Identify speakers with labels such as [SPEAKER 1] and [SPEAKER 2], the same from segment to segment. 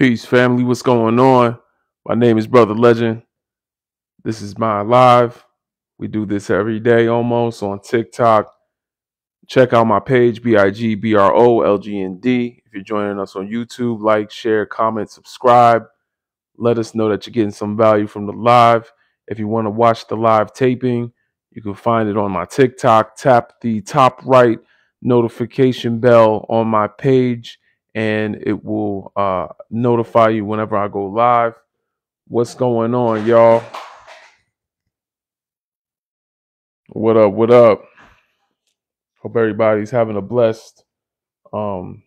[SPEAKER 1] Peace, family. What's going on? My name is Brother Legend. This is my live. We do this every day almost on TikTok. Check out my page, BIGBROLGND. If you're joining us on YouTube, like, share, comment, subscribe. Let us know that you're getting some value from the live. If you want to watch the live taping, you can find it on my TikTok. Tap the top right notification bell on my page, and it will notify you whenever I go live. What's going on, y'all? What up? What up? Hope everybody's having a blessed Kwanzaa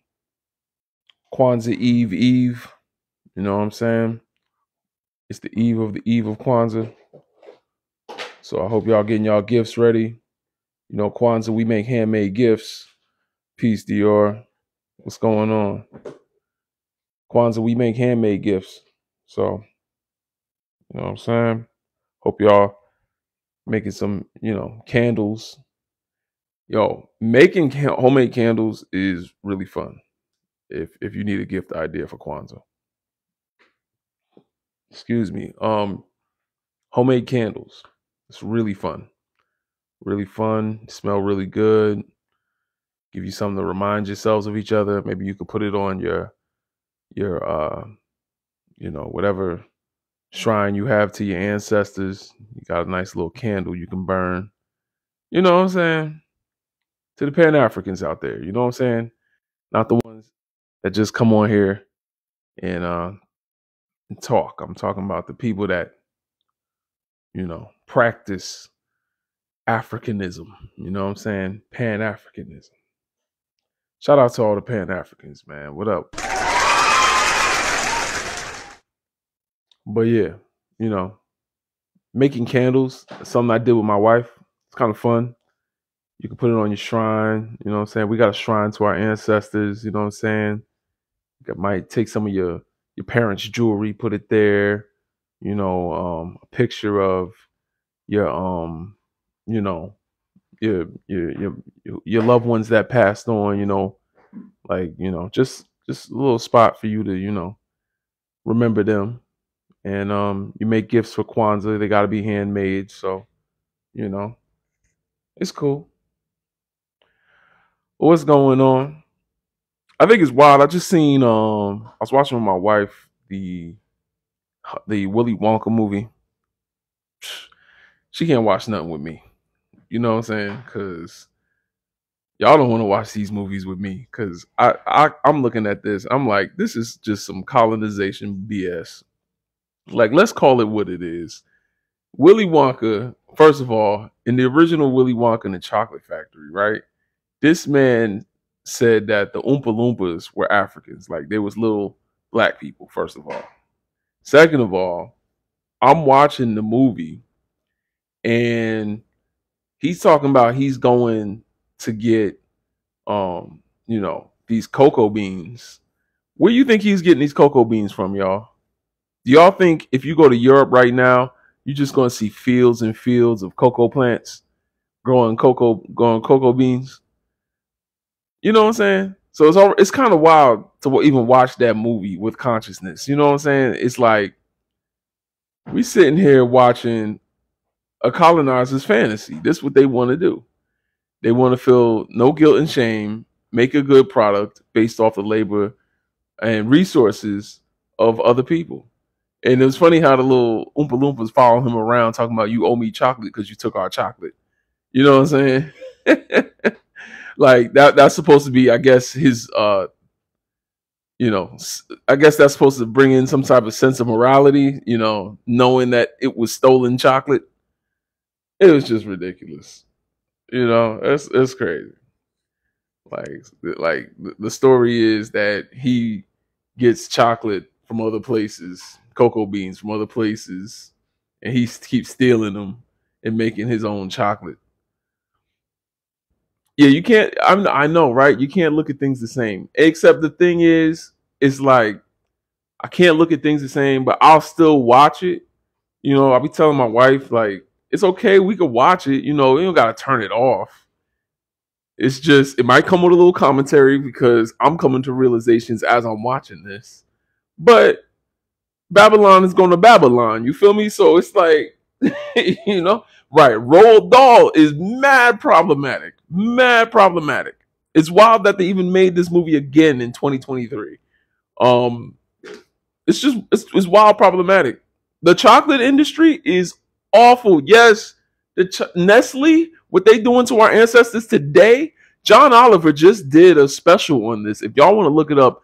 [SPEAKER 1] Eve. You know what I'm saying? It's the eve of Kwanzaa. So I hope y'all getting y'all gifts ready. You know, Kwanzaa, we make handmade gifts. Peace, Dior. What's going on? Kwanzaa, we make handmade gifts. So, you know what I'm saying? Hope y'all making some, candles. Yo, making homemade candles is really fun. If you need a gift idea for Kwanzaa. Excuse me. Homemade candles. It's really fun. Really fun. Smell really good. Give you something to remind yourselves of each other. Maybe you could put it on your whatever shrine you have to your ancestors. You got a nice little candle you can burn. You know what I'm saying? To the Pan-Africans out there, you know what I'm saying? Not the ones that just come on here and talk. I'm talking about the people that, practice Africanism. You know what I'm saying? Pan-Africanism. Shout out to all the Pan-Africans, man. What up? But yeah, making candles, something I did with my wife. It's kind of fun. You can put it on your shrine. You know what I'm saying? We got a shrine to our ancestors. You know what I'm saying? You might take some of your parents' jewelry, put it there. A picture of your your loved ones that passed on. Just a little spot for you to remember them. And you make gifts for Kwanzaa. They got to be handmade. So, it's cool. What's going on? I think it's wild. I just seen I was watching with my wife the Willy Wonka movie. She can't watch nothing with me. You know what I'm saying? Cause y'all don't want to watch these movies with me. Cause I'm looking at this. I'm like, this is just some colonization BS. Like, let's call it what it is. Willy Wonka, first of all, in the original Willy Wonka and the Chocolate Factory, right? This man said that the Oompa Loompas were Africans. Like, they was little black people, first of all. Second of all, I'm watching the movie and he's talking about he's going to get these cocoa beans. Where do you think he's getting these cocoa beans from, y'all? Do y'all think if you go to Europe right now, you're just going to see fields and fields of cocoa plants growing cocoa beans? You know what I'm saying? So it's kind of wild to even watch that movie with consciousness. You know what I'm saying? It's like we sitting here watching a colonizer's fantasy. This is what they want to do. They want to feel no guilt and shame, make a good product based off the labor and resources of other people. And it was funny how the little Oompa Loompas follow him around talking about, you owe me chocolate because you took our chocolate. You know what I'm saying? Like that's supposed to be, I guess, his I guess that's supposed to bring in some type of sense of morality, knowing that it was stolen chocolate. It was just ridiculous. It's crazy. Like the story is that he gets chocolate from other places, cocoa beans from other places, and he keeps stealing them and making his own chocolate. Yeah, you can't. I know, right? You can't look at things the same. Except the thing is, it's like I can't look at things the same, but I'll still watch it. I'll be telling my wife, like, it's okay, we could watch it. We don't gotta turn it off. It's just it might come with a little commentary because I'm coming to realizations as I'm watching this. but Babylon is going to Babylon. You feel me? So it's like, you know, right? Roald Dahl is mad problematic. Mad problematic. It's wild that they even made this movie again in 2023. Um, it's just it's wild problematic. The chocolate industry is awful. Yes, Nestle, what they doing to our ancestors today. John Oliver just did a special on this. If y'all want to look it up,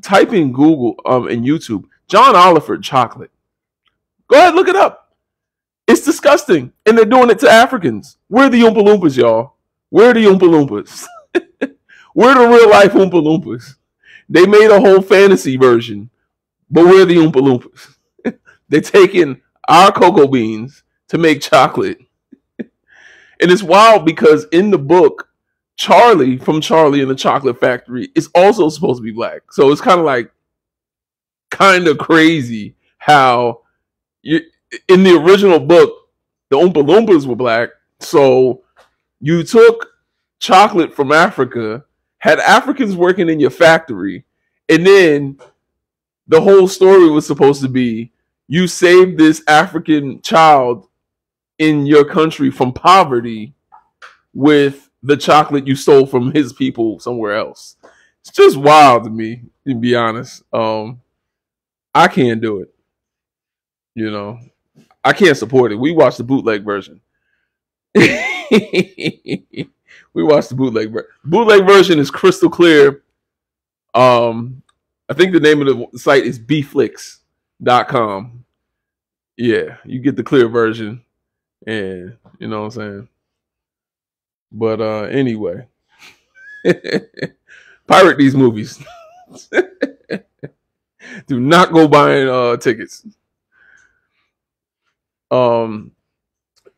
[SPEAKER 1] type in Google and YouTube John Oliver chocolate. Go ahead, look it up. It's disgusting, and they're doing it to Africans. We're the Oompa Loompas, y'all. We're the Oompa Loompas. We're the real life Oompa Loompas. They made a whole fantasy version, but we're the Oompa Loompas. They're taking our cocoa beans to make chocolate. And it's wild because in the book, Charlie from Charlie and the Chocolate Factory is also supposed to be black. So it's kind of crazy how in the original book, the Oompa Loompas were black. So you took chocolate from Africa, had Africans working in your factory, and then the whole story was supposed to be you saved this African child in your country from poverty with the chocolate you stole from his people somewhere else. It's just wild to me, to be honest. I can't do it. You know, I can't support it. We watched the bootleg version. We watched the bootleg version. Bootleg version is crystal clear. I think the name of the site is bflix.com. Yeah, you get the clear version, and you know what I'm saying. But anyway, pirate these movies. Do not go buying tickets.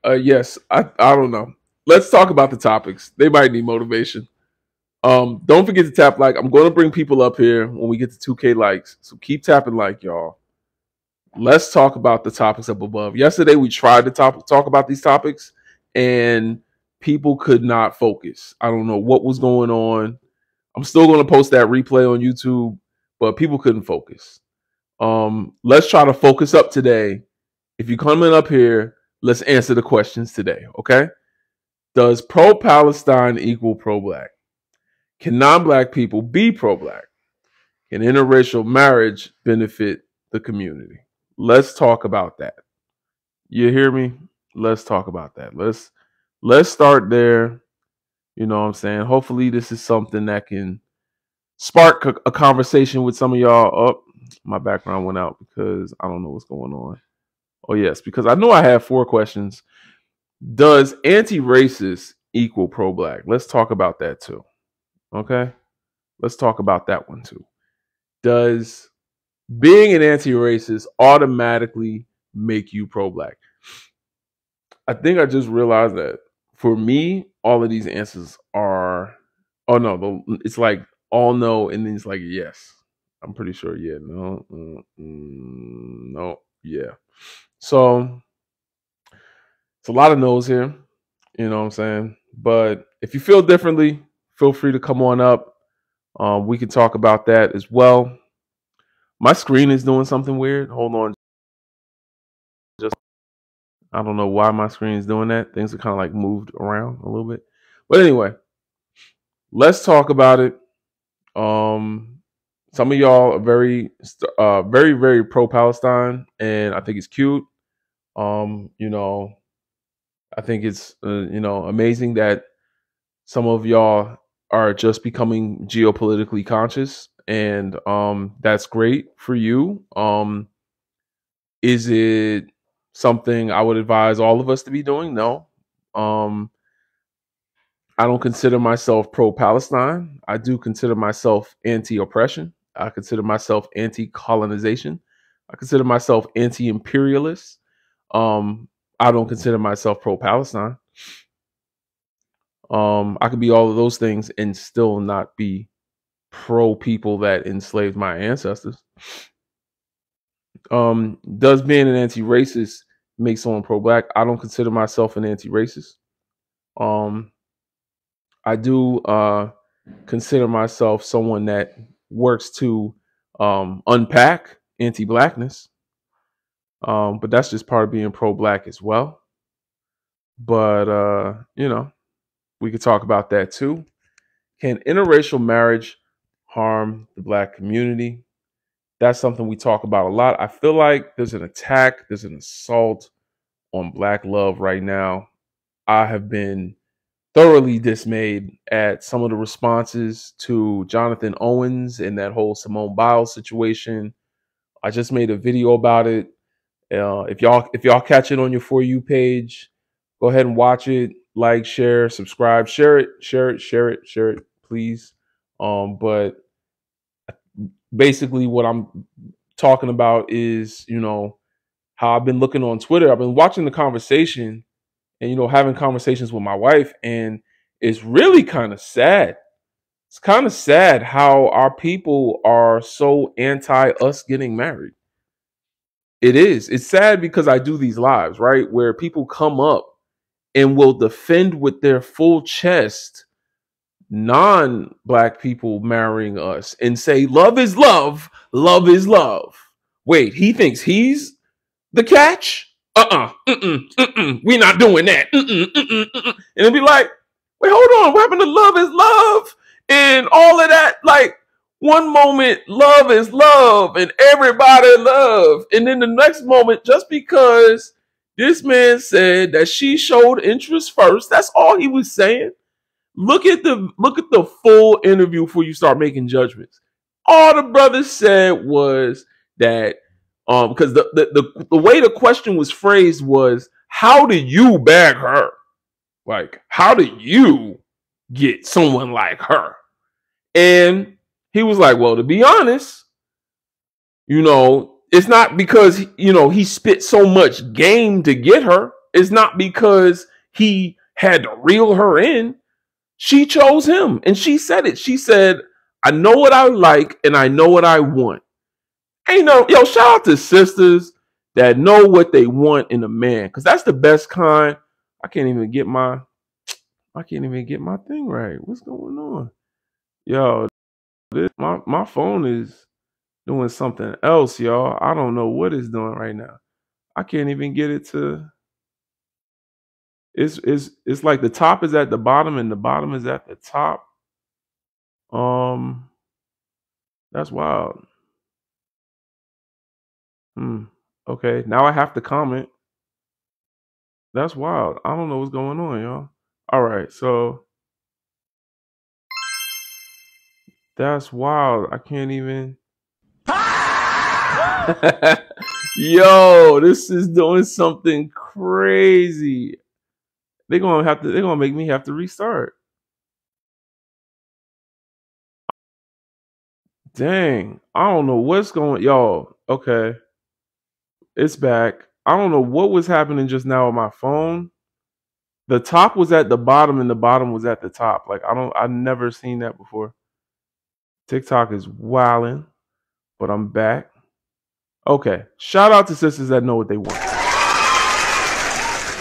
[SPEAKER 1] Yes, I don't know. Let's talk about the topics. They might need motivation. Don't forget to tap like. I'm going to bring people up here when we get to 2K likes. So keep tapping like, y'all. Let's talk about the topics up above. Yesterday we tried to talk about these topics, and people could not focus. I don't know what was going on. I'm still going to post that replay on YouTube, but people couldn't focus. Let's try to focus up today. If you're coming up here, let's answer the questions today, okay? Does pro-Palestine equal pro-black? Can non-black people be pro-black? Can interracial marriage benefit the community? Let's talk about that. You hear me? Let's talk about that. Let's start there. You know what I'm saying? Hopefully this is something that can spark a conversation with some of y'all. Oh, my background went out because I don't know what's going on. Oh, yes, because I know I have 4 questions. Does anti-racist equal pro-black? Let's talk about that too. Okay? Let's talk about that one too. Does being an anti-racist automatically make you pro-black? I think I just realized that for me, all of these answers are, oh no, it's like all no, and then it's like yes. I'm pretty sure, yeah, no, no, yeah. So it's a lot of no's here, you know what I'm saying? But if you feel differently, feel free to come on up. We can talk about that as well. My screen is doing something weird. Hold on. I don't know why my screen is doing that. Things are kind of like moved around a little bit. But anyway, let's talk about it. Some of y'all are very, very pro-Palestine, and I think it's cute. You know, I think it's amazing that some of y'all are just becoming geopolitically conscious, and that's great for you. Is it something I would advise all of us to be doing? No. I don't consider myself pro-Palestine. I do consider myself anti-oppression. I consider myself anti-colonization. I consider myself anti-imperialist. I don't consider myself pro-Palestine. I could be all of those things and still not be pro people that enslaved my ancestors. Does being an anti-racist make someone pro-black? I don't consider myself an anti-racist. I do consider myself someone that works to unpack anti-blackness. But that's just part of being pro-black as well. But we could talk about that too. Can interracial marriage harm the black community? That's something we talk about a lot. I feel like there's an attack, there's an assault on black love right now. I have been thoroughly dismayed at some of the responses to Jonathan Owens and that whole Simone Biles situation. I just made a video about it. If y'all catch it on your For You page, go ahead and watch it. Like, share, subscribe, share it, please. But basically, what I'm talking about is, how I've been looking on Twitter. I've been watching the conversation and, having conversations with my wife, and it's really kind of sad. It's kind of sad how our people are so anti us getting married. It is. It's sad because I do these lives, right, where people come up and will defend with their full chest non-black people marrying us and say, love is love, love is love. Wait, he thinks he's the catch? We're not doing that. And it'll be like, wait, hold on, what happened to love is love and all of that? Like, one moment love is love and everybody love, and then the next moment, just because this man said that she showed interest first, that's all he was saying. Look at the full interview before you start making judgments. All the brother said was that because the way the question was phrased was, how do you bag her? Like, how do you get someone like her? And he was like, well, to be honest, it's not because, he spit so much game to get her. It's not because he had to reel her in. She chose him, and she said it. She said, I know what I like and I know what I want. Shout out to sisters that know what they want in a man, because that's the best kind. I can't even get my thing right. What's going on? Yo, my phone is doing something else, y'all. I don't know what it's doing right now. I can't even get it to. It's like the top is at the bottom and the bottom is at the top. That's wild. Okay, now I have to comment. That's wild. I don't know what's going on, y'all. All right, so that's wild. I can't even. Yo, this is doing something crazy. They're gonna make me have to restart. Dang, I don't know what's going, y'all. Okay, it's back. I don't know what was happening just now with my phone. The top was at the bottom and the bottom was at the top. Like, I've never seen that before. TikTok is wilding, but I'm back. Okay, shout out to sisters that know what they want.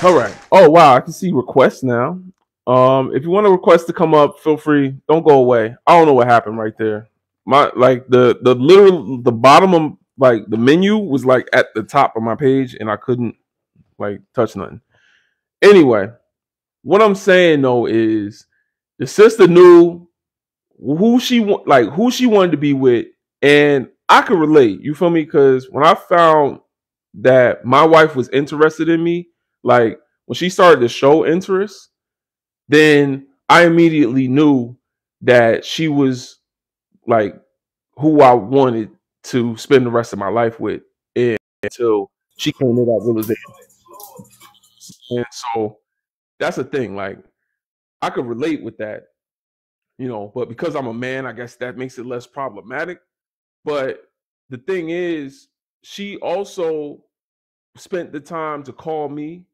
[SPEAKER 1] All right. Oh wow, I can see requests now. If you want a request to come up, feel free. Don't go away. I don't know what happened right there. The bottom of like the menu was like at the top of my page, and I couldn't like touch nothing. Anyway, what I'm saying though is the sister knew who she wanted to be with, and I could relate. You feel me? Because when I found that my wife was interested in me, like when she started to show interest, then I immediately knew that she was like who I wanted to spend the rest of my life with, and until she came to that realization. And so that's the thing. Like, I could relate with that, but because I'm a man, I guess that makes it less problematic. But the thing is, she also spent the time to call me.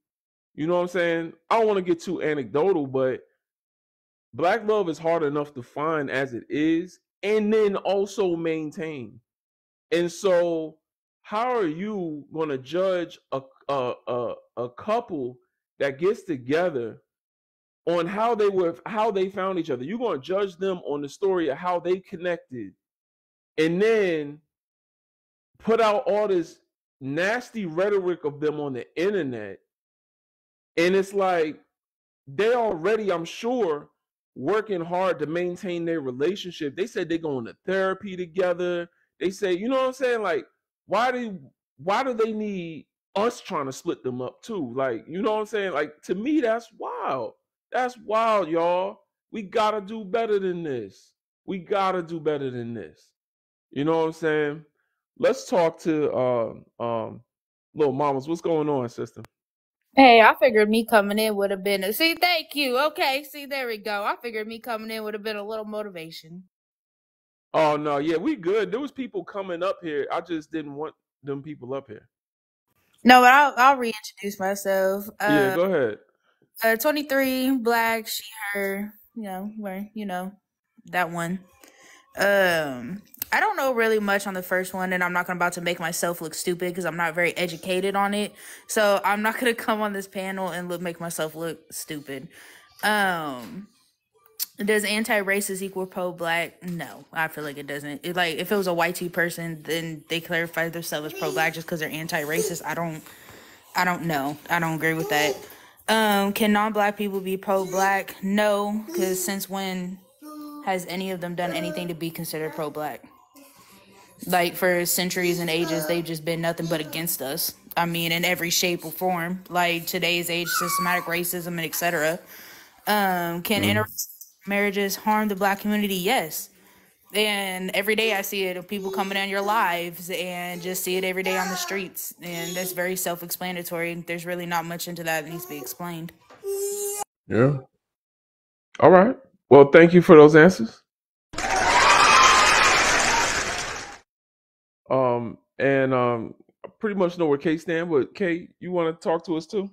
[SPEAKER 1] You know what I'm saying? I don't want to get too anecdotal, but black love is hard enough to find as it is, and then also maintain. And so, how are you going to judge a couple that gets together on how they found each other? You're going to judge them on the story of how they connected, and then put out all this nasty rhetoric of them on the internet, and it's like they already, I'm sure, working hard to maintain their relationship. They said they're going to therapy together. They say, you know what I'm saying? Like, why do they need us trying to split them up too? Like, you know what I'm saying? Like, to me, that's wild. That's wild, y'all. We gotta do better than this. We gotta do better than this. You know what I'm saying? Let's talk to little mamas. What's going on, sister?
[SPEAKER 2] Hey, I figured me coming in would have been see, thank you. Okay, see, there we go. I figured me coming in would have been a little motivation.
[SPEAKER 1] Oh no, yeah, we good. There was people coming up here. I just didn't want them people up here.
[SPEAKER 2] No, but I'll reintroduce myself.
[SPEAKER 1] Yeah, go ahead.
[SPEAKER 2] 23, black, she, her, where, that one. Um, I don't know really much on the first one, and I'm not about to make myself look stupid because I'm not very educated on it. So I'm not gonna come on this panel and make myself look stupid. Um, Does anti-racist equal pro-black? No, I feel like it doesn't. Like if it was a white T person, then they clarify themselves as pro-black just because they're anti-racist. I don't know. I don't agree with that. Can non-black people be pro-black? No, because since when has any of them done anything to be considered pro-black? Like for centuries and ages, they've just been nothing but against us. I mean, in every shape or form. Like today's age, systematic racism and etc. Can intermarriages harm the black community? Yes. And every day I see it of people coming on your lives and just see it every day on the streets. And that's very self-explanatory. There's really not much into that needs to be explained.
[SPEAKER 1] Yeah. All right. Well, thank you for those answers. And I pretty much know where Kate stand, but Kate, you want to talk to us too?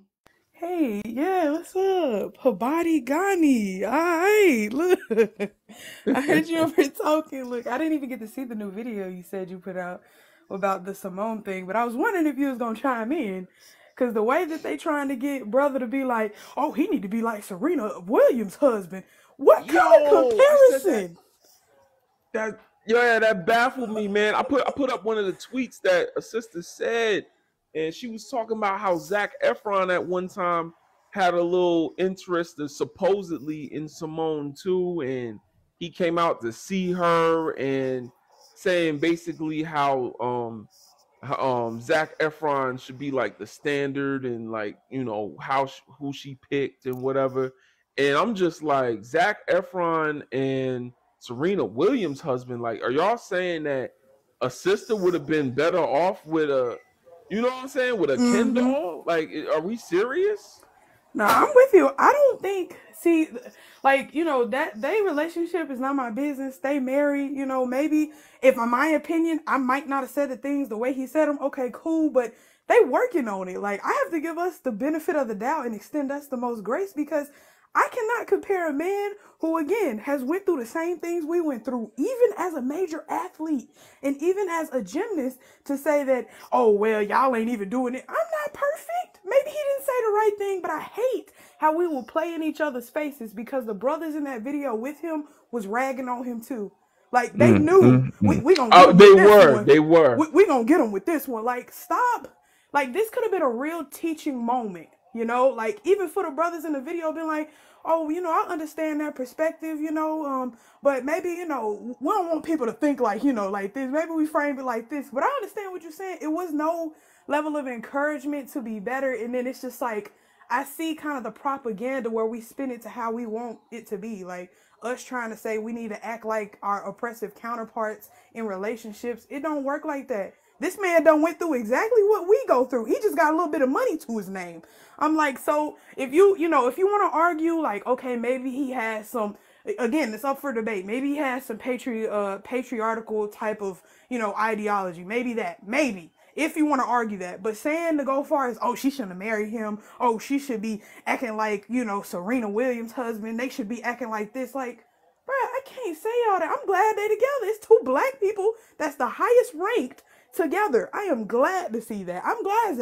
[SPEAKER 3] Hey, yeah, what's up? Habari Ghani. All right, look. I heard you over talking. Look, I didn't even get to see the new video you said you put out about the Simone thing, but I was wondering if you was gonna chime in. Cause the way that they trying to get brother to be like, oh, he need to be like Serena Williams' husband. What kind of comparison?
[SPEAKER 1] That baffled me, man. I put up one of the tweets that a sister said, and she was talking about how Zac Efron at one time had a little interest supposedly in Simone too, and he came out to see her and saying basically how Zac Efron should be like the standard and like who she picked and whatever. And I'm just like, Zac Efron and Serena Williams' husband, like, are y'all saying that a sister would have been better off with a, you know what I'm saying, with a Ken doll? Like, are we serious?
[SPEAKER 3] No, I'm with you. I don't think, see, like, that they relationship is not my business. They married, maybe if in my opinion, I might not have said the things the way he said them. Okay, cool. But they working on it. Like, I have to give us the benefit of the doubt and extend us the most grace because I cannot compare a man who, again, has went through the same things we went through, even as a major athlete and even as a gymnast, to say that, oh, well, y'all ain't even doing it. I'm not perfect. Maybe he didn't say the right thing, but I hate how we will play in each other's faces because the brothers in that video with him was ragging on him too. Like, they knew we gonna get him with this one.
[SPEAKER 1] They were.
[SPEAKER 3] We gonna get him with this one. Like, stop. Like, this could have been a real teaching moment, like even for the brothers in the video being like, oh, I understand that perspective, but maybe, we don't want people to think like, like this. Maybe we frame it like this. But I understand what you're saying. It was no level of encouragement to be better. And then it's just like, I see kind of the propaganda where we spin it to how we want it to be. Like us trying to say we need to act like our oppressive counterparts in relationships. It don't work like that. This man done went through exactly what we go through. He just got a little bit of money to his name. I'm like, so if you want to argue, like, okay, maybe he has some, again, it's up for debate. Maybe he has some patriarchal type of, ideology. Maybe that, maybe. If you want to argue that. But saying to go far as, oh, she shouldn't have married him. Oh, she should be acting like, Serena Williams' husband. They should be acting like this. Like, bruh, I can't say all that. I'm glad they together. It's two black people that's the highest ranked together. I am glad to see that. I'm glad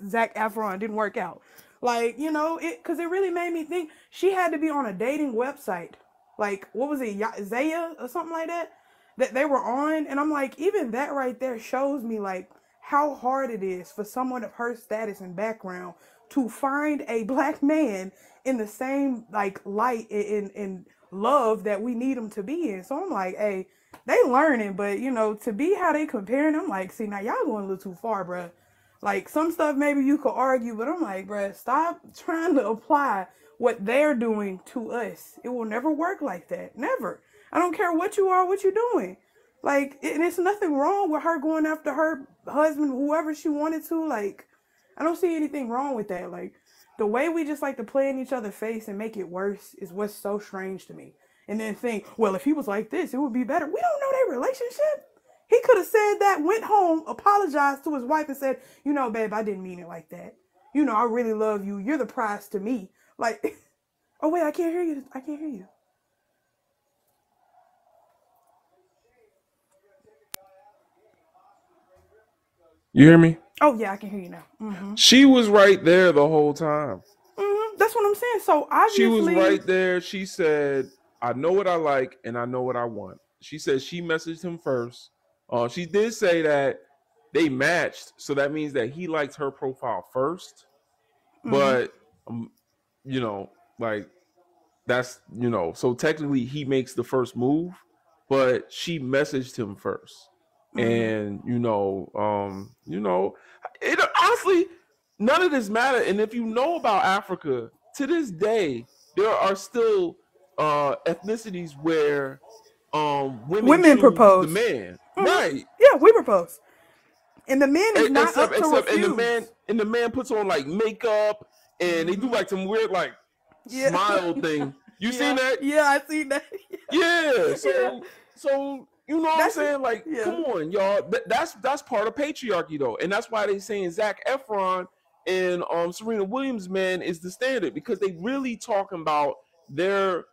[SPEAKER 3] Zac Efron didn't work out. Like, because it really made me think she had to be on a dating website. Like, what was it, Zaya or something like that? that they were on, and I'm like, even that right there shows me like how hard it is for someone of her status and background to find a black man in the same like light in love that we need them to be in. So I'm like, hey, they learning, but you know, to be how they comparing, I'm like, see, now y'all going a little too far, bruh. Like some stuff maybe you could argue, but I'm like, bruh, stop trying to apply what they're doing to us. It will never work like that. Never. I don't care what you are, what you're doing. Like, and it's nothing wrong with her going after her husband, whoever she wanted to. Like, I don't see anything wrong with that. Like, the way we just like to play in each other's face and make it worse is what's so strange to me. And then think, well, if he was like this, it would be better. We don't know their relationship. He could have said that, went home, apologized to his wife and said, you know, babe, I didn't mean it like that. You know, I really love you. You're the prize to me. Like, oh, wait, I can't hear you. I can't hear you.
[SPEAKER 1] You hear me?
[SPEAKER 3] Oh, yeah, I can hear you now. Mm-hmm.
[SPEAKER 1] She was right there the whole time.
[SPEAKER 3] Mm-hmm. That's what I'm saying. So obviously,
[SPEAKER 1] she was right there. She said, I know what I like and I know what I want. She said she messaged him first. She did say that they matched. So that means that he liked her profile first. Mm-hmm. But, you know, like that's, you know, so technically he makes the first move, but she messaged him first. Mm-hmm. And, you know, it honestly, none of this matter. And if you know about Africa, to this day, there are still ethnicities where women propose the man. Mm-hmm. Right.
[SPEAKER 3] Yeah, we propose. And the man is not up to refuse.
[SPEAKER 1] And the man puts on like makeup and they do like some weird like smile thing. You seen that?
[SPEAKER 3] Yeah, I seen that.
[SPEAKER 1] Yeah. So you know what I'm saying? Like, come on, y'all. That's part of patriarchy, though, and that's why they saying Zac Efron and Serena Williams, man, is the standard because they really talking about their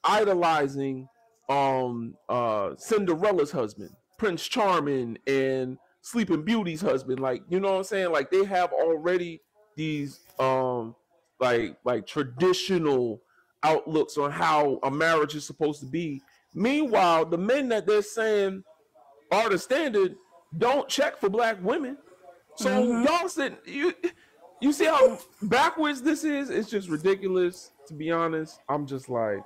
[SPEAKER 1] idolizing Cinderella's husband, Prince Charming, and Sleeping Beauty's husband. Like, you know what I'm saying? Like, they have already these like traditional outlooks on how a marriage is supposed to be. Meanwhile, the men that they're saying are the standard don't check for black women. So y'all said you see how backwards this is? It's just ridiculous, to be honest. I'm just like,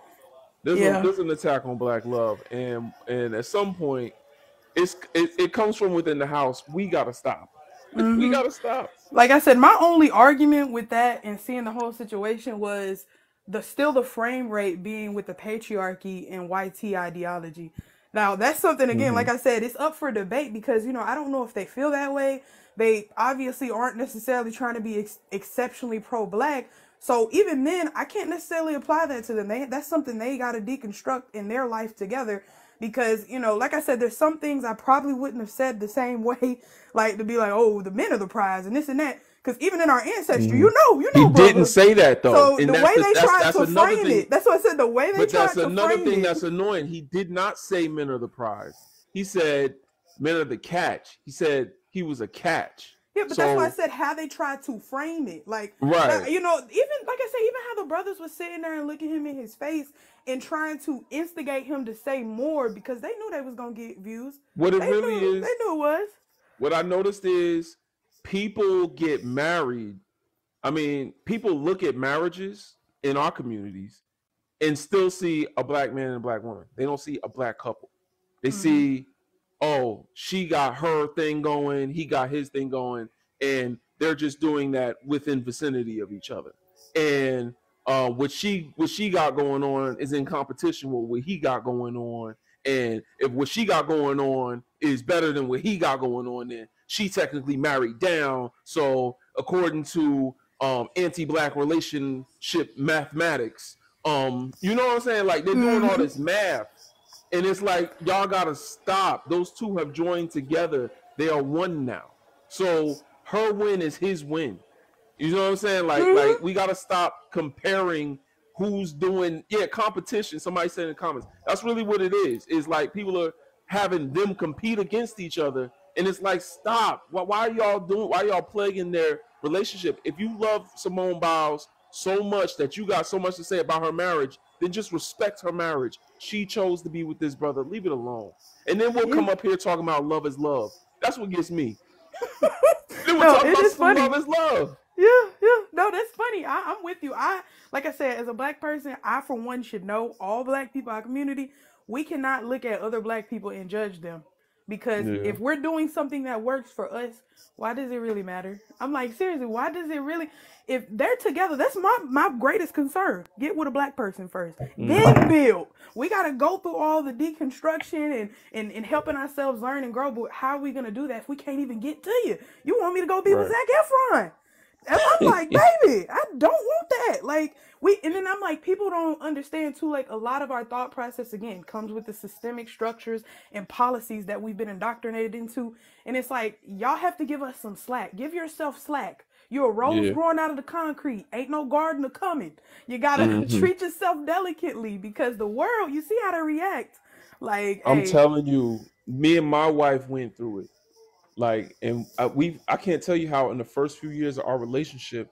[SPEAKER 1] there's an attack on black love, and at some point, it comes from within the house. We gotta stop. We gotta stop.
[SPEAKER 3] Like I said, my only argument with that and seeing the whole situation was the frame rate being with the patriarchy and YT ideology. Now that's something, again, like I said, it's up for debate because, you know, I don't know if they feel that way. They obviously aren't necessarily trying to be exceptionally pro-black. So even then, I can't necessarily apply that to them. That's something they got to deconstruct in their life together. Because, you know, like I said, there's some things I probably wouldn't have said the same way, like to be like, oh, the men are the prize and this and that. Because even in our ancestry, you know,
[SPEAKER 1] he didn't say that though.
[SPEAKER 3] So and the way they tried to frame it, that's what I said. The way they tried to frame it. But that's
[SPEAKER 1] another thing that's annoying. He did not say men are the prize. He said men are the catch. He said he was a catch.
[SPEAKER 3] Yeah, but that's why I said how they tried to frame it. Like,
[SPEAKER 1] right.
[SPEAKER 3] You know, even like I said, even how the brothers were sitting there and looking him in his face and trying to instigate him to say more because they knew they was gonna get views.
[SPEAKER 1] What it
[SPEAKER 3] they
[SPEAKER 1] really
[SPEAKER 3] knew,
[SPEAKER 1] is,
[SPEAKER 3] they knew it was.
[SPEAKER 1] What I noticed is people get married. I mean, people look at marriages in our communities and still see a black man and a black woman. They don't see a black couple. They see, oh, she got her thing going, he got his thing going, and they're just doing that within vicinity of each other. And what she got going on is in competition with what he got going on. And if what she got going on is better than what he got going on, then she technically married down. So according to anti-black relationship mathematics, you know what I'm saying? Like, they're doing all this math. And it's like, y'all gotta stop. Those two have joined together. They are one now. So her win is his win. You know what I'm saying? Like we gotta stop comparing who's doing competition. Somebody said in the comments. That's really what it is. It's like people are having them compete against each other. And it's like, stop. Why are y'all plaguing their relationship? If you love Simone Biles so much that you got so much to say about her marriage, then just respect her marriage. She chose to be with this brother. Leave it alone. And then we'll come up here talking about love is love. That's what gets me. Then we'll talk about some love is love.
[SPEAKER 3] Yeah. No, that's funny. I'm with you. Like I said, as a black person, I for one should know all black people in our community. We cannot look at other black people and judge them. Because if we're doing something that works for us, why does it really matter? I'm like, seriously, why does it really? If they're together, that's my greatest concern. Get with a black person first, then build. We got to go through all the deconstruction and helping ourselves learn and grow. But how are we going to do that if we can't even get to you? You want me to go be with Zac Efron? And I'm like, baby, I don't want that. Like, and then I'm like, people don't understand too, like, a lot of our thought process, again, comes with the systemic structures and policies that we've been indoctrinated into. And it's like, y'all have to give us some slack. Give yourself slack. You're a rose growing out of the concrete. Ain't no gardener coming. You gotta treat yourself delicately, because the world, you see how they react. Like,
[SPEAKER 1] I'm telling you, me and my wife went through it. Like, and I can't tell you how in the first few years of our relationship,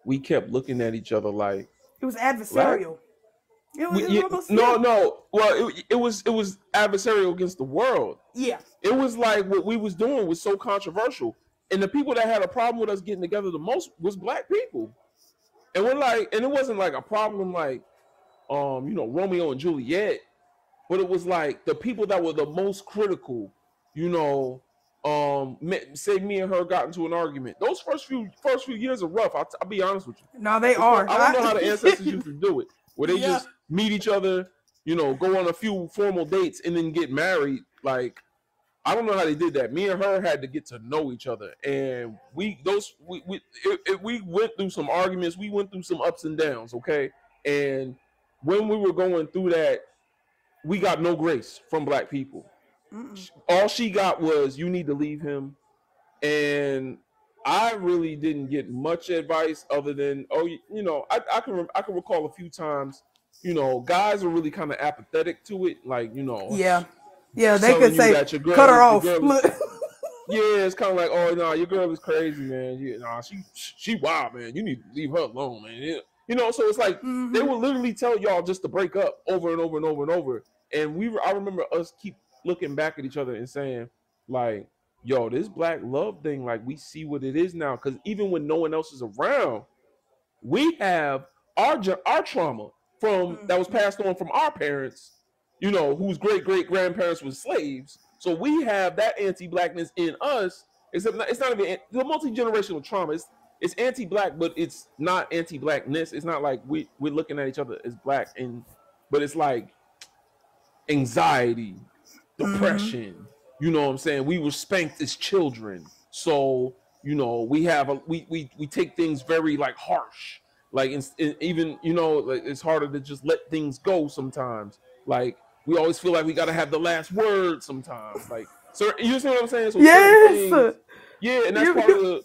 [SPEAKER 1] we kept looking at each other like
[SPEAKER 3] it was adversarial.
[SPEAKER 1] Well, it was adversarial against the world.
[SPEAKER 3] Yeah,
[SPEAKER 1] it was like what we was doing was so controversial, and the people that had a problem with us getting together the most was black people. And we're like, and it wasn't like a problem like, Romeo and Juliet, but it was like the people that were the most critical, say me and her got into an argument. Those first few years are rough. I'll be honest with you.
[SPEAKER 3] No, they are.
[SPEAKER 1] I don't know how the ancestors used to do it, where they just meet each other, go on a few formal dates and then get married. Like, I don't know how they did that. Me and her had to get to know each other, and we went through some arguments. We went through some ups and downs. Okay, and when we were going through that, we got no grace from black people. All she got was, you need to leave him. And I really didn't get much advice other than, I can recall a few times, guys are really kind of apathetic to it. Like,
[SPEAKER 3] yeah, they could say, cut her off.
[SPEAKER 1] It's kind of like, oh, no, your girl is crazy, man. She wild, man. You need to leave her alone, man. So it's like, they will literally tell y'all just to break up over and over and over and over. And I remember us keep looking back at each other and saying, like, yo, this black love thing, like, we see what it is now. Because even when no one else is around, we have our trauma from that was passed on from our parents, whose great-great-grandparents were slaves. So we have that anti-blackness in us, except it's not even the multi-generational trauma. It's anti-black, but it's not anti-blackness. It's not like we're looking at each other as black, but it's like anxiety, depression, you know what I'm saying? We were spanked as children, so we have we take things very like harsh, like even like it's harder to just let things go sometimes. Like, we always feel like we got to have the last word sometimes. Like, so you see what I'm saying? So
[SPEAKER 3] yes,
[SPEAKER 1] and that's part of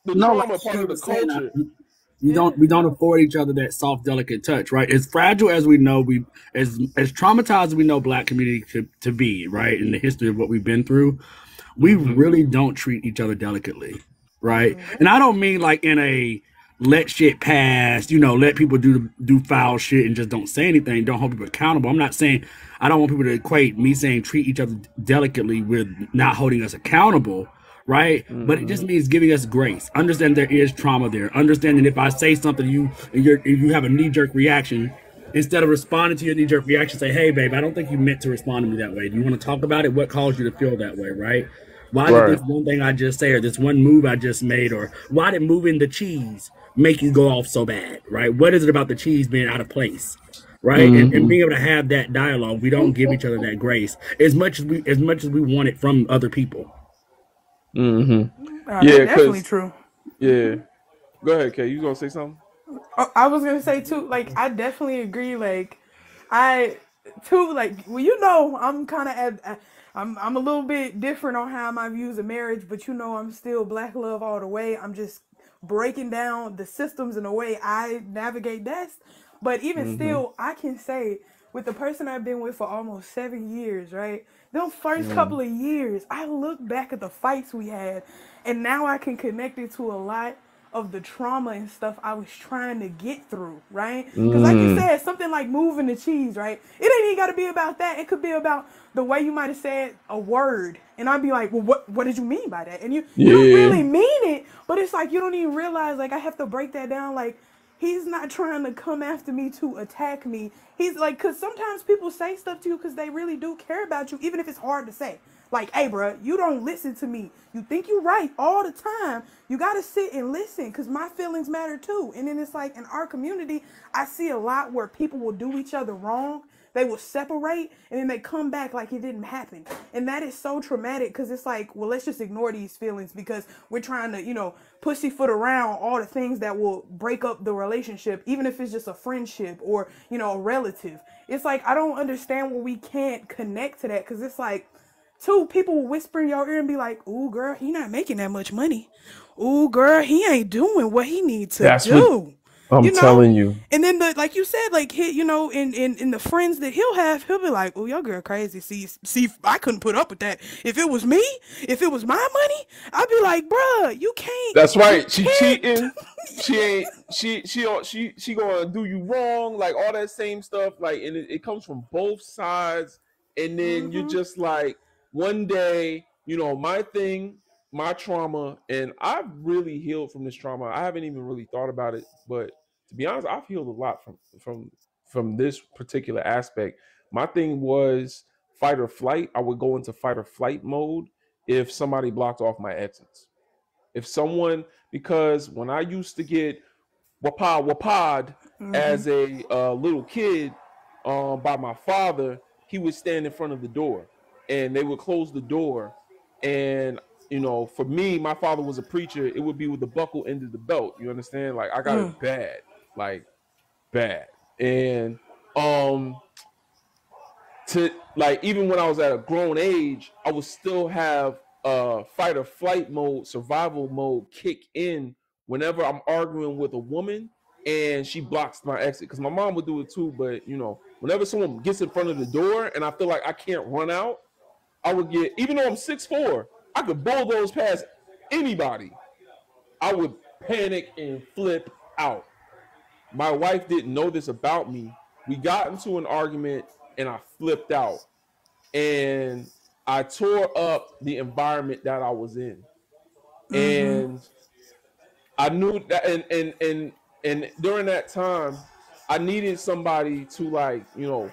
[SPEAKER 1] the trauma, part of the culture.
[SPEAKER 4] We don't afford each other that soft, delicate touch, right? As fragile as we know, as traumatized as we know black community to be, right? In the history of what we've been through, we really don't treat each other delicately, right? And I don't mean like in a let shit pass, let people do foul shit and just don't say anything, don't hold people accountable. I'm not saying, I don't want people to equate me saying treat each other delicately with not holding us accountable. Right, but it just means giving us grace. Understand there is trauma there. Understanding if I say something, you have a knee-jerk reaction, instead of responding to your knee-jerk reaction, say, "Hey, babe, I don't think you meant to respond to me that way. Do you want to talk about it? What caused you to feel that way?" Right? Why did this one thing I just say, or this one move I just made, or why did moving the cheese make you go off so bad? Right? What is it about the cheese being out of place? Right, and being able to have that dialogue, we don't give each other that grace as much as we want it from other people.
[SPEAKER 3] Definitely true.
[SPEAKER 1] Yeah, go ahead, Kay. You gonna say something?
[SPEAKER 3] I was gonna say too. Like, I definitely agree. Like, I'm kind of I'm a little bit different on how my views of marriage, but I'm still black love all the way. I'm just breaking down the systems and the way I navigate that. But even still, I can say with the person I've been with for almost 7 years, right? Them first couple of years, I look back at the fights we had, and now I can connect it to a lot of the trauma and stuff I was trying to get through, right? Because like you said, something like moving the cheese, right? It ain't even got to be about that. It could be about the way you might have said a word, and I'd be like, well, what did you mean by that? And you don't really mean it, but it's like you don't even realize, like, I have to break that down, like, he's not trying to come after me to attack me. He's like, because sometimes people say stuff to you because they really do care about you, even if it's hard to say. Like, hey, bro, you don't listen to me. You think you're right all the time. You got to sit and listen because my feelings matter too. And then it's like in our community, I see a lot where people will do each other wrong. They will separate and then they come back like it didn't happen. And that is so traumatic because it's like, well, let's just ignore these feelings because we're trying to, you know, pussyfoot around all the things that will break up the relationship, even if it's just a friendship or, you know, a relative. It's like, I don't understand why we can't connect to that because it's like, two people will whisper in your ear and be like, ooh, girl, he not making that much money. Ooh, girl, he ain't doing what he needs to do.
[SPEAKER 1] I'm telling you.
[SPEAKER 3] And then like you said, like, you know, in the friends that he'll be like, oh, your girl crazy. See, I couldn't put up with that. If it was me, if it was my money, I'd be like, bruh, you can't.
[SPEAKER 1] That's right. She cheating. She ain't. She gonna do you wrong. Like all that same stuff. Like, and it comes from both sides. And then you're just like, one day, you know, my trauma, and I've really healed from this trauma. I haven't even really thought about it, but to be honest, I've healed a lot from this particular aspect. My thing was fight or flight. I would go into fight or flight mode if somebody blocked off my exits. If someone, because when I used to get wapad as a little kid by my father, he would stand in front of the door and they would close the door. And, you know, for me, my father was a preacher. It would be with the buckle end of the belt. You understand? Like, I got it bad, like bad. And to like, even when I was at a grown age, I would still have fight or flight mode, survival mode kick in whenever I'm arguing with a woman and she blocks my exit. Because my mom would do it too, but you know, whenever someone gets in front of the door and I feel like I can't run out, I would get, even though I'm 6'4", I could bulldoze past anybody. I would panic and flip out. My wife didn't know this about me. We got into an argument and I flipped out. And I tore up the environment that I was in. And I knew that, and during that time, I needed somebody to, like, you know,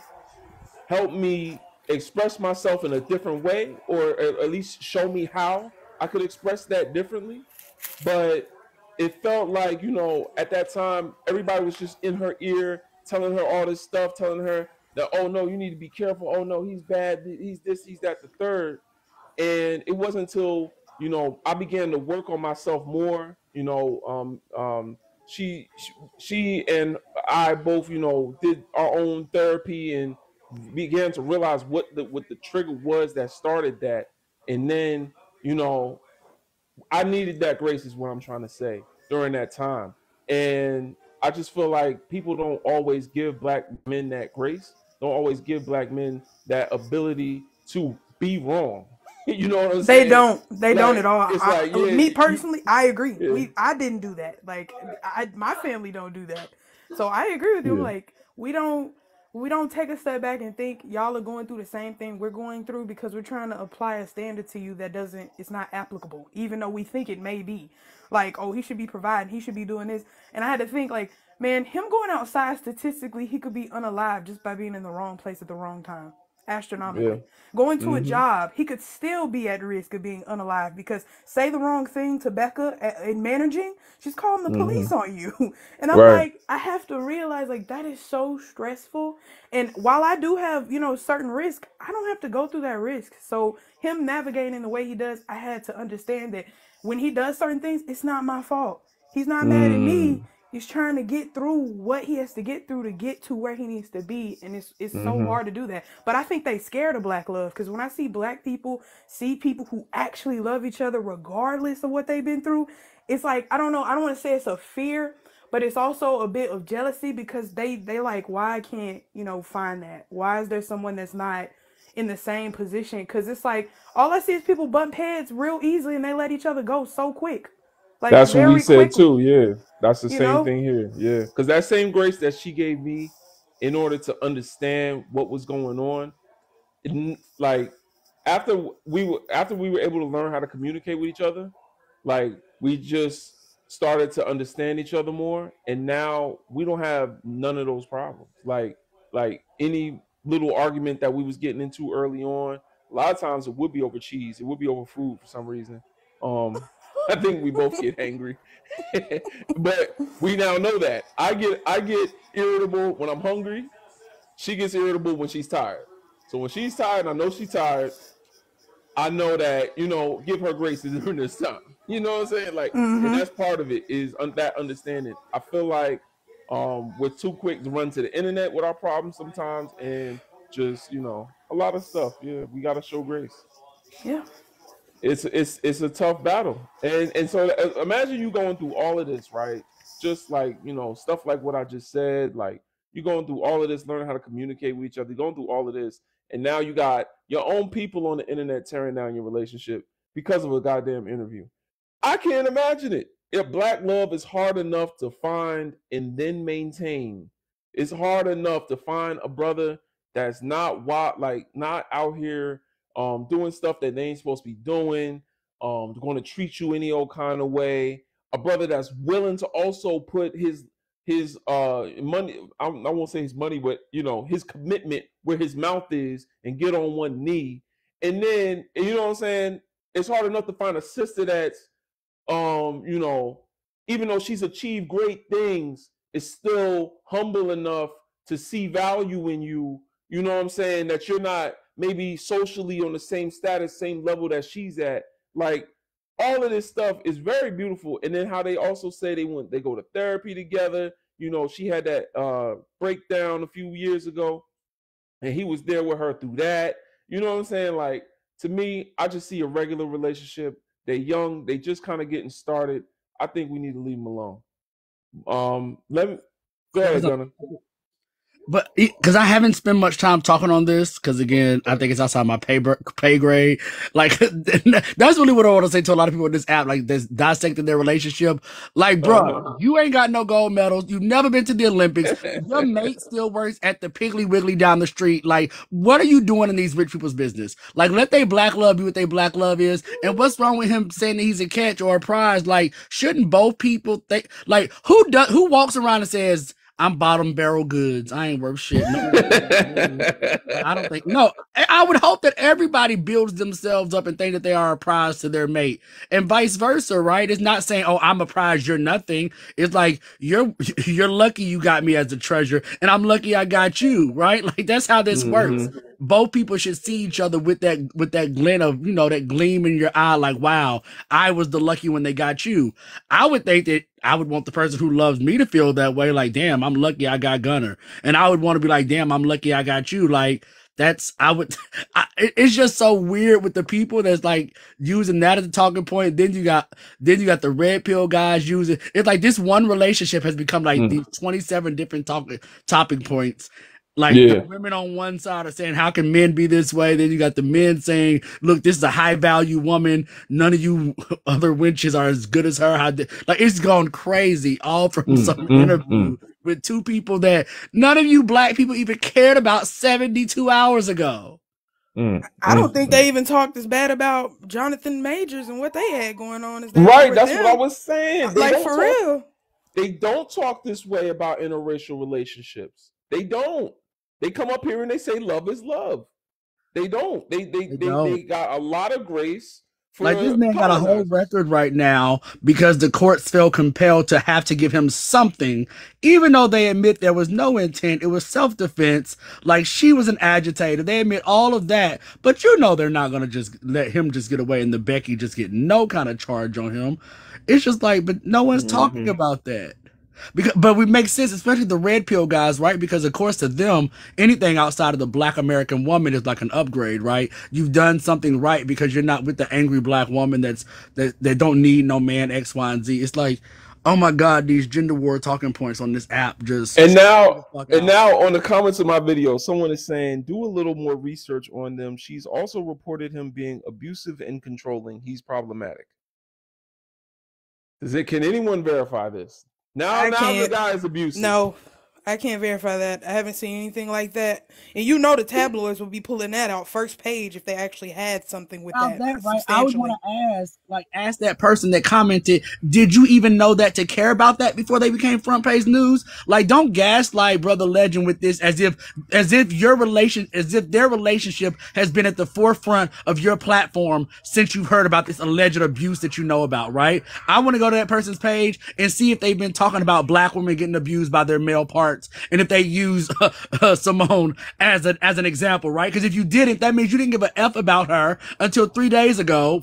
[SPEAKER 1] help me express myself in a different way, or at least show me how I could express that differently. But it felt like, you know, at that time, everybody was just in her ear, telling her all this stuff, telling her that, oh no, you need to be careful. Oh no, he's bad. He's this, he's that, the third. And it wasn't until, you know, I began to work on myself more. You know, she and I both, you know, did our own therapy and began to realize what the trigger was that started that. And then, you know, I needed that grace is what I'm trying to say during that time. And I just feel like people don't always give black men that grace, don't always give black men that ability to be wrong. You know what I'm saying?
[SPEAKER 3] They don't at all.
[SPEAKER 1] Like, yeah,
[SPEAKER 3] me personally, I agree.
[SPEAKER 1] Yeah.
[SPEAKER 3] I didn't do that. Like, my family don't do that. So I agree with you.
[SPEAKER 1] Yeah.
[SPEAKER 3] Like, we don't take a step back and think y'all are going through the same thing we're going through because we're trying to apply a standard to you that it's not applicable, even though we think it may be. Like, oh, he should be providing, he should be doing this. And I had to think, like, man, him going outside, statistically, he could be unalive just by being in the wrong place at the wrong time. Astronomically.
[SPEAKER 1] Yeah.
[SPEAKER 3] Going to a job, he could still be at risk of being unalive because say the wrong thing to Becca in managing, she's calling the police on you. And I'm like, I have to realize, like, that is so stressful. And while I do have, you know, certain risk, I don't have to go through that risk. So him navigating the way he does, I had to understand that when he does certain things, it's not my fault. He's not mad at me. He's trying to get through what he has to get through to get to where he needs to be. And it's so hard to do that. But I think they scared of black love. Because when I see black people see people who actually love each other regardless of what they've been through, it's like, I don't know. I don't want to say it's a fear, but it's also a bit of jealousy because they like, why I can't, you know, find that? Why is there someone that's not in the same position? Because it's like, all I see is people bump heads real easily and they let each other go so quick. like
[SPEAKER 1] That's what we
[SPEAKER 3] very
[SPEAKER 1] said
[SPEAKER 3] quickly.
[SPEAKER 1] too. Yeah, that's the
[SPEAKER 3] You
[SPEAKER 1] same
[SPEAKER 3] know.
[SPEAKER 1] thing here. Yeah, because that same grace that she gave me in order to understand what was going on, like after we were able to learn how to communicate with each other, like we just started to understand each other more, and now we don't have none of those problems. Like any little argument that we was getting into early on, a lot of times it would be over cheese, it would be over food for some reason. um I think we both get angry. But we now know that I get irritable when I'm hungry. She gets irritable when she's tired. So when she's tired, I know she's tired. I know that, give her grace during this time. You know what I'm saying? Like, and
[SPEAKER 3] Mm-hmm.
[SPEAKER 1] that's part of it is that understanding. I feel like we're too quick to run to the internet with our problems sometimes, and just a lot of stuff. Yeah, we gotta show grace.
[SPEAKER 3] Yeah.
[SPEAKER 1] It's a tough battle, and so imagine you going through all of this, right? Just like stuff like what I just said, like you're going through all of this, learning how to communicate with each other, you're going through all of this, and now you got your own people on the internet tearing down your relationship because of a goddamn interview. I can't imagine it. If black love is hard enough to find and then maintain, it's hard enough to find a brother that's not wild, like not out here doing stuff that they ain't supposed to be doing, going to treat you any old kind of way. A brother that's willing to also put his money, I won't say his money, but his commitment where his mouth is, and get on one knee. And then, you know what I'm saying, it's hard enough to find a sister that's even though she's achieved great things, is still humble enough to see value in you. You know what I'm saying? That you're not maybe socially on the same status, same level that she's at. Like all of this stuff is very beautiful. And then how they also say they go to therapy together. She had that breakdown a few years ago, and he was there with her through that. You know what I'm saying? Like, to me, I just see a regular relationship. They're young, they just kind of getting started. I think we need to leave them alone. Let me go ahead, Gunner.
[SPEAKER 4] But because I haven't spent much time talking on this, because again, I think it's outside my pay grade. Like that's really what I want to say to a lot of people in this app, like this dissecting their relationship. Like, bro, you ain't got no gold medals. You've never been to the Olympics. Your mate still works at the Piggly Wiggly down the street. Like, what are you doing in these rich people's business? Like, let they black love be what they black love is. And what's wrong with him saying that he's a catch or a prize? Like, shouldn't both people think? Like, who walks around and says, I'm bottom barrel goods, I ain't worth shit. No, I don't think. No, I would hope that everybody builds themselves up and think that they are a prize to their mate, and vice versa, right? It's not saying, "Oh, I'm a prize, you're nothing." It's like you're lucky you got me as a treasure, and I'm lucky I got you, right? Like that's how this works. Both people should see each other with that glint of that gleam in your eye, like, wow, I was the lucky one they got you. I would think that I would want the person who loves me to feel that way, like, damn, I'm lucky I got Gunner. And I would want to be like, damn, I'm lucky I got you. Like, it's just so weird with the people that's like using that as a talking point. Then you got the red pill guys using it's like this one relationship has become like these 27 different topic points. Like the women on one side are saying, how can men be this way? Then you got the men saying, look, this is a high value woman. None of you other wenches are as good as her. Like it's gone crazy all from some interview with two people that none of you black people even cared about 72 hours ago.
[SPEAKER 3] I don't think they even talked as bad about Jonathan Majors and what they had going on as
[SPEAKER 1] right. That's what I was saying.
[SPEAKER 3] Like for real.
[SPEAKER 1] They don't talk this way about interracial relationships. They don't. They come up here and they say love is love. They don't. They got a lot of grace.
[SPEAKER 4] Like this man got a whole record right now because the courts feel compelled to have to give him something, even though they admit there was no intent. It was self-defense. Like she was an agitator. They admit all of that, but they're not going to just let him just get away and the Becky just get no kind of charge on him. It's just like, but no one's talking about that. But we make sense, especially the red pill guys, right? Because of course to them, anything outside of the black American woman is like an upgrade, right? You've done something right because you're not with the angry black woman that don't need no man X, Y, and Z. It's like, oh my God, these gender war talking points on this app just
[SPEAKER 1] and now on the comments of my video, someone is saying, do a little more research on them. She's also reported him being abusive and controlling. He's problematic. Can anyone verify this? Now the guy is abusive.
[SPEAKER 3] No, I can't verify that. I haven't seen anything like that. And you know the tabloids would be pulling that out first page if they actually had something with that.
[SPEAKER 4] Right? I would want to ask that person that commented, did you even know that to care about that before they became front page news? Like, don't gaslight Brother Legend with this as if their relationship has been at the forefront of your platform since you've heard about this alleged abuse that you know about, right? I want to go to that person's page and see if they've been talking about black women getting abused by their male parts, and if they use Simone as an example, right? Because if you didn't, that means you didn't give a F about her until 4 days ago,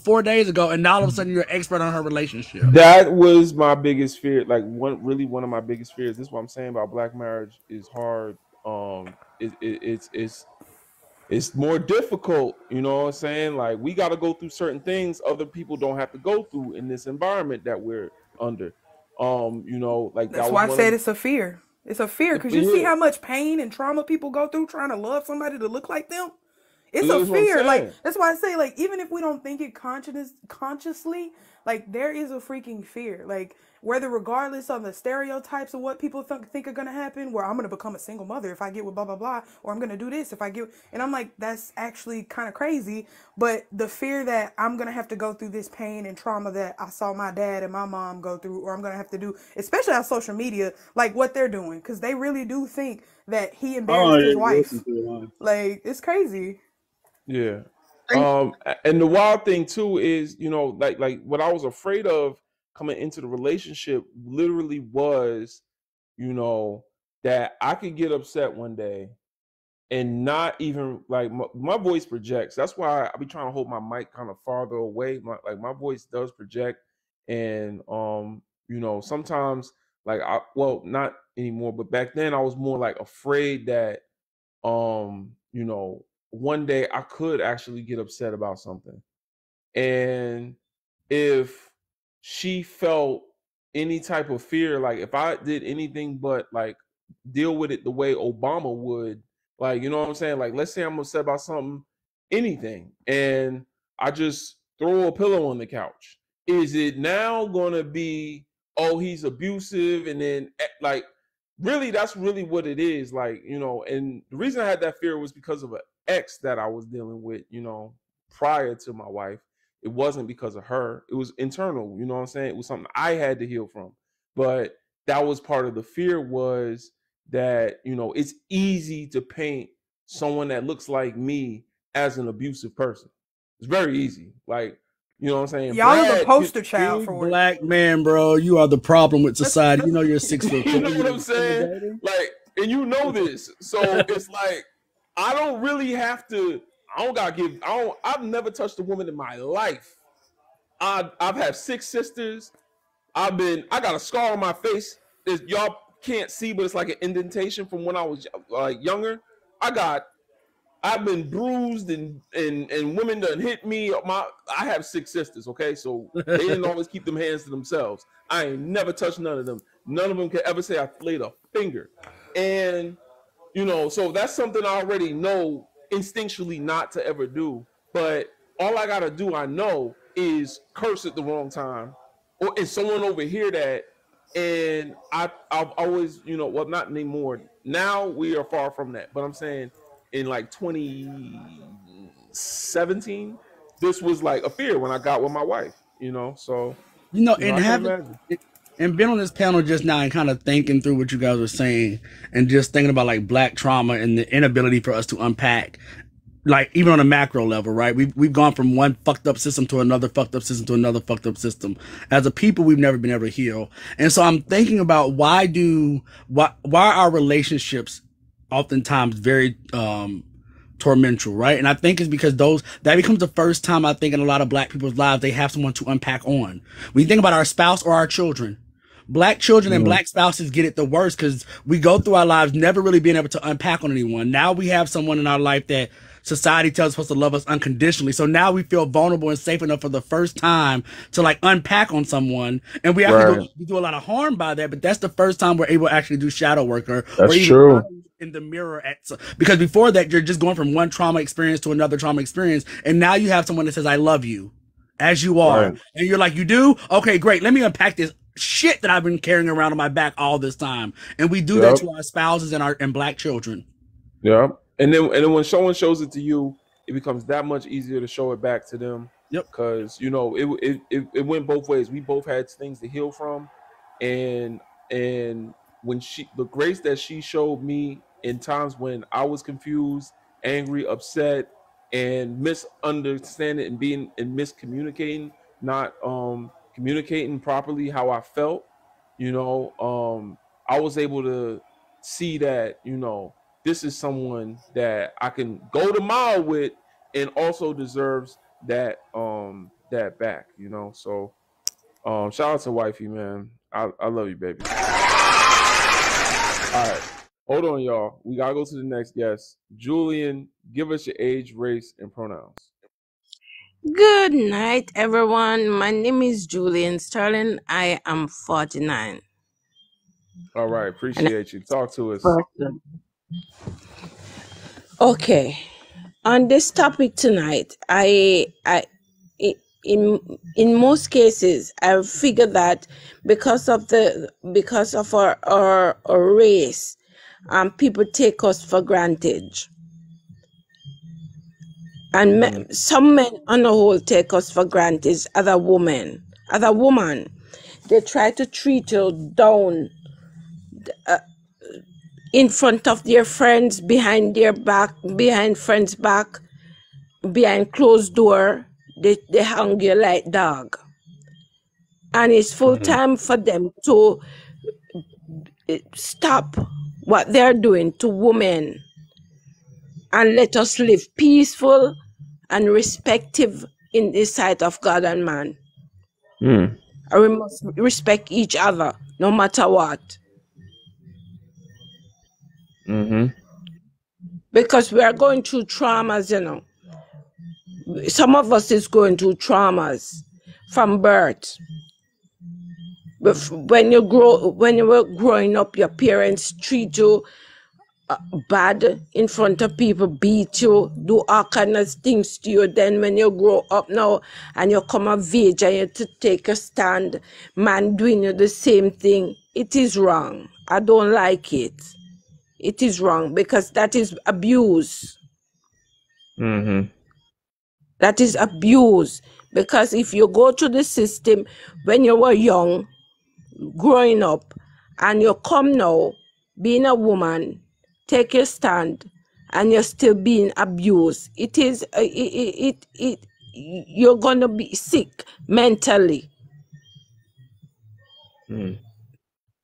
[SPEAKER 4] and now all of a sudden you're an expert on her relationship.
[SPEAKER 1] That was my biggest fear. Like one of my biggest fears. This is what I'm saying about black marriage is hard. It's more difficult. You know what I'm saying? Like we got to go through certain things other people don't have to go through in this environment that we're under. You know, like
[SPEAKER 3] that's why I said it's a fear. It's a fear because you see how much pain and trauma people go through trying to love somebody to look like them. It's a fear. Like that's why I say, like, even if we don't think it consciously, like there is a freaking fear. Like whether regardless of the stereotypes of what people think are gonna happen, where I'm gonna become a single mother if I get with blah blah blah, or I'm gonna do this if I get, and I'm like, that's actually kind of crazy. But the fear that I'm gonna have to go through this pain and trauma that I saw my dad and my mom go through, or I'm gonna have to do, especially on social media, like what they're doing, because they really do think that he embarrassed his wife. Like it's crazy.
[SPEAKER 1] Yeah. And the wild thing too is, you know, like what I was afraid of coming into the relationship literally was, you know, that I could get upset one day and not even like my voice projects. That's why I be trying to hold my mic kind of farther away. My voice does project, and you know, sometimes like not anymore, but back then I was more like afraid that you know, one day I could actually get upset about something. And if she felt any type of fear, like if I did anything but like deal with it the way Obama would, like, you know what I'm saying? Like, let's say I'm upset about something, anything, and I just throw a pillow on the couch. Is it now gonna be, oh, he's abusive? And then like, really, that's really what it is. Like, you know, and the reason I had that fear was because of an ex that I was dealing with, you know, prior to my wife. It wasn't because of her. It was internal, you know what I'm saying? It was something I had to heal from. But that was part of the fear, was that, you know, it's easy to paint someone that looks like me as an abusive person. It's very easy. Like, you know what I'm saying?
[SPEAKER 3] Y'all are the poster child for
[SPEAKER 4] black man, bro. You are the problem with society. You know you're 6 foot.
[SPEAKER 1] You know what I'm saying? Like, and you know this. So it's like, I don't really have to, I've never touched a woman in my life. I've had 6 sisters. I got a scar on my face. Y'all can't see, but it's like an indentation from when I was like younger. I've been bruised and women done hit me. I have 6 sisters, okay? So they didn't always keep them hands to themselves. I ain't never touched none of them. None of them can ever say I laid a finger. And, you know, so that's something I already know instinctually not to ever do. But all I got to do, I know, is curse at the wrong time. Or is someone overhear that? And I've always, you know, well, not anymore. Now we are far from that. But I'm saying, in like 2017, this was like a fear when I got with my wife, you know. So,
[SPEAKER 4] you know, and being on this panel just now and kind of thinking through what you guys were saying and just thinking about like black trauma and the inability for us to unpack, like even on a macro level, right? We've gone from one fucked up system to another fucked up system to another fucked up system. As a people, we've never been able to heal. And so I'm thinking about why are relationships oftentimes very tormental, right? And I think it's because that becomes the first time, I think, in a lot of black people's lives they have someone to unpack on. When you think about our spouse or our children, black children and black spouses get it the worst because we go through our lives never really being able to unpack on anyone. Now we have someone in our life that society tells us supposed to love us unconditionally. So now we feel vulnerable and safe enough for the first time to like unpack on someone. And we actually do a lot of harm by that, but that's the first time we're able to actually do shadow work or
[SPEAKER 1] even true.
[SPEAKER 4] In the mirror because before that you're just going from one trauma experience to another trauma experience. And now you have someone that says, I love you. as you are.
[SPEAKER 1] Right.
[SPEAKER 4] And you're like, you do? Okay, great. Let me unpack this shit that I've been carrying around on my back all this time. And we do that to our spouses and black children.
[SPEAKER 1] Yeah. And then when someone shows it to you, it becomes that much easier to show it back to them.
[SPEAKER 4] Yep.
[SPEAKER 1] Because, you know, it went both ways. We both had things to heal from. And when the grace that she showed me in times when I was confused, angry, upset, and misunderstanding and being and miscommunicating, not communicating properly how I felt, you know, I was able to see that, you know, this is someone that I can go the mile with and also deserves that that back, you know. So shout out to wifey, man. I love you, baby. All right. Hold on, y'all. We gotta go to the next guest. Julian, give us your age, race, and pronouns.
[SPEAKER 5] Good night, everyone. My name is Julian Sterling. I am 49.
[SPEAKER 1] All right, appreciate you. Talk to us.
[SPEAKER 5] Okay. On this topic tonight, in most cases, I figure that because of our race, people take us for granted. And some men on the whole take us for granted. Other woman, they try to treat you down in front of their friends, behind their back, behind friends' back, behind closed door. They hang you like dog. And it's full time for them to stop what they're doing to women and let us live peaceful and respectful in the sight of God and man. And we must respect each other no matter what. Because we are going through traumas, you know. Some of us is going through traumas from birth. When you were growing up, your parents treat you bad in front of people, beat you, do all kinds of things to you. Then when you grow up now and you come of age and you have to take a stand, man doing you the same thing, it is wrong. I don't like it. It is wrong because that is abuse. That is abuse. Because if you go to the system when you were young, growing up, and you come now, being a woman, take your stand, and you're still being abused, you're gonna be sick mentally.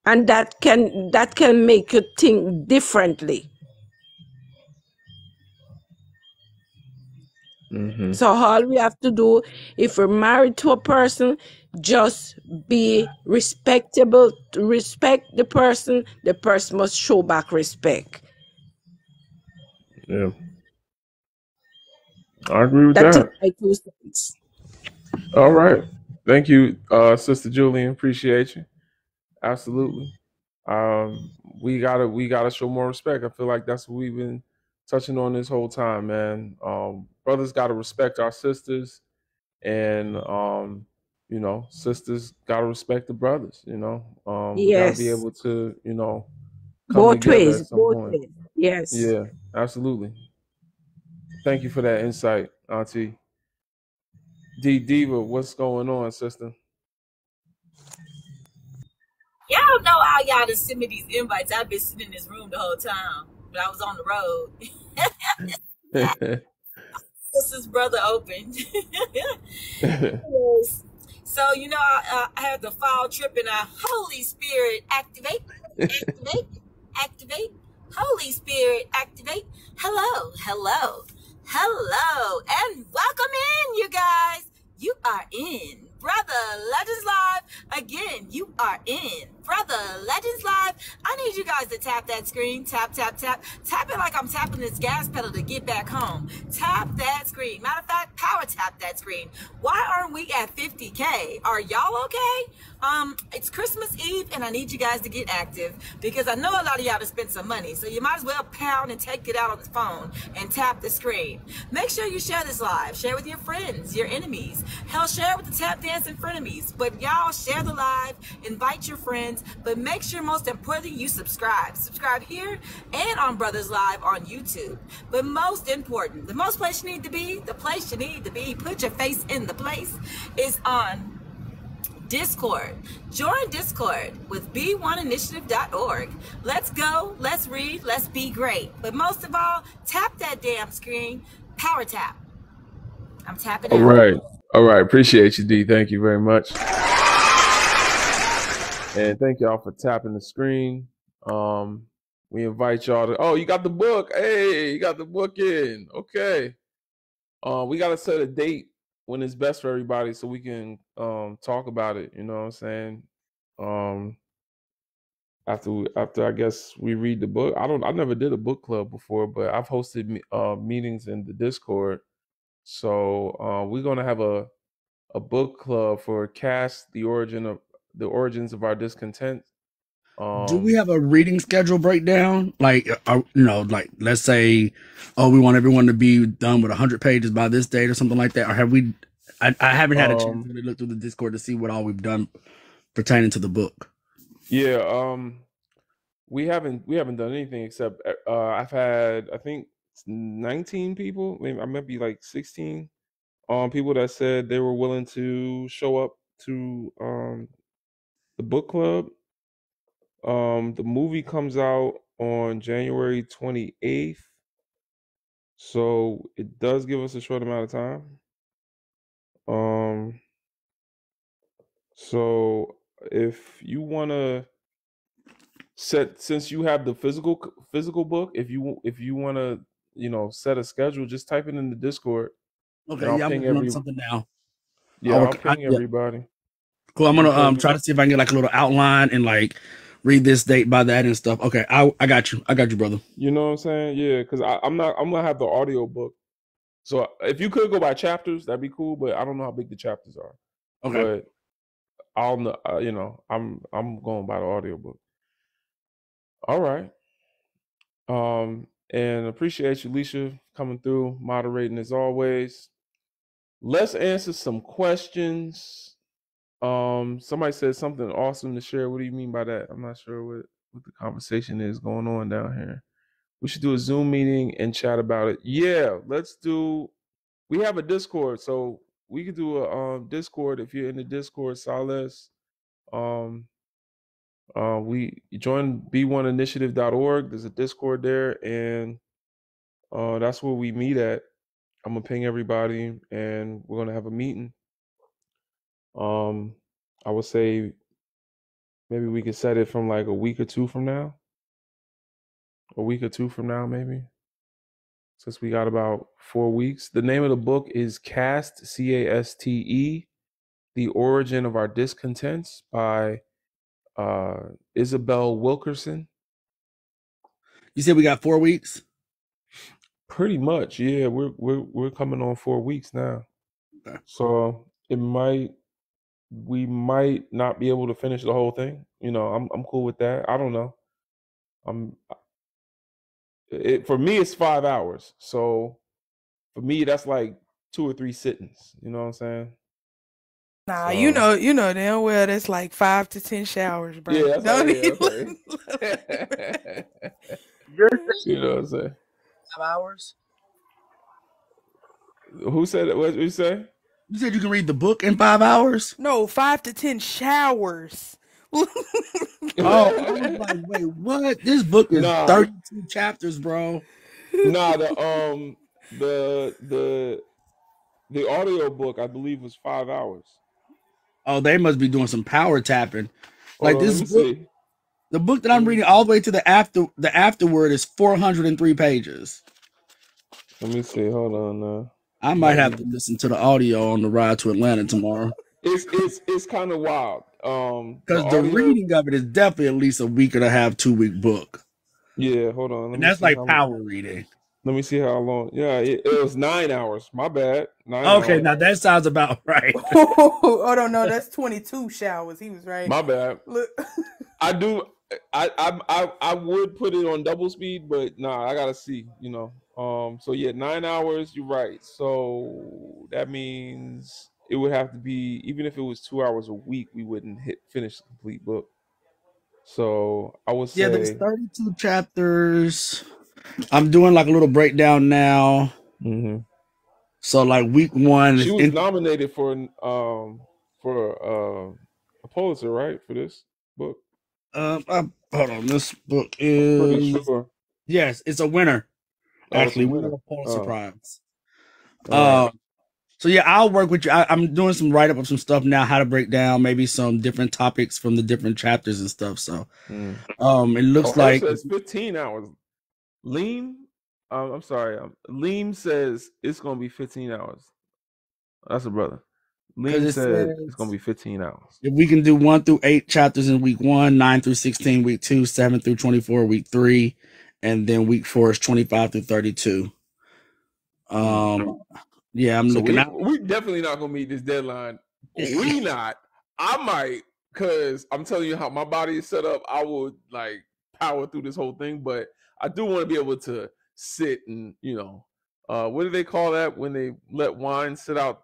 [SPEAKER 5] And that can make you think differently. So all we have to do, if we're married to a person, just be respectable, respect the person must show back respect.
[SPEAKER 1] Yeah. I agree with that.
[SPEAKER 5] My 2 cents.
[SPEAKER 1] All right. Thank you, Sister Julian. Appreciate you. Absolutely. We gotta show more respect. I feel like that's what we've been touching on this whole time, man. Brothers gotta respect our sisters, and you know, sisters gotta respect the brothers. You know, we gotta be able to, you know, come
[SPEAKER 5] both
[SPEAKER 1] together
[SPEAKER 5] ways.
[SPEAKER 1] at some point.
[SPEAKER 5] Yes.
[SPEAKER 1] Yeah, absolutely. Thank you for that insight, Auntie. Diva, what's going on, sister?
[SPEAKER 6] Y'all know how y'all just send me these invites. I've been sitting in this room the whole time, but I was on the road. Sister's brother opened. So, you know, I had the fall trip and Holy Spirit activate. Holy Spirit activate. Hello, and welcome in, you guys. You are in Brother Legends Live. Again, you are in Brother, Legends Live, I need you guys to tap that screen. Tap, tap, tap. Tap it like I'm tapping this gas pedal to get back home. Tap that screen. Matter of fact, power tap that screen. Why aren't we at 50K? Are y'all okay? It's Christmas Eve, and I need you guys to get active because I know a lot of y'all to spend some money, so you might as well pound and take it out on the phone and tap the screen. Make sure you share this live. Share with your friends, your enemies. Hell, share with the tap dancing frenemies. But y'all share the live, invite your friends, but make sure most importantly you subscribe. Subscribe here and on Brothers Live on YouTube. But most important, the most place you need to be, the place you need to be, put your face in the place, is on Discord. Join Discord with b1initiative.org. Let's go, let's read, let's be great. But most of all, tap that damn screen. Power tap. I'm tapping out.
[SPEAKER 1] All right. Appreciate you, D. Thank you very much. And thank y'all for tapping the screen. We invite y'all to, oh, you got the book. Hey, you got the book in. Okay. We got to set a date when it's best for everybody so we can talk about it. You know what I'm saying? After I guess we read the book. I never did a book club before, but I've hosted meetings in the Discord. So we're gonna have a book club for Cast the Origins of Our Discontent.
[SPEAKER 4] Do we have a reading schedule breakdown? Like, like let's say, oh, we want everyone to be done with 100 pages by this date or something like that, or have we? I haven't had a chance to really look through the Discord to see what all we've done pertaining to the book.
[SPEAKER 1] Yeah, we haven't done anything except I've had, I think, 19 people, maybe I might be like 16, people that said they were willing to show up to the book club. The movie comes out on January 28th, so it does give us a short amount of time. So if you want to since you have the physical book, if you want to, set a schedule, just type it in the Discord.
[SPEAKER 4] Okay, yeah, I'm working on something now.
[SPEAKER 1] Yeah, I'll ping everybody.
[SPEAKER 4] Cool. I'm gonna try to see if I can get like a little outline and like read this date by that and stuff. Okay, I got you, brother.
[SPEAKER 1] You know what I'm saying? Yeah, because I'm gonna have the audio book. So if you could go by chapters, that'd be cool. But I don't know how big the chapters are.
[SPEAKER 4] Okay.
[SPEAKER 1] But I'll know. I'm going by the audio book. All right. And appreciate you, Leisha, coming through, moderating as always. Let's answer some questions. Somebody said something awesome to share. What do you mean by that? I'm not sure what the conversation is going on down here. We should do a Zoom meeting and chat about it. Yeah, let's do. We have a Discord, so we could do a Discord if you're in the Discord, Solace. We join b1initiative.org. There's a Discord there, and that's where we meet at. I'm gonna ping everybody, and we're gonna have a meeting. I would say maybe we could set it from like a week or two from now. Maybe, since we got about 4 weeks. The name of the book is Caste, Caste, The Origin of Our Discontents by Isabel Wilkerson.
[SPEAKER 4] You said we got 4 weeks?
[SPEAKER 1] Pretty much, yeah. We're coming on 4 weeks now.
[SPEAKER 4] Okay.
[SPEAKER 1] So we might not be able to finish the whole thing. I'm cool with that. I don't know. For me it's 5 hours. So for me that's like 2 or 3 sittings. You know what I'm saying?
[SPEAKER 3] Nah, so, you know damn well that's like 5 to 10 showers, bro.
[SPEAKER 1] Yeah, that's okay. You know what I'm saying?
[SPEAKER 4] 5 hours?
[SPEAKER 1] Who said it? What did you say?
[SPEAKER 4] You said you can read the book in 5 hours?
[SPEAKER 3] No, 5 to 10 showers.
[SPEAKER 4] Oh, I was like, wait, what? This book is 32 chapters, bro.
[SPEAKER 1] Nah, the audio book I believe was 5 hours.
[SPEAKER 4] Oh, they must be doing some power tapping. Like this book, the book that I'm reading all the way to the afterword is 403 pages.
[SPEAKER 1] Let me see. Hold on now.
[SPEAKER 4] I might have to listen to the audio on the ride to Atlanta tomorrow.
[SPEAKER 1] It's kind of wild.
[SPEAKER 4] Because the reading of it is definitely at least a week and a half, 2 week book.
[SPEAKER 1] Yeah, hold on.
[SPEAKER 4] And that's like power reading.
[SPEAKER 1] Let me see how long. Yeah, it was 9 hours. My bad. 9
[SPEAKER 4] Okay,
[SPEAKER 1] hours.
[SPEAKER 4] now that sounds about right.
[SPEAKER 3] Oh, no, that's 22 showers. He was right.
[SPEAKER 1] My bad.
[SPEAKER 3] Look.
[SPEAKER 1] I would put it on double speed, but nah, I gotta see, you know. So yeah, 9 hours, you're right. So that means it would have to be, even if it was 2 hours a week, we wouldn't finish the complete book. So I would say
[SPEAKER 4] there's 32 chapters. I'm doing like a little breakdown now.
[SPEAKER 1] Mm-hmm.
[SPEAKER 4] So like week 1,
[SPEAKER 1] she was nominated for a Pulitzer, right, for this book.
[SPEAKER 4] Hold on, this book is
[SPEAKER 1] pretty sure.
[SPEAKER 4] Yes, it's a winner. Actually, winner of Pulitzer Prize. So yeah, I'll work with you. I'm doing some write up of some stuff now, how to break down maybe some different topics from the different chapters and stuff. So, it looks like
[SPEAKER 1] it's 15 hours. Lean, I'm sorry. Lean says it's gonna be 15 hours. That's a brother. Lean said it's gonna be 15 hours.
[SPEAKER 4] If we can do 1 through 8 chapters in week 1, 9 through 16 week 2, 7 through 24 week 3, and then week 4 is 25 through 32. Yeah, I'm looking at.
[SPEAKER 1] We definitely not gonna meet this deadline. We not. I might, cause I'm telling you how my body is set up. I would like power through this whole thing, but I do want to be able to sit and, you know, what do they call that when they let wine sit out?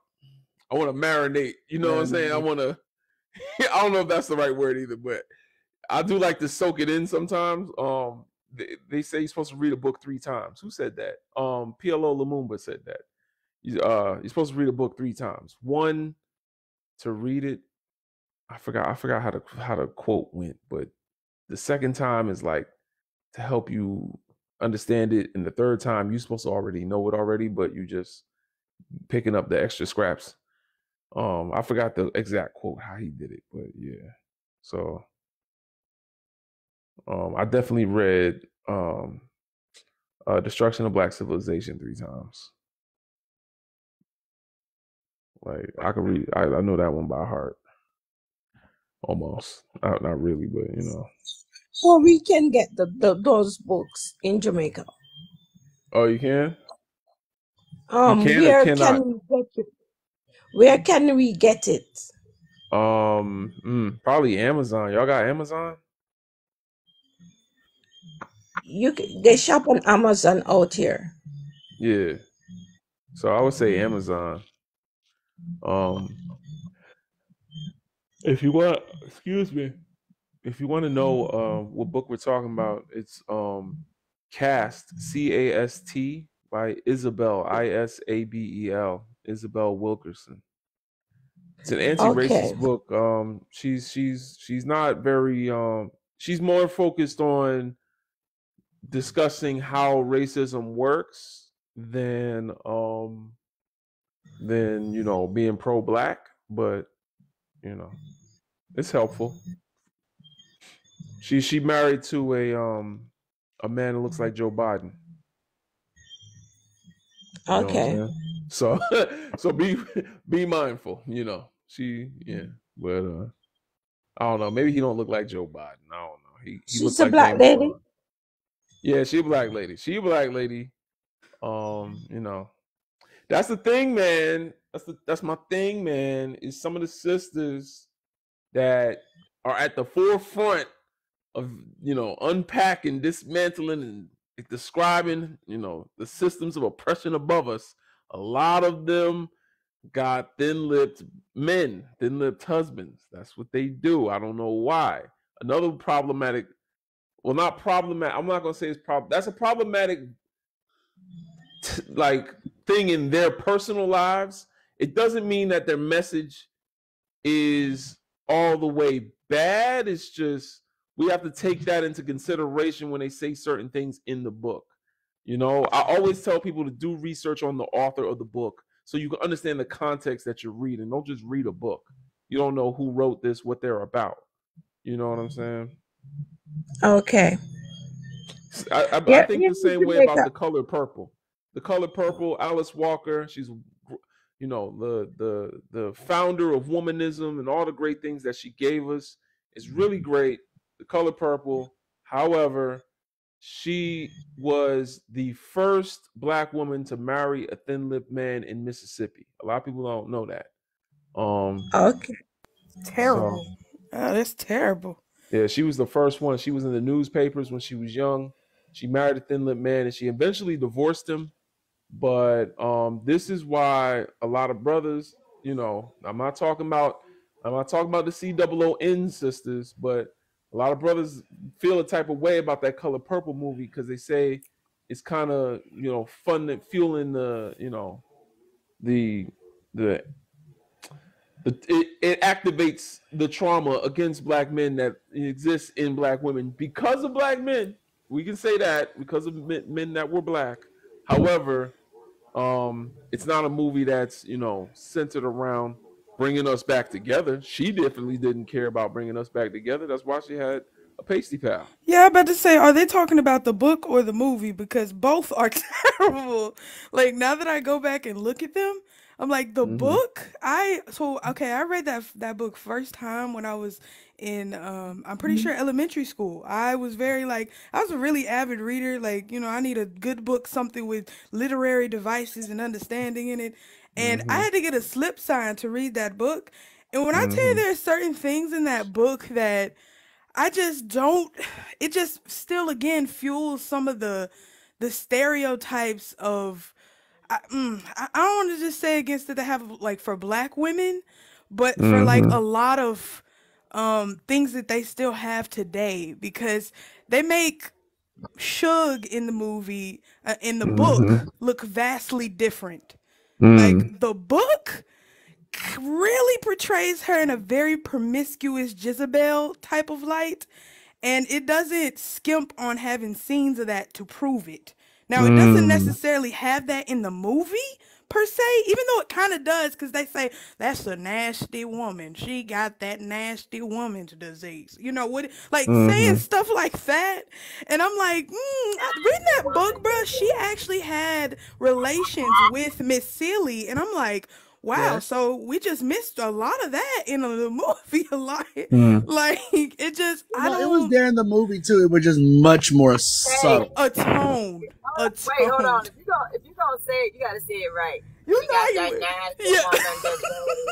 [SPEAKER 1] I want to marinate. You know what I'm saying? I want to. I don't know if that's the right word either, but I do like to soak it in sometimes. They say you're supposed to read a book 3 times. Who said that? PLO Lumumba said that. You're supposed to read a book 3 times. 1 to read it. I forgot how the quote went, but the second time is like to help you understand it, and the third time you're supposed to already know it already, but you just picking up the extra scraps. I forgot the exact quote how he did it, but yeah. So I definitely read Destruction of Black Civilization 3 times. Like I could read, I know that one by heart. Almost. Not really, but you know.
[SPEAKER 5] Well, we can get those books in Jamaica.
[SPEAKER 1] Oh, you can?
[SPEAKER 5] Where can we get it? Where can we get it?
[SPEAKER 1] Probably Amazon. Y'all got Amazon?
[SPEAKER 5] They shop on Amazon out here.
[SPEAKER 1] Yeah. So I would say Amazon. If you want, if you want to know what book we're talking about, it's Cast, C-A-S-T, by Isabel, I-S-A-B-E-L, Isabel Wilkerson. It's an anti-racist book. She's not very she's more focused on discussing how racism works than you know, being pro-black, but you know, it's helpful. She married to a man that looks like Joe Biden.
[SPEAKER 5] Okay.
[SPEAKER 1] So be mindful, you know. But I don't know. Maybe he don't look like Joe Biden. I don't know. He
[SPEAKER 5] She's a black lady.
[SPEAKER 1] Yeah, she a black lady. You know, that's the thing, man. That's my thing, man. Is some of the sisters that are at the forefront of, you know, unpacking, dismantling, and describing, you know, the systems of oppression above us. A lot of them got thin-lipped men, thin-lipped husbands. That's what they do. I don't know why. Another problematic, well, not problematic. I'm not gonna say it's problem. That's a problematic like thing in their personal lives. It doesn't mean that their message is all the way bad. It's just we have to take that into consideration when they say certain things in the book. You know, I always tell people to do research on the author of the book so you can understand the context that you're reading. Don't just read a book. You don't know who wrote this, what they're about. You know what I'm saying?
[SPEAKER 5] Okay.
[SPEAKER 1] I think the same way about The Color Purple. The Color Purple, Alice Walker, you know, the founder of womanism and all the great things that she gave us. Is really great. The Color Purple. However, she was the first black woman to marry a thin-lipped man in Mississippi. A lot of people don't know that.
[SPEAKER 5] Okay.
[SPEAKER 3] Terrible.
[SPEAKER 1] So
[SPEAKER 3] Oh, that's terrible.
[SPEAKER 1] yeah, she was the first one. She was in the newspapers when she was young. She married a thin-lipped man, and she eventually divorced him. But this is why a lot of brothers, you know, I'm not talking about the COON sisters, but a lot of brothers feel a type of way about that Color Purple movie because they say it's kind of, you know, fun and fueling the, you know, the the it activates the trauma against black men that exists in black women because of black men. We can say that because of men that were black. However, it's not a movie that's, you know, centered around bringing us back together. She definitely didn't care about bringing us back together. That's why she had a pasty pal.
[SPEAKER 3] Yeah, I'm about to say, are they talking about the book or the movie? Because both are terrible. Like now that I go back and look at them, I'm like the book. I read that book first time when I was in I'm pretty sure elementary school. I was a really avid reader. Like, you know, I need a good book, something with literary devices and understanding in it. And I had to get a slip sign to read that book. And when I tell you there are certain things in that book that I just don't. It just still again fuels some of the stereotypes of. I don't want to just say against it to have like for black women, but for like a lot of things that they still have today because they make Suge in the movie in the book look vastly different. Like the book really portrays her in a very promiscuous Jezebel type of light, and it doesn't skimp on having scenes of that to prove it. Now, it doesn't necessarily have that in the movie per se, even though it kind of does, because they say that's a nasty woman. She got that nasty woman's disease. You know what? Like saying stuff like that, and I'm like, reading that book, bro. She actually had relations with Miss Seeley, and I'm like, wow,
[SPEAKER 4] Yes.
[SPEAKER 3] so we just missed a lot of that in the movie. A lot, like it just, I
[SPEAKER 4] No, it was
[SPEAKER 3] don't
[SPEAKER 4] there in the movie too. It was just much more subtle.
[SPEAKER 3] atone.
[SPEAKER 6] Wait, hold on. If you gonna say it, you gotta say it right.
[SPEAKER 3] You
[SPEAKER 6] She got
[SPEAKER 3] know
[SPEAKER 6] that
[SPEAKER 3] you,
[SPEAKER 6] nasty
[SPEAKER 3] yeah.
[SPEAKER 6] woman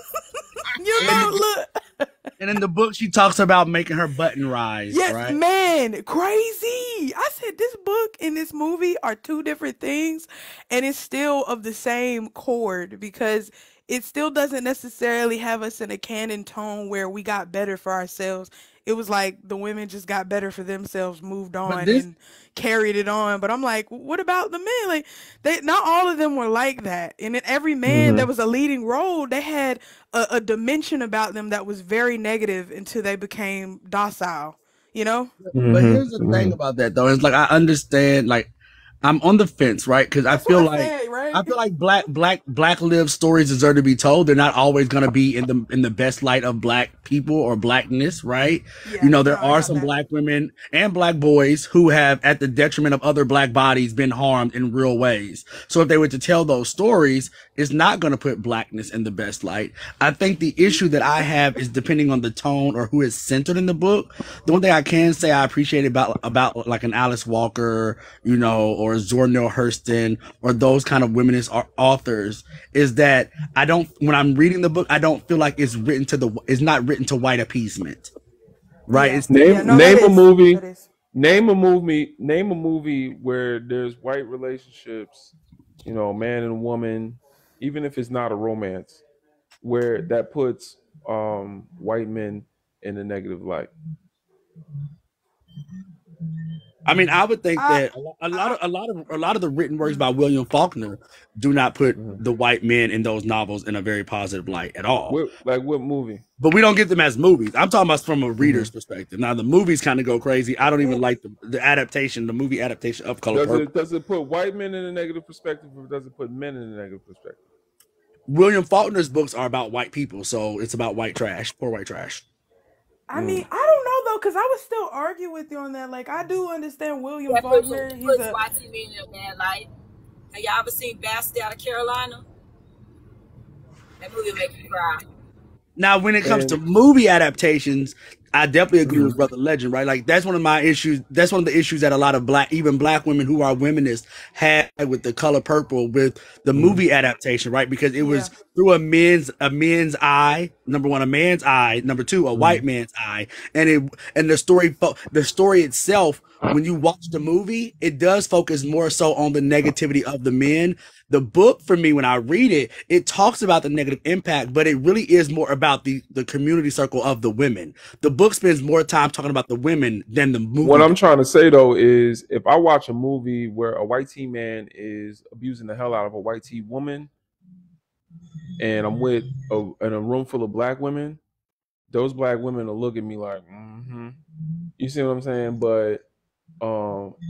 [SPEAKER 6] that
[SPEAKER 3] You know, look.
[SPEAKER 4] And in the book, she talks about making her button rise,
[SPEAKER 3] Yes,
[SPEAKER 4] right?
[SPEAKER 3] man, crazy. I said this book and this movie are two different things, and it's still of the same chord because it still doesn't necessarily have us in a canon tone where we got better for ourselves. It was like the women just got better for themselves, moved
[SPEAKER 4] But
[SPEAKER 3] on,
[SPEAKER 4] this,
[SPEAKER 3] and carried it on. But I'm like, what about the men? Like, they not all of them were like that. And in every man that was a leading role, they had a dimension about them that was very negative until they became docile. You know?
[SPEAKER 4] but here's the thing about that though. It's like I understand, like I'm on the fence, right? Because I
[SPEAKER 3] That's what
[SPEAKER 4] feel
[SPEAKER 3] I
[SPEAKER 4] like
[SPEAKER 3] said, right?
[SPEAKER 4] I feel like black lived stories deserve to be told. They're not always gonna be in the best light of black people or blackness, right?
[SPEAKER 3] Yeah,
[SPEAKER 4] You know, there
[SPEAKER 3] no, I
[SPEAKER 4] are
[SPEAKER 3] got
[SPEAKER 4] some
[SPEAKER 3] that.
[SPEAKER 4] black women and black boys who have, at the detriment of other black bodies, been harmed in real ways. So if they were to tell those stories, it's not gonna put blackness in the best light. I think the issue that I have is depending on the tone or who is centered in the book. The one thing I can say I appreciate about like an Alice Walker, you know, or Zora Neale Hurston, or those kind of womenist authors, is that when I'm reading the book, I don't feel like it's not written to white appeasement, right?
[SPEAKER 3] Yeah.
[SPEAKER 4] It's
[SPEAKER 3] Yeah, no,
[SPEAKER 1] Name
[SPEAKER 3] that
[SPEAKER 1] a
[SPEAKER 3] is.
[SPEAKER 1] movie.
[SPEAKER 3] That is.
[SPEAKER 1] Name a movie where there's white relationships, you know, man and woman, even if it's not a romance, where that puts white men in a negative light.
[SPEAKER 4] I mean, I would think
[SPEAKER 3] I,
[SPEAKER 4] that a lot of the written works by William Faulkner do not put the white men in those novels in a very positive light at all.
[SPEAKER 1] What movie?
[SPEAKER 4] But we don't get them as movies. I'm talking about from a reader's perspective. Now the movies kind of go crazy. I don't even like the movie adaptation of Color Purple.
[SPEAKER 1] Does it put white men in a negative perspective, or does it put men in a negative perspective?
[SPEAKER 4] William Faulkner's books are about white people, so it's about white trash, poor white trash.
[SPEAKER 3] I mean, I don't know though, because I would still argue with you on that. Like, I do understand William
[SPEAKER 6] That puts
[SPEAKER 3] Faulkner. He's a.
[SPEAKER 6] white men in a bad light. Have y'all ever seen Bastard out of Carolina? That movie will make you cry.
[SPEAKER 4] Now, when it comes to
[SPEAKER 1] And
[SPEAKER 4] movie adaptations, I definitely agree
[SPEAKER 1] mhm,
[SPEAKER 4] with Brother Legend, right? Like that's one of my issues. That's one of the issues that a lot of even black women who are wominists had with The Color Purple with the
[SPEAKER 1] mhm,
[SPEAKER 4] movie adaptation, right? Because it
[SPEAKER 3] Yeah.
[SPEAKER 4] was through a man's eye. Number one, a man's eye. Number two, a white
[SPEAKER 1] mhm.
[SPEAKER 4] man's eye. And the story itself. When you watch the movie, it does focus more so on the negativity of the men. The book, for me, when I read it, it talks about the negative impact, but it really is more about the community circle of the women. The book spends more time talking about the women than the
[SPEAKER 1] What
[SPEAKER 4] movie
[SPEAKER 1] I'm
[SPEAKER 4] does.
[SPEAKER 1] trying to say though is, if I watch a movie where a white tea man is abusing the hell out of a white tea woman, and I'm with in a room full of black women, those black women will look at me like, mm-hmm. You see what I'm saying? But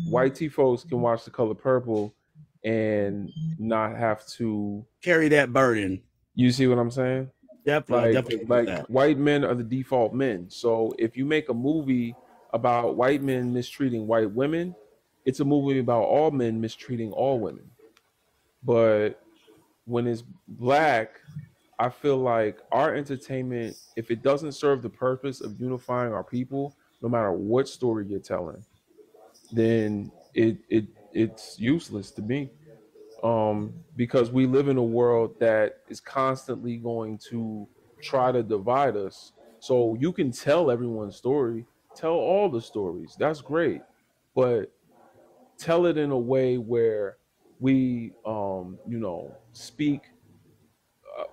[SPEAKER 1] white tea folks can watch The Color Purple and not have to.
[SPEAKER 4] Carry that burden.
[SPEAKER 1] You see what I'm saying?
[SPEAKER 4] Definitely, I
[SPEAKER 1] Like
[SPEAKER 4] definitely agree with
[SPEAKER 1] like
[SPEAKER 4] that.
[SPEAKER 1] white men are the default men. So if you make a movie about white men mistreating white women, it's a movie about all men mistreating all women. But when it's black, I feel like our entertainment, if it doesn't serve the purpose of unifying our people, no matter what story you're telling, then it's useless to me. Because we live in a world that is constantly going to try to divide us. So you can tell everyone's story, tell all the stories. That's great, but tell it in a way where we, speak.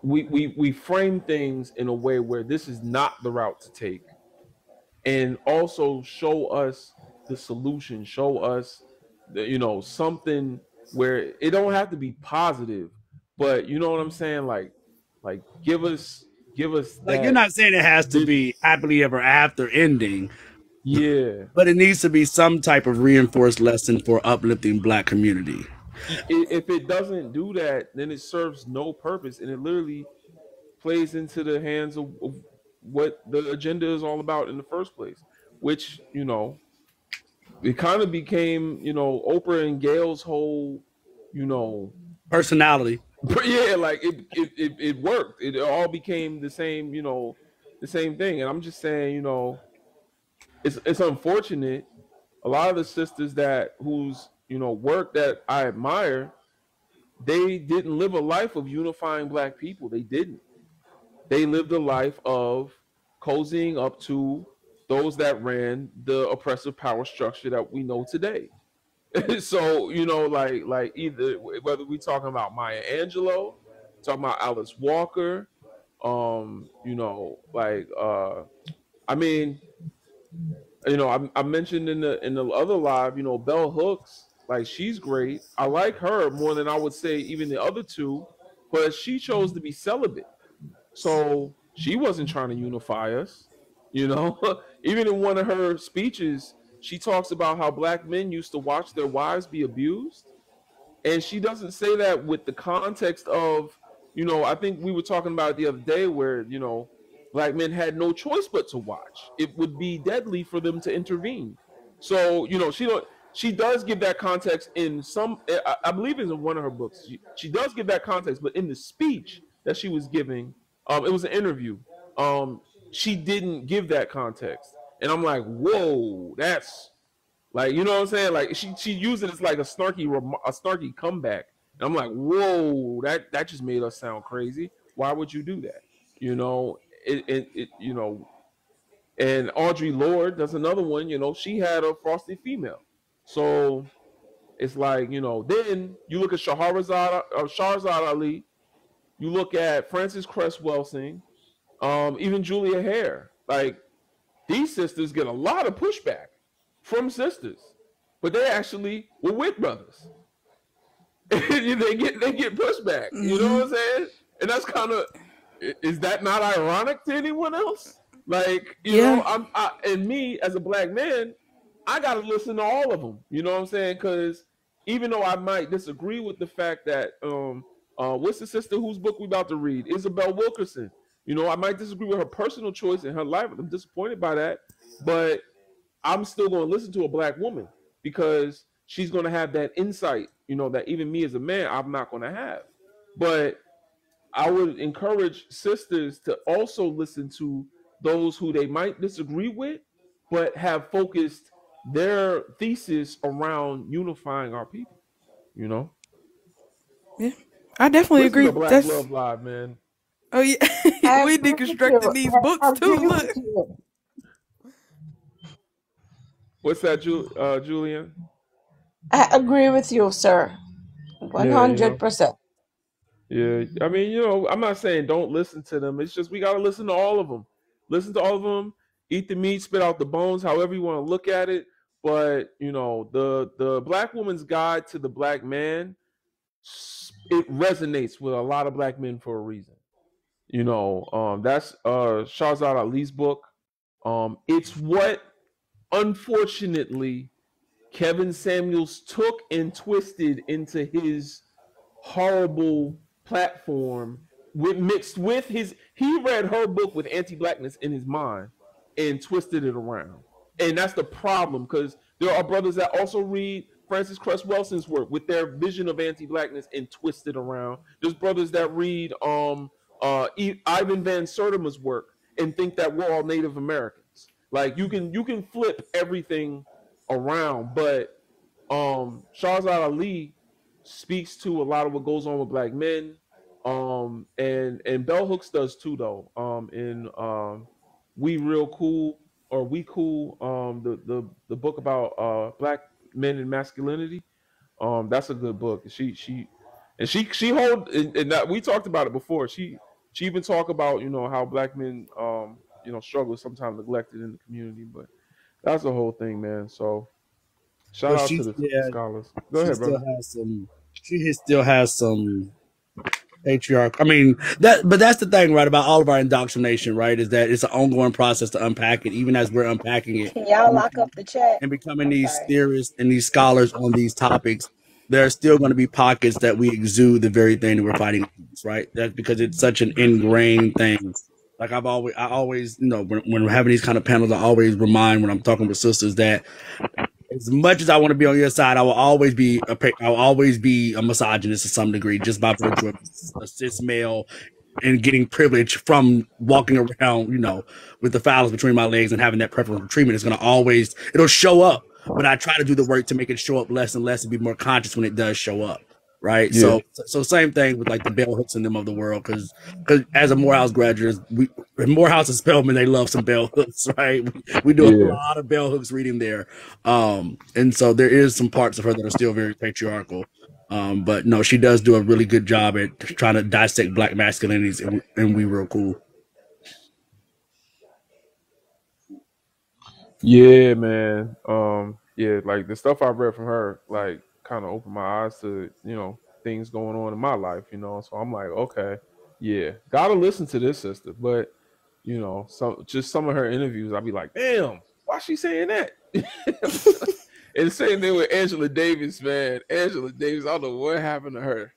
[SPEAKER 1] We frame things in a way where this is not the route to take, and also show us the solution, show us something where it don't have to be positive, but you know what I'm saying, like give us
[SPEAKER 4] Like you're
[SPEAKER 1] that
[SPEAKER 4] not saying it has to
[SPEAKER 1] vision.
[SPEAKER 4] be happily ever after ending,
[SPEAKER 1] Yeah.
[SPEAKER 4] but it needs to be some type of reinforced lesson for uplifting black community.
[SPEAKER 1] If it doesn't do that, then it serves no purpose, and it literally plays into the hands of what the agenda is all about in the first place, which it kind of became, Oprah and Gail's whole, you know,
[SPEAKER 4] Personality.
[SPEAKER 1] but yeah, like it worked. It all became the same, the same thing. And I'm just saying, it's unfortunate. A lot of the sisters that whose work that I admire, they didn't live a life of unifying black people. They didn't. They lived a life of cozying up to those that ran the oppressive power structure that we know today. So like either whether we talking about Maya Angelou, talking about Alice Walker, like I mean, I mentioned in the other live, Bell Hooks, like she's great. I like her more than I would say even the other two, but she chose to be celibate. So she wasn't trying to unify us, you know. Even in one of her speeches, she talks about how black men used to watch their wives be abused, and she doesn't say that with the context of, I think we were talking about it the other day where, black men had no choice but to watch. It would be deadly for them to intervene. So, she does give that context in some, I believe it's in one of her books. She does give that context, but in the speech that she was giving, it was an interview. She didn't give that context. And I'm like, whoa, that's like, you know what I'm saying? Like she used it as like a snarky comeback. And I'm like, whoa, that just made us sound crazy. Why would you do that? You know, and Audre Lorde, that's another one, she had a frosty female. So it's like, then you look at Shahrazad Ali, you look at Frances Cress Welsing, even Julia Hare. Like these sisters get a lot of pushback from sisters, but they actually were with brothers. they get pushback. You know what I'm saying? And that's kind of, is that not ironic to anyone else? Like,
[SPEAKER 2] Yeah.
[SPEAKER 1] and me as a black man, I got to listen to all of them. You know what I'm saying? Because even though I might disagree with the fact that, what's the sister whose book we about to read? Isabel Wilkerson. I might disagree with her personal choice in her life. I'm disappointed by that, but I'm still going to listen to a black woman because she's going to have that insight, that even me as a man, I'm not going to have. But I would encourage sisters to also listen to those who they might disagree with, but have focused their thesis around unifying our people. You know,
[SPEAKER 3] Yeah, I definitely
[SPEAKER 1] listen
[SPEAKER 3] agree.
[SPEAKER 1] to Black
[SPEAKER 3] That's
[SPEAKER 1] Love Live, man.
[SPEAKER 3] oh yeah,
[SPEAKER 5] I
[SPEAKER 3] we
[SPEAKER 5] agree with
[SPEAKER 3] deconstructing
[SPEAKER 5] you.
[SPEAKER 3] these
[SPEAKER 5] I
[SPEAKER 3] books too.
[SPEAKER 5] agree
[SPEAKER 3] Look,
[SPEAKER 5] with you.
[SPEAKER 1] What's that, Julian?
[SPEAKER 5] I agree with you, sir.
[SPEAKER 1] Yeah, you know.
[SPEAKER 5] 100%.
[SPEAKER 1] Yeah, I mean, you know, I'm not saying don't listen to them. It's just we got to listen to all of them. Listen to all of them. Eat the meat, spit out the bones, however you want to look at it. But you know, the Black woman's guide to the Black man, it resonates with a lot of Black men for a reason. You know, that's Shahzad Ali's book. It's what, unfortunately, Kevin Samuels took and twisted into his horrible platform mixed with his. He read her book with anti-blackness in his mind and twisted it around, and that's the problem, because there are brothers that also read Francis Cress Welsing's work with their vision of anti-blackness and twist it around. There's brothers that read Ivan Van Sertima's work and think that we're all Native Americans. Like you can flip everything around, but Shahzad Ali speaks to a lot of what goes on with Black men. And Bell Hooks does too, though. In We Real Cool, or We Cool, the book about Black men and masculinity. That's a good book. She hold, and that, we talked about it before. She even talk about, you know, how Black men you know, struggle, sometimes neglected in the community, but that's the whole thing, man. So shout
[SPEAKER 4] But
[SPEAKER 1] out
[SPEAKER 4] she,
[SPEAKER 1] to the
[SPEAKER 4] yeah,
[SPEAKER 1] scholars. Go
[SPEAKER 4] she
[SPEAKER 1] ahead,
[SPEAKER 4] still
[SPEAKER 1] brother.
[SPEAKER 4] has some. She still has some patriarch. I mean that, but that's the thing, right? About all of our indoctrination, right? Is that it's an ongoing process to unpack it, even as we're unpacking it
[SPEAKER 5] Can y'all lock up the chat?
[SPEAKER 4] and becoming
[SPEAKER 5] I'm
[SPEAKER 4] these
[SPEAKER 5] sorry.
[SPEAKER 4] theorists and these scholars on these topics. There are still going to be pockets that we exude the very thing that we're fighting against, right? That's because it's such an ingrained thing. Like I always, you know, when we're having these kind of panels, I always remind when I'm talking with sisters that as much as I want to be on your side, I will always be a misogynist to some degree, just by virtue of a cis male and getting privilege from walking around, you know, with the phallus between my legs and having that preferential treatment. It'll show up, but I try to do the work to make it show up less and less and be more conscious when it does show up. Right.
[SPEAKER 1] Yeah.
[SPEAKER 4] So same thing with like the Bell Hooks and them of the world. Cause as a Morehouse graduate, Morehouse and Spelman, they love some Bell Hooks, right? We do a lot of Bell Hooks reading there. And so there is some parts of her that are still very patriarchal. But no, she does do a really good job at trying to dissect Black masculinities, and We Real Cool.
[SPEAKER 1] Yeah, man. Yeah, like the stuff I read from her, like kind of opened my eyes to, you know, things going on in my life, you know. So I'm like, okay, yeah, gotta listen to this sister. But you know, some of her interviews, I'd be like, damn, why she saying that? And the same thing with Angela Davis, man. Angela Davis, I don't know what happened to her.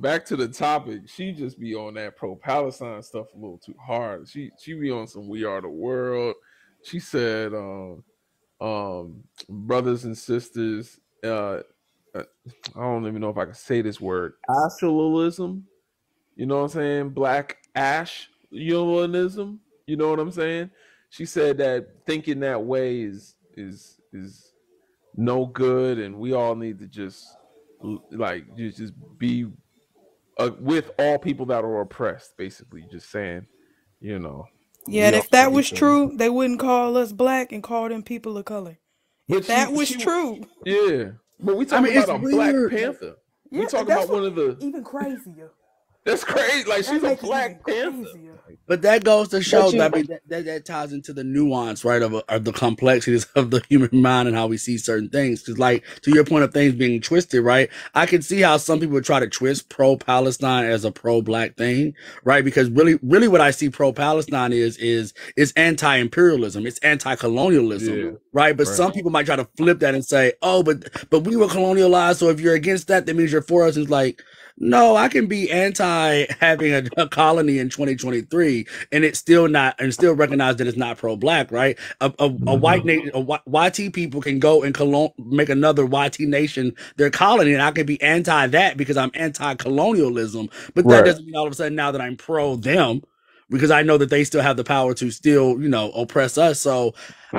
[SPEAKER 1] Back to the topic, she just be on that pro-Palestine stuff a little too hard. She be on some We Are the World. She said, brothers and sisters, I don't even know if I can say this word, ashulanism. You know what I'm saying? Black ash unialism. You know what I'm saying? She said that thinking that way is no good, and we all need to just be with all people that are oppressed. Basically, just saying, you know.
[SPEAKER 3] Yeah, and if that was true, they wouldn't call us Black and call them people of color.
[SPEAKER 1] But
[SPEAKER 3] if that was true.
[SPEAKER 1] Yeah. But we talking about a Black Panther.
[SPEAKER 3] Yeah,
[SPEAKER 1] we talking about one of the
[SPEAKER 3] even crazier.
[SPEAKER 1] That's crazy. Like she's a Black Panther.
[SPEAKER 4] But that goes to show that, I mean, that ties into the nuance, right, of the complexities of the human mind and how we see certain things. Because, like, to your point of things being twisted, right, I can see how some people would try to twist pro-Palestine as a pro-Black thing, right? Because really what I see pro-Palestine is anti-imperialism, it's anti-colonialism, right? But some people might try to flip that and say, oh, but we were colonialized, so if you're against that, that means you're for us. It's like, No, I can be anti having a colony in 2023 and it's still not, and still recognize that it's not pro-black, right? A white nation, YT people can go and make another YT nation their colony, and I can be anti that because I'm anti-colonialism. But that doesn't mean all of a sudden now that I'm pro them, because I know that they still have the power to still, oppress us. So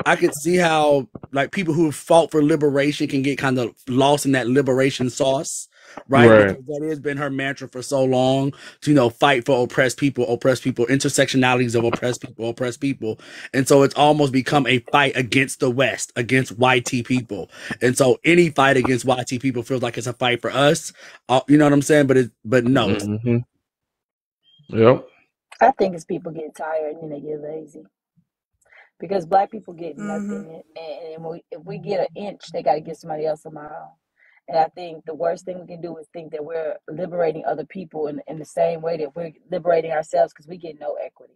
[SPEAKER 4] I could see how like people who fought for liberation can get kind of lost in that liberation sauce. Right, because that has been her mantra for so long to fight for oppressed people, intersectionalities of oppressed people, and so it's almost become a fight against the West, against YT people, and so any fight against YT people feels like it's a fight for us. You know what I'm saying? But no.
[SPEAKER 1] Yep.
[SPEAKER 6] I think it's people get tired and then they get lazy. Because Black people get nothing, and if we get an inch, they got to give somebody else a mile. And I think the worst thing we can do is think that we're liberating other people in the same way that we're liberating ourselves, because we get no equity.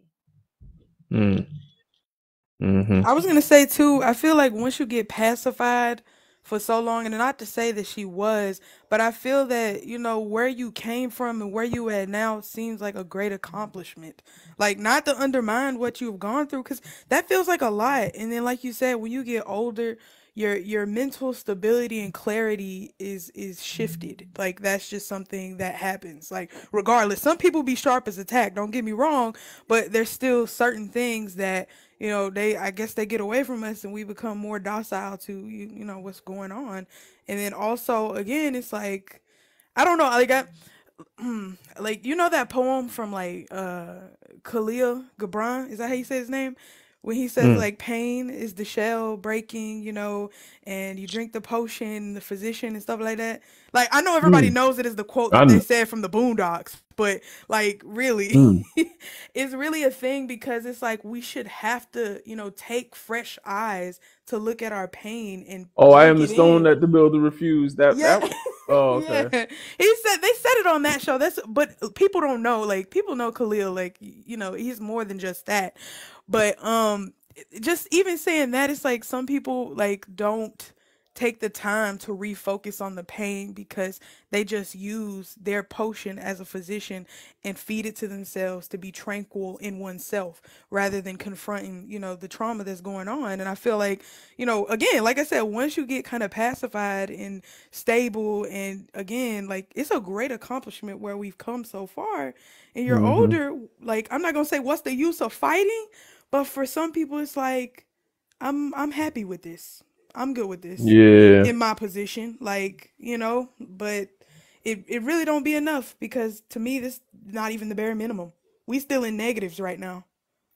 [SPEAKER 3] I was going to say, too, I feel like once you get pacified for so long, and not to say that she was, but I feel that, where you came from and where you at now seems like a great accomplishment. Like, not to undermine what you've gone through, because that feels like a lot. And then, like you said, when you get older, your mental stability and clarity is shifted. Like, that's just something that happens. Like, regardless, some people be sharp as a tack, don't get me wrong, but there's still certain things that I guess they get away from us and we become more docile to, what's going on. And then also, again, it's like, I don't know, like, like, that poem from, like, Khalil Gibran, is that how you say his name? When he says, like, pain is the shell breaking, and you drink the potion, the physician and stuff like that. Like, I know everybody knows it is the quote that they said from the Boondocks, but, like, really, it's really a thing, because it's like we should have to, take fresh eyes to look at our pain and
[SPEAKER 1] I am the stone that the builder refused. That okay.
[SPEAKER 3] Yeah. They said it on that show. But people don't know. Like, people know Khalil, like, he's more than just that. But just even saying that, it's like some people like don't take the time to refocus on the pain because they just use their potion as a physician and feed it to themselves to be tranquil in oneself rather than confronting, the trauma that's going on. And I feel like, again, like I said, once you get kind of pacified and stable, and again, like, it's a great accomplishment where we've come so far. And you're older, like, I'm not gonna say what's the use of fighting, but for some people it's like, I'm happy with this. I'm good with this.
[SPEAKER 1] Yeah.
[SPEAKER 3] In my position, like, but it really don't be enough, because to me, this not even the bare minimum. We still in negatives right now.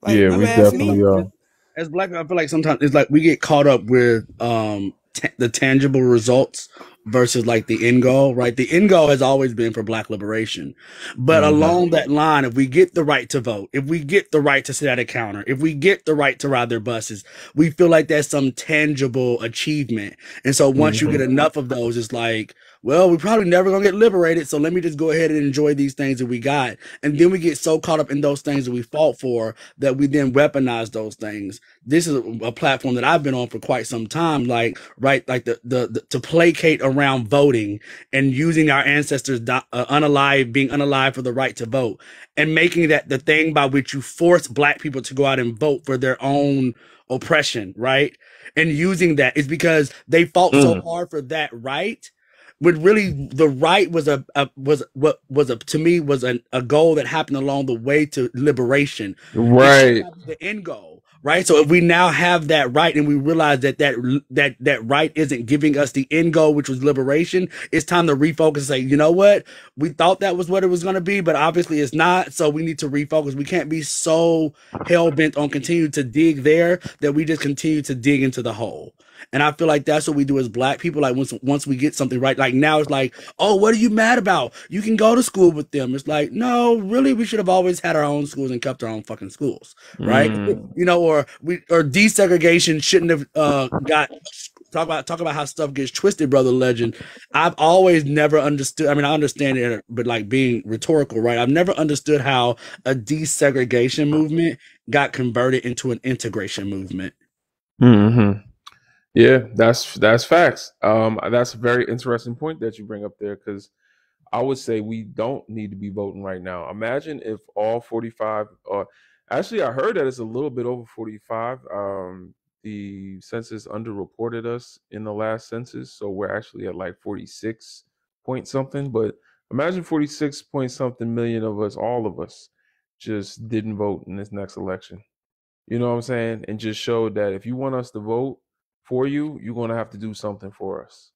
[SPEAKER 3] Like,
[SPEAKER 1] yeah, we definitely are.
[SPEAKER 4] As Black, I feel like sometimes it's like we get caught up with the tangible results versus like the end goal, right? The end goal has always been for Black liberation. But along that line, if we get the right to vote, if we get the right to sit at a counter, if we get the right to ride their buses, we feel like that's some tangible achievement. And so once you get enough of those, it's like, well, we're probably never going to get liberated, so let me just go ahead and enjoy these things that we got. And then we get so caught up in those things that we fought for that we then weaponize those things. This is a platform that I've been on for quite some time, like, right, like the to placate around voting and using our ancestors being unalive for the right to vote, and making that the thing by which you force Black people to go out and vote for their own oppression, right? And using that is because they fought so hard for that right. But really, the right was a goal that happened along the way to liberation.
[SPEAKER 1] Right.
[SPEAKER 4] The end goal. Right. So if we now have that right, and we realize that right isn't giving us the end goal, which was liberation, it's time to refocus and say, you know what? We thought that was what it was going to be, but obviously it's not. So we need to refocus. We can't be so hell bent on continuing to dig there that we just continue to dig into the hole. And I feel like that's what we do as Black people. Like once we get something right, like now it's like, oh, what are you mad about? You can go to school with them. It's like, no, really, we should have always had our own schools and kept our own fucking schools, right? Or desegregation shouldn't have talk about how stuff gets twisted, brother legend. I've always never understood. I mean, I understand it, but like being rhetorical, right? I've never understood how a desegregation movement got converted into an integration movement.
[SPEAKER 1] Yeah, that's facts. That's a very interesting point that you bring up there, because I would say we don't need to be voting right now. Imagine if all 45, actually, I heard that it's a little bit over 45. The census underreported us in the last census, so we're actually at like 46 point something. But imagine 46 point something million of us, all of us, just didn't vote in this next election. You know what I'm saying? And just showed that if you want us to vote for you, you're gonna have to do something for us.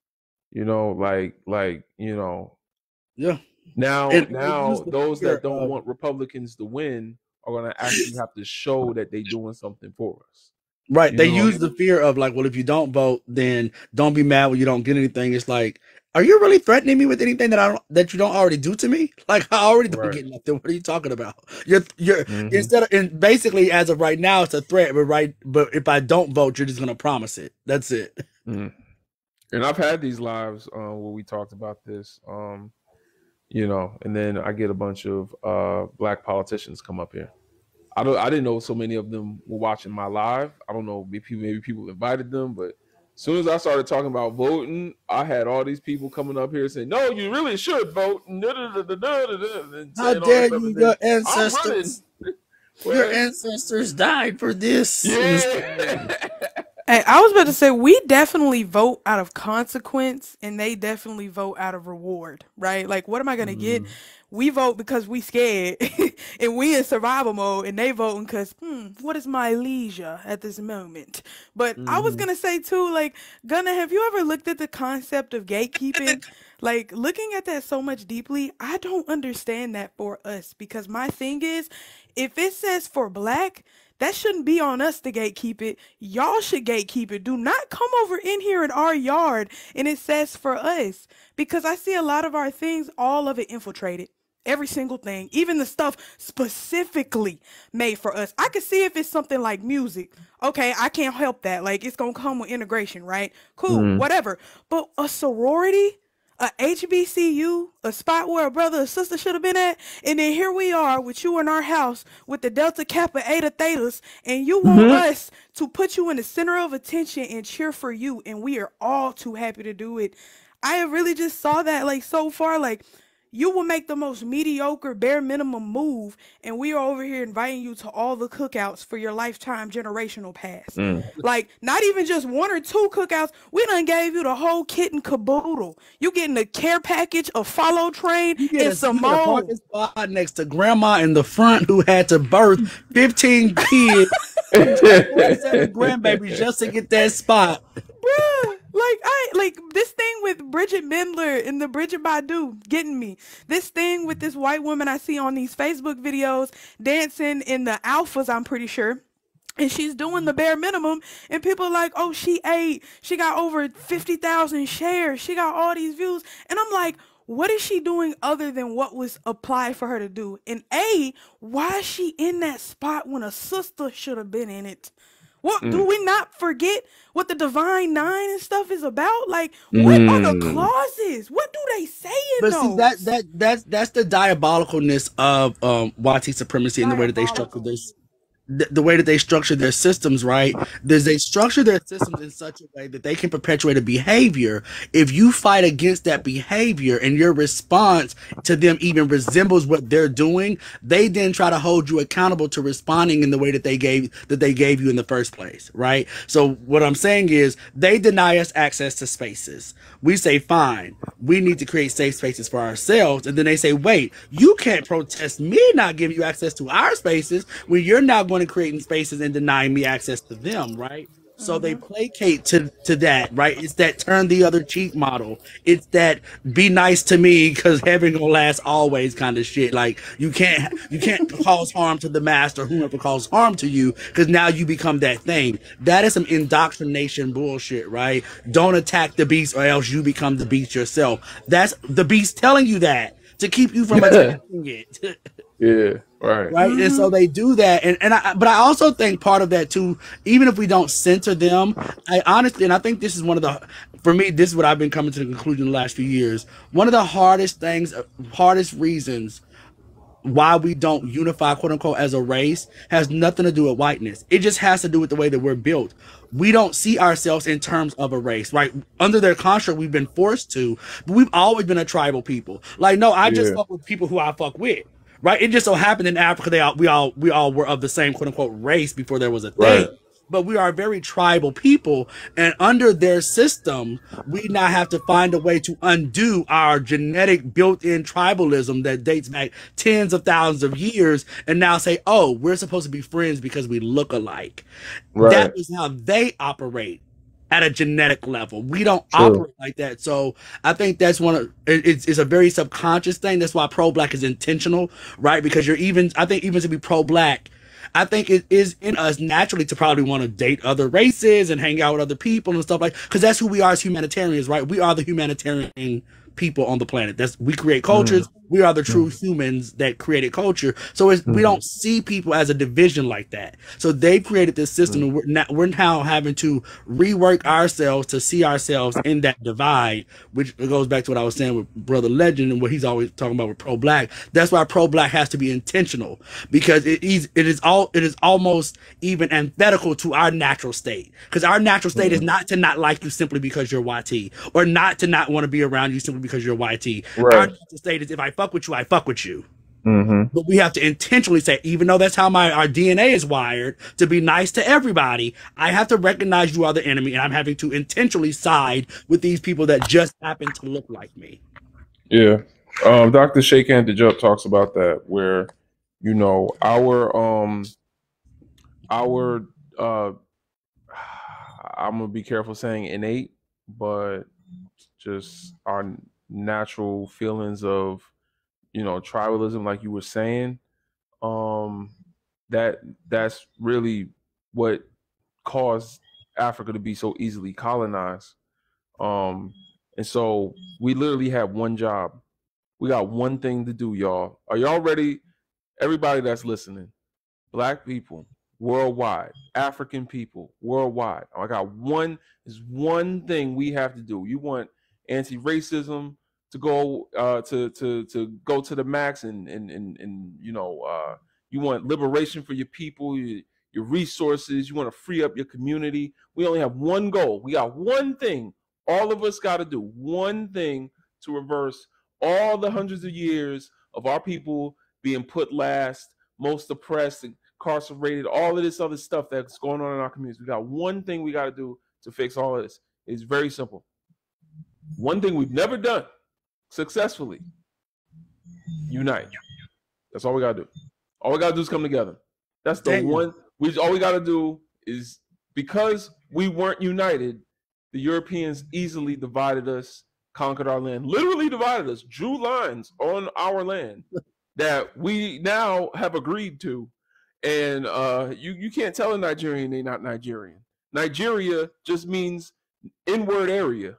[SPEAKER 1] You know,
[SPEAKER 4] Yeah.
[SPEAKER 1] now
[SPEAKER 4] And
[SPEAKER 1] those that don't want Republicans to win are gonna actually have to show that they're doing something for us.
[SPEAKER 4] Right.
[SPEAKER 1] You
[SPEAKER 4] They
[SPEAKER 1] know?
[SPEAKER 4] use the fear of like, well, if you don't vote, then don't be mad when you don't get anything. It's like, are you really threatening me with anything that you don't already do to me? Like, I already don't
[SPEAKER 1] Right.
[SPEAKER 4] get nothing. What are you talking about? You're
[SPEAKER 1] Mhm.
[SPEAKER 4] instead of, and basically as of right now, it's a threat. But if I don't vote, you're just gonna promise it. That's it.
[SPEAKER 1] Mhm. And I've had these lives where we talked about this, you know, and then I get a bunch of black politicians come up here. I didn't know so many of them were watching my live. I don't know, maybe people invited them, but as soon as I started talking about voting, I had all these people coming up here saying, "No, you really should vote." And
[SPEAKER 4] How dare you? Your ancestors,
[SPEAKER 1] Well,
[SPEAKER 4] your ancestors died for this.
[SPEAKER 1] yeah.
[SPEAKER 3] Hey, I was about to say we definitely vote out of consequence, and they definitely vote out of reward, right? Like, what am I gonna get? We vote because we scared, and we in survival mode, and they voting because, what is my leisure at this moment? But I was gonna say too, like, Gunna, have you ever looked at the concept of gatekeeping? Like, looking at that so much deeply, I don't understand that for us, because my thing is, if it says for black, that shouldn't be on us to gatekeep it. Y'all should gatekeep it. Do not come over in here in our yard and it says for us. Because I see a lot of our things, all of it infiltrated. Every single thing, even the stuff specifically made for us. I could see if it's something like music. Okay, I can't help that. Like, it's going to come with integration, right? Cool, whatever. But a sorority, a HBCU, a spot where a brother or sister should have been at, and then here we are with you in our house with the Delta Kappa Eta Thetas, and you want us to put you in the center of attention and cheer for you, and we are all too happy to do it. I really just saw that, like, so far, like, you will make the most mediocre, bare minimum move, and we are over here inviting you to all the cookouts for your lifetime generational pass. Like, not even just one or two cookouts. We done gave you the whole kit and caboodle. You getting a care package, a follow train, and some
[SPEAKER 4] You get a
[SPEAKER 3] more.
[SPEAKER 4] parking spot next to grandma in the front who had to birth 15 kids, 47 grandbabies just to get that spot.
[SPEAKER 3] Bruh, like this thing with Bridget Mendler and the Bridget Badu getting me. This thing with this white woman I see on these Facebook videos dancing in the alphas, I'm pretty sure. And she's doing the bare minimum, and people are like, oh, she got over 50,000 shares, she got all these views. And I'm like, what is she doing other than what was applied for her to do? And why is she in that spot when a sister should have been in it? What do we not forget what the Divine Nine and stuff is about? Like, what are the clauses? What do they say in those?
[SPEAKER 4] See, that's the diabolicalness of white supremacy and the way that they structure this. The way that they structure their systems, right? They structure their systems in such a way that they can perpetuate a behavior. If you fight against that behavior and your response to them even resembles what they're doing, they then try to hold you accountable to responding in the way that they gave you in the first place, right? So what I'm saying is they deny us access to spaces. We say, fine, we need to create safe spaces for ourselves. And then they say, wait, you can't protest me not giving you access to our spaces when you're not going to creating spaces and denying me access to them, right? So they placate to that, right? It's that turn the other cheek model. It's that be nice to me because heaven gonna last always kind of shit. Like you can't cause harm to the master, whoever causes harm to you, because now you become that thing. That is some indoctrination bullshit, right? Don't attack the beast or else you become the beast yourself. That's the beast telling you that to keep you from attacking it.
[SPEAKER 1] Yeah, right.
[SPEAKER 4] Right. And so they do that. But I also think part of that too, even if we don't censor them, I honestly, and I think this is for me, this is what I've been coming to the conclusion in the last few years. One of the hardest reasons why we don't unify, quote unquote, as a race has nothing to do with whiteness. It just has to do with the way that we're built. We don't see ourselves in terms of a race, right? Under their construct, we've been forced to, but we've always been a tribal people. Like, no, I just fuck with people who I fuck with, right? It just so happened in Africa, we all were of the same, quote unquote, race before there was a thing. Right. But we are very tribal people, and under their system, we now have to find a way to undo our genetic built-in tribalism that dates back tens of thousands of years, and now say, oh, we're supposed to be friends because we look alike. Right. That is how they operate at a genetic level. We don't operate like that. So I think that's it's a very subconscious thing. That's why pro-black is intentional, right? Because I think even to be pro-black, I think it is in us naturally to probably want to date other races and hang out with other people and stuff because that's who we are as humanitarians, right? We are the humanitarian people on the planet. We create cultures. We are the true humans that created culture. So we don't see people as a division like that. So they've created this system, and we're now having to rework ourselves to see ourselves in that divide, which goes back to what I was saying with Brother Legend and what he's always talking about with pro-black. That's why pro-black has to be intentional, because it is almost even antithetical to our natural state. Because our natural state is not to not like you simply because you're YT, or not to not want to be around you simply because you're YT. Right. Our natural state is, if I fuck with you, I fuck with you. But we have to intentionally say, even though that's how our DNA is wired, to be nice to everybody, I have to recognize you are the enemy, and I'm having to intentionally side with these people that just happen to look like me.
[SPEAKER 1] Yeah. Dr. Shakan Dejup talks about that, where, you know, I'm gonna be careful saying innate, but just our natural feelings of, you know, tribalism, like you were saying, that's really what caused Africa to be so easily colonized. And so we literally have one job. We got one thing to do, y'all. Are y'all ready? Everybody that's listening, Black people worldwide, African people worldwide. I got there's one thing we have to do. You want anti-racism to go to go to the max, and you know, you want liberation for your people, your resources. You want to free up your community. We only have one goal. We got one thing. All of us got to do one thing to reverse all the hundreds of years of our people being put last, most oppressed, incarcerated, all of this other stuff that's going on in our communities. We got one thing we got to do to fix all of this. It's very simple. One thing we've never done successfully: unite. That's all we gotta do. All we gotta do is come together. That's the one. All we gotta do is, because we weren't united, the Europeans easily divided us, conquered our land, literally divided us, drew lines on our land that we now have agreed to. And you can't tell a Nigerian they're not Nigerian. Nigeria just means inward area.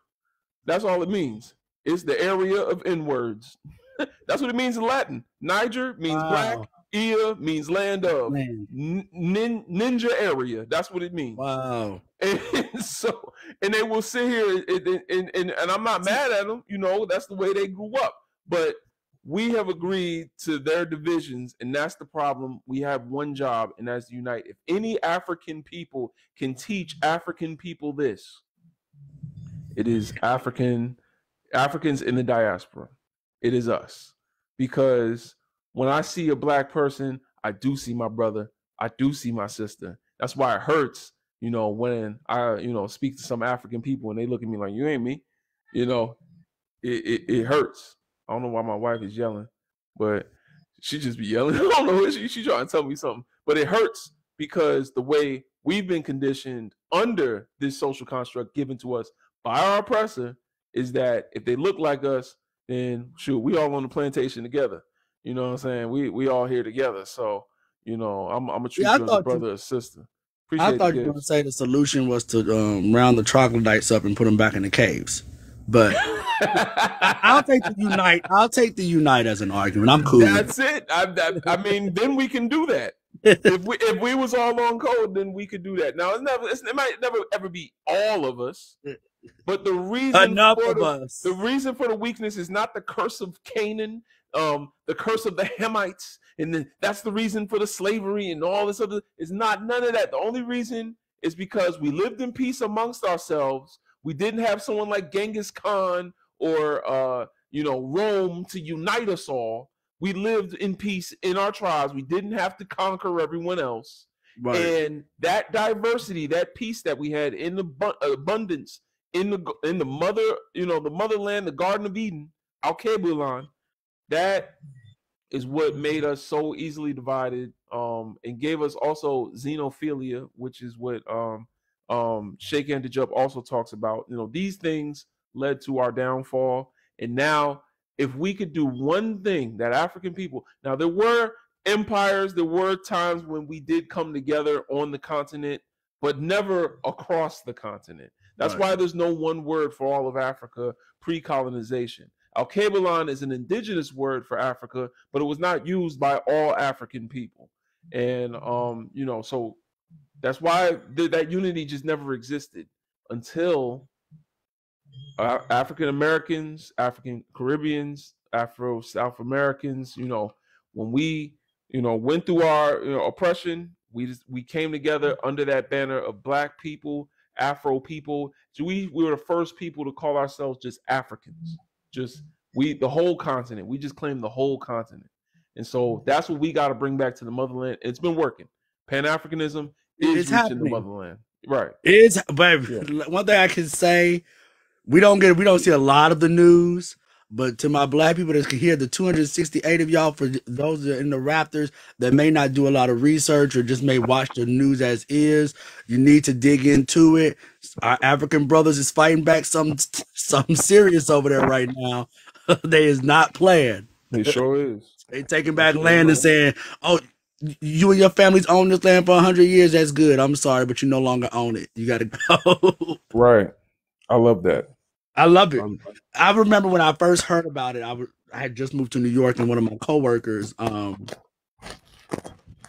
[SPEAKER 1] That's all it means. It's the area of N-words. That's what it means in Latin. Niger means black. Ia means land of. Ninja area. That's what it means. Wow. And so, and they will sit here and I'm not mad at them. You know, that's the way they grew up. But we have agreed to their divisions, and that's the problem. We have one job, and that's unite. If any African people can teach African people this, it is Africans in the diaspora. It is us. Because when I see a Black person, I do see my brother. I do see my sister. That's why it hurts, you know, when I, you know, speak to some African people and they look at me like, you ain't me. You know, it hurts. I don't know why my wife is yelling, but she just be yelling. I don't know. She trying to tell me something. But it hurts because the way we've been conditioned under this social construct given to us by our oppressor is that if they look like us, then shoot, we all on the plantation together. You know what I'm saying? We all here together. So, you know, I'm a treat you as a brother or sister.
[SPEAKER 4] I thought you were gonna say the solution was to round the troglodytes up and put them back in the caves. But I'll take the unite. I'll take the unite as an argument. I'm cool.
[SPEAKER 1] That's it. I mean, then we can do that. If we was all on code, then we could do that. Now it might never ever be all of us. But the reason the reason for the weakness is not the curse of Canaan. the curse of the Hamites, and that's the reason for the slavery and all this other. It's not none of that. The only reason is because we lived in peace amongst ourselves. We didn't have someone like Genghis Khan or Rome to unite us all. We lived in peace in our tribes. We didn't have to conquer everyone else. Right. And that diversity, that peace that we had in the abundance in the motherland, the Garden of Eden, Al-Kebulan, that is what made us so easily divided, and gave us also xenophilia, which is what Sheikh Antijup also talks about. These things led to our downfall. And now, if we could do one thing that African people, now there were empires, there were times when we did come together on the continent, but never across the continent. That's why there's no one word for all of Africa pre-colonization. Al-Kebulan is an indigenous word for Africa, but it was not used by all African people. And, so that's why that unity just never existed until African Americans, African Caribbeans, Afro South Americans, when we, went through our oppression, we came together under that banner of Black people, Afro people. So we were the first people to call ourselves just Africans. The whole continent. We just claimed the whole continent. And so that's what we got to bring back to the motherland. It's been working. Pan-Africanism is reaching the motherland. Right.
[SPEAKER 4] One thing I can say, we don't see a lot of the news, but to my Black people that can hear, the 268 of y'all, for those that are in the Raptors that may not do a lot of research or just may watch the news as is, you need to dig into it. Our African brothers is fighting back something serious over there right now. They is not playing.
[SPEAKER 1] They sure is.
[SPEAKER 4] They taking back land and saying, "Oh, you and your families own this land for 100 years. That's good. I'm sorry, but you no longer own it. You got to go."
[SPEAKER 1] Right. I love that.
[SPEAKER 4] I love it. I remember when I first heard about it, I had just moved to New York, and one of my coworkers,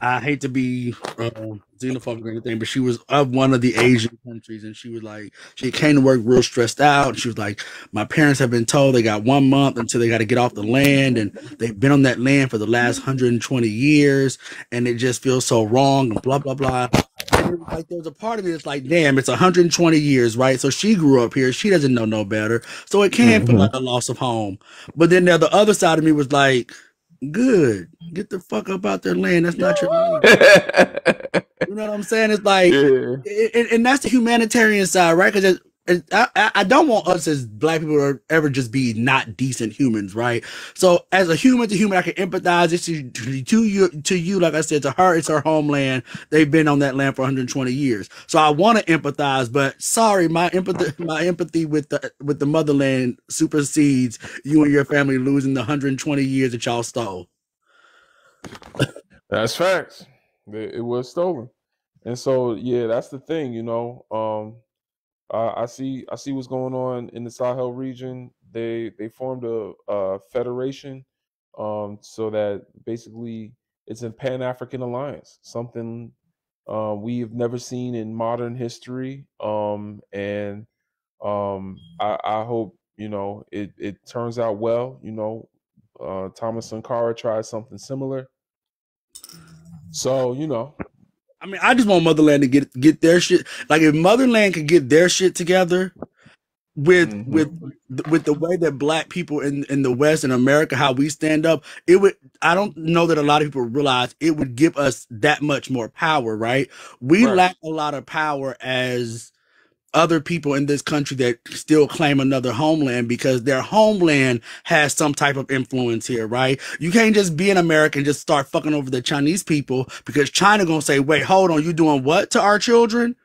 [SPEAKER 4] I hate to be xenophobic or anything, but she was of one of the Asian countries, and she was like, she came to work real stressed out. And she was like, my parents have been told they got 1 month until they got to get off the land, and they've been on that land for the last 120 years, and it just feels so wrong, and blah, blah, blah. And like, there was a part of me that's like, damn, it's 120 years, right? So she grew up here. She doesn't know no better. So it can feel like a loss of home. But then the other side of me was like, good. Get the fuck up out their land. That's not your land. You know what I'm saying? It's like, and that's the humanitarian side, right? Because I don't want us as Black people to ever just be not decent humans, right? So as a human to human, I can empathize. It's to you, like I said, to her, it's her homeland. They've been on that land for 120 years. So I want to empathize, but sorry, my empathy with the motherland supersedes you and your family losing the 120 years that y'all stole.
[SPEAKER 1] That's facts. It was stolen. And so, yeah, that's the thing, I see what's going on in the Sahel region. They formed a federation, so that basically it's a Pan-African alliance, something we have never seen in modern history. And I hope it turns out well. Thomas Sankara tried something similar. So
[SPEAKER 4] I mean, I just want Motherland to get their shit. Like, if Motherland could get their shit together with the way that Black people in the West and America, how we stand up, it would. I don't know that a lot of people realize it would give us that much more power, right? We lack a lot of power as other people in this country that still claim another homeland because their homeland has some type of influence here, right? You can't just be an American and just start fucking over the Chinese people because China gonna say, wait, hold on, you doing what to our children?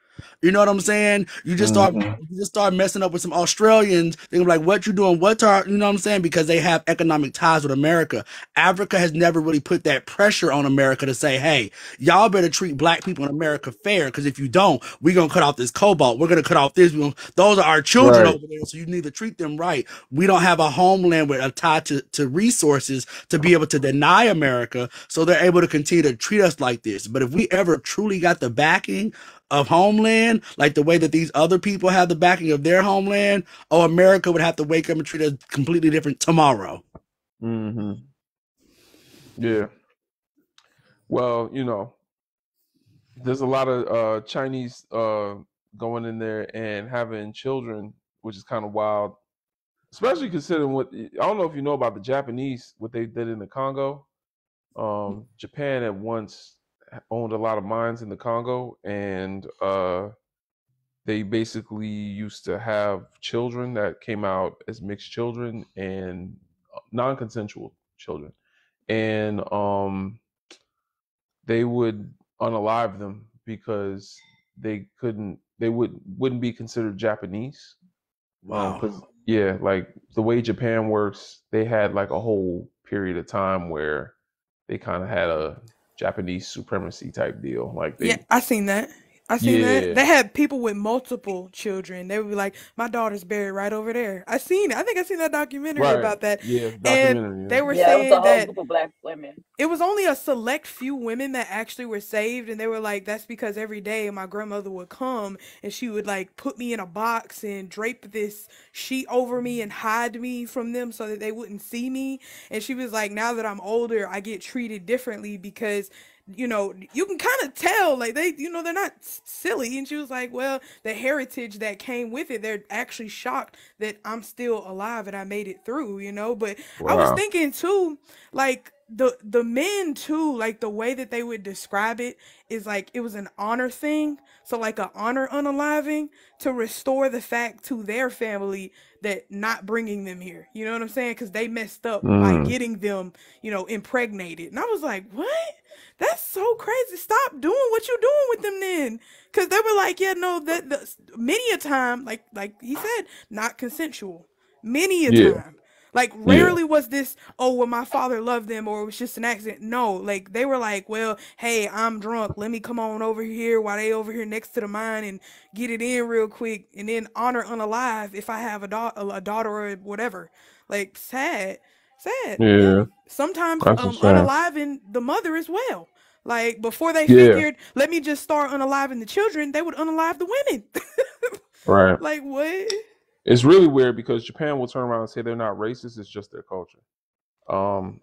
[SPEAKER 4] You know what I'm saying? You just start messing up with some Australians. They're like, what you doing? What to our, you know what I'm saying? Because they have economic ties with America. Africa has never really put that pressure on America to say, hey, y'all better treat Black people in America fair. Because if you don't, we're going to cut off this cobalt. We're going to cut off this. Those are our children over there. So you need to treat them right. We don't have a homeland with a tie to resources to be able to deny America. So they're able to continue to treat us like this. But if we ever truly got the backing of homeland, like the way that these other people have the backing of their homeland, America would have to wake up and treat us completely different tomorrow.
[SPEAKER 1] Yeah. Well, there's a lot of Chinese going in there and having children, which is kind of wild, especially considering what I don't know if you know about the Japanese, what they did in the Congo. Japan at once owned a lot of mines in the Congo, and they basically used to have children that came out as mixed children and non-consensual children, and they would unalive them because they wouldn't be considered Japanese.
[SPEAKER 4] Wow.
[SPEAKER 1] Because yeah, like the way Japan works, they had like a whole period of time where they kind of had a Japanese supremacy type deal. Like
[SPEAKER 3] Yeah,
[SPEAKER 1] they,
[SPEAKER 3] I seen that. I seen that.
[SPEAKER 1] yeah,
[SPEAKER 3] They had people with multiple children. They would be like, "My daughter's buried right over there." I seen it. I think I seen that documentary
[SPEAKER 1] right,
[SPEAKER 3] about that.
[SPEAKER 1] yeah,
[SPEAKER 3] And
[SPEAKER 1] documentary,
[SPEAKER 3] they were
[SPEAKER 6] Yeah, it was a
[SPEAKER 3] saying
[SPEAKER 6] whole
[SPEAKER 3] that
[SPEAKER 6] group of black women.
[SPEAKER 3] it was only a select few women that actually were saved, and they were like, that's because every day my grandmother would come and she would like put me in a box and drape this sheet over me and hide me from them so that they wouldn't see me. And she was like, now that I'm older, I get treated differently because you can kind of tell, like, they're not silly. And she was like, well, the heritage that came with it, they're actually shocked that I'm still alive and I made it through, But I was
[SPEAKER 1] wow,
[SPEAKER 3] thinking too, like, the men too, like the way that they would describe it is like it was an honor thing. So like an honor unaliving to restore the fact to their family that not bringing them here. You know what I'm saying? Because they messed up by
[SPEAKER 1] mm,
[SPEAKER 3] getting them, impregnated. And I was like, what? That's so crazy. Stop doing what you're doing with them then. Because they were like, yeah, no, that many a time, like he said, not consensual. Many a
[SPEAKER 1] yeah,
[SPEAKER 3] time. Like,
[SPEAKER 1] yeah,
[SPEAKER 3] rarely was this, oh, well, my father loved them or it was just an accident. No, like, they were like, well, hey, I'm drunk. Let me come on over here while they over here next to the mine and get it in real quick and then honor unalive if I have a daughter or whatever. Like, sad. Sad. Yeah.
[SPEAKER 1] yeah.
[SPEAKER 3] Sometimes
[SPEAKER 1] That's a shame.
[SPEAKER 3] unaliving the mother as well. Like, before they
[SPEAKER 1] Yeah,
[SPEAKER 3] figured, let me just start unaliving the children, they would unalive the women.
[SPEAKER 1] right.
[SPEAKER 3] Like, what?
[SPEAKER 1] It's really weird because Japan will turn around and say they're not racist. It's just their culture.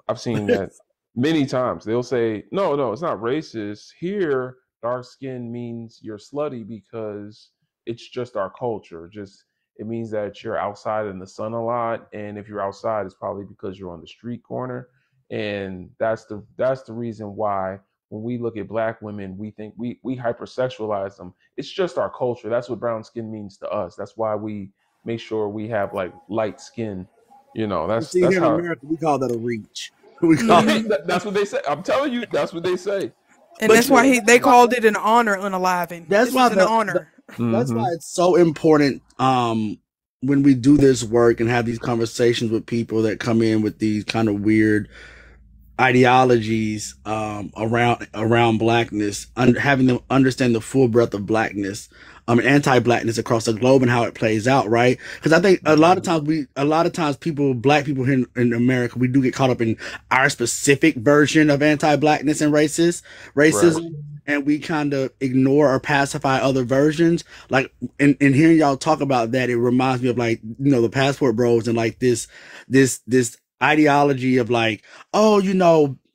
[SPEAKER 1] I've seen that many times. They'll say, "No, no, it's not racist. Here, dark skin means you're slutty because it's just our culture. Just it means that you're outside in the sun a lot, and if you're outside, it's probably because you're on the street corner, and that's the reason why." When we look at black women, we think we hypersexualize them. It's just our culture. That's what brown skin means to us. That's why we make sure we have like light skin.
[SPEAKER 4] You
[SPEAKER 1] That's
[SPEAKER 4] see,
[SPEAKER 1] that's
[SPEAKER 4] here in
[SPEAKER 1] how.
[SPEAKER 4] America, we call that a reach. We call
[SPEAKER 1] Yeah,
[SPEAKER 3] Hmm.
[SPEAKER 1] that's what they say. I'm telling you, that's what they say.
[SPEAKER 3] And
[SPEAKER 1] But
[SPEAKER 3] that's
[SPEAKER 1] you,
[SPEAKER 3] why they called it an honor unaliving.
[SPEAKER 4] that's
[SPEAKER 3] This
[SPEAKER 4] why
[SPEAKER 3] is an honor.
[SPEAKER 4] that's
[SPEAKER 1] hmm
[SPEAKER 4] why it's so important when we do this work and have these conversations with people that come in with these kind of weird ideologies around blackness, having them understand the full breadth of blackness, anti-blackness across the globe and how it plays out, right? Because I think a lot of times black people here in America, we do get caught up in our specific version of anti-blackness and
[SPEAKER 1] right,
[SPEAKER 4] racism, and we kind of ignore or pacify other versions. Like in hearing y'all talk about that, it reminds me of like the Passport Bros and like this ideology of like, oh,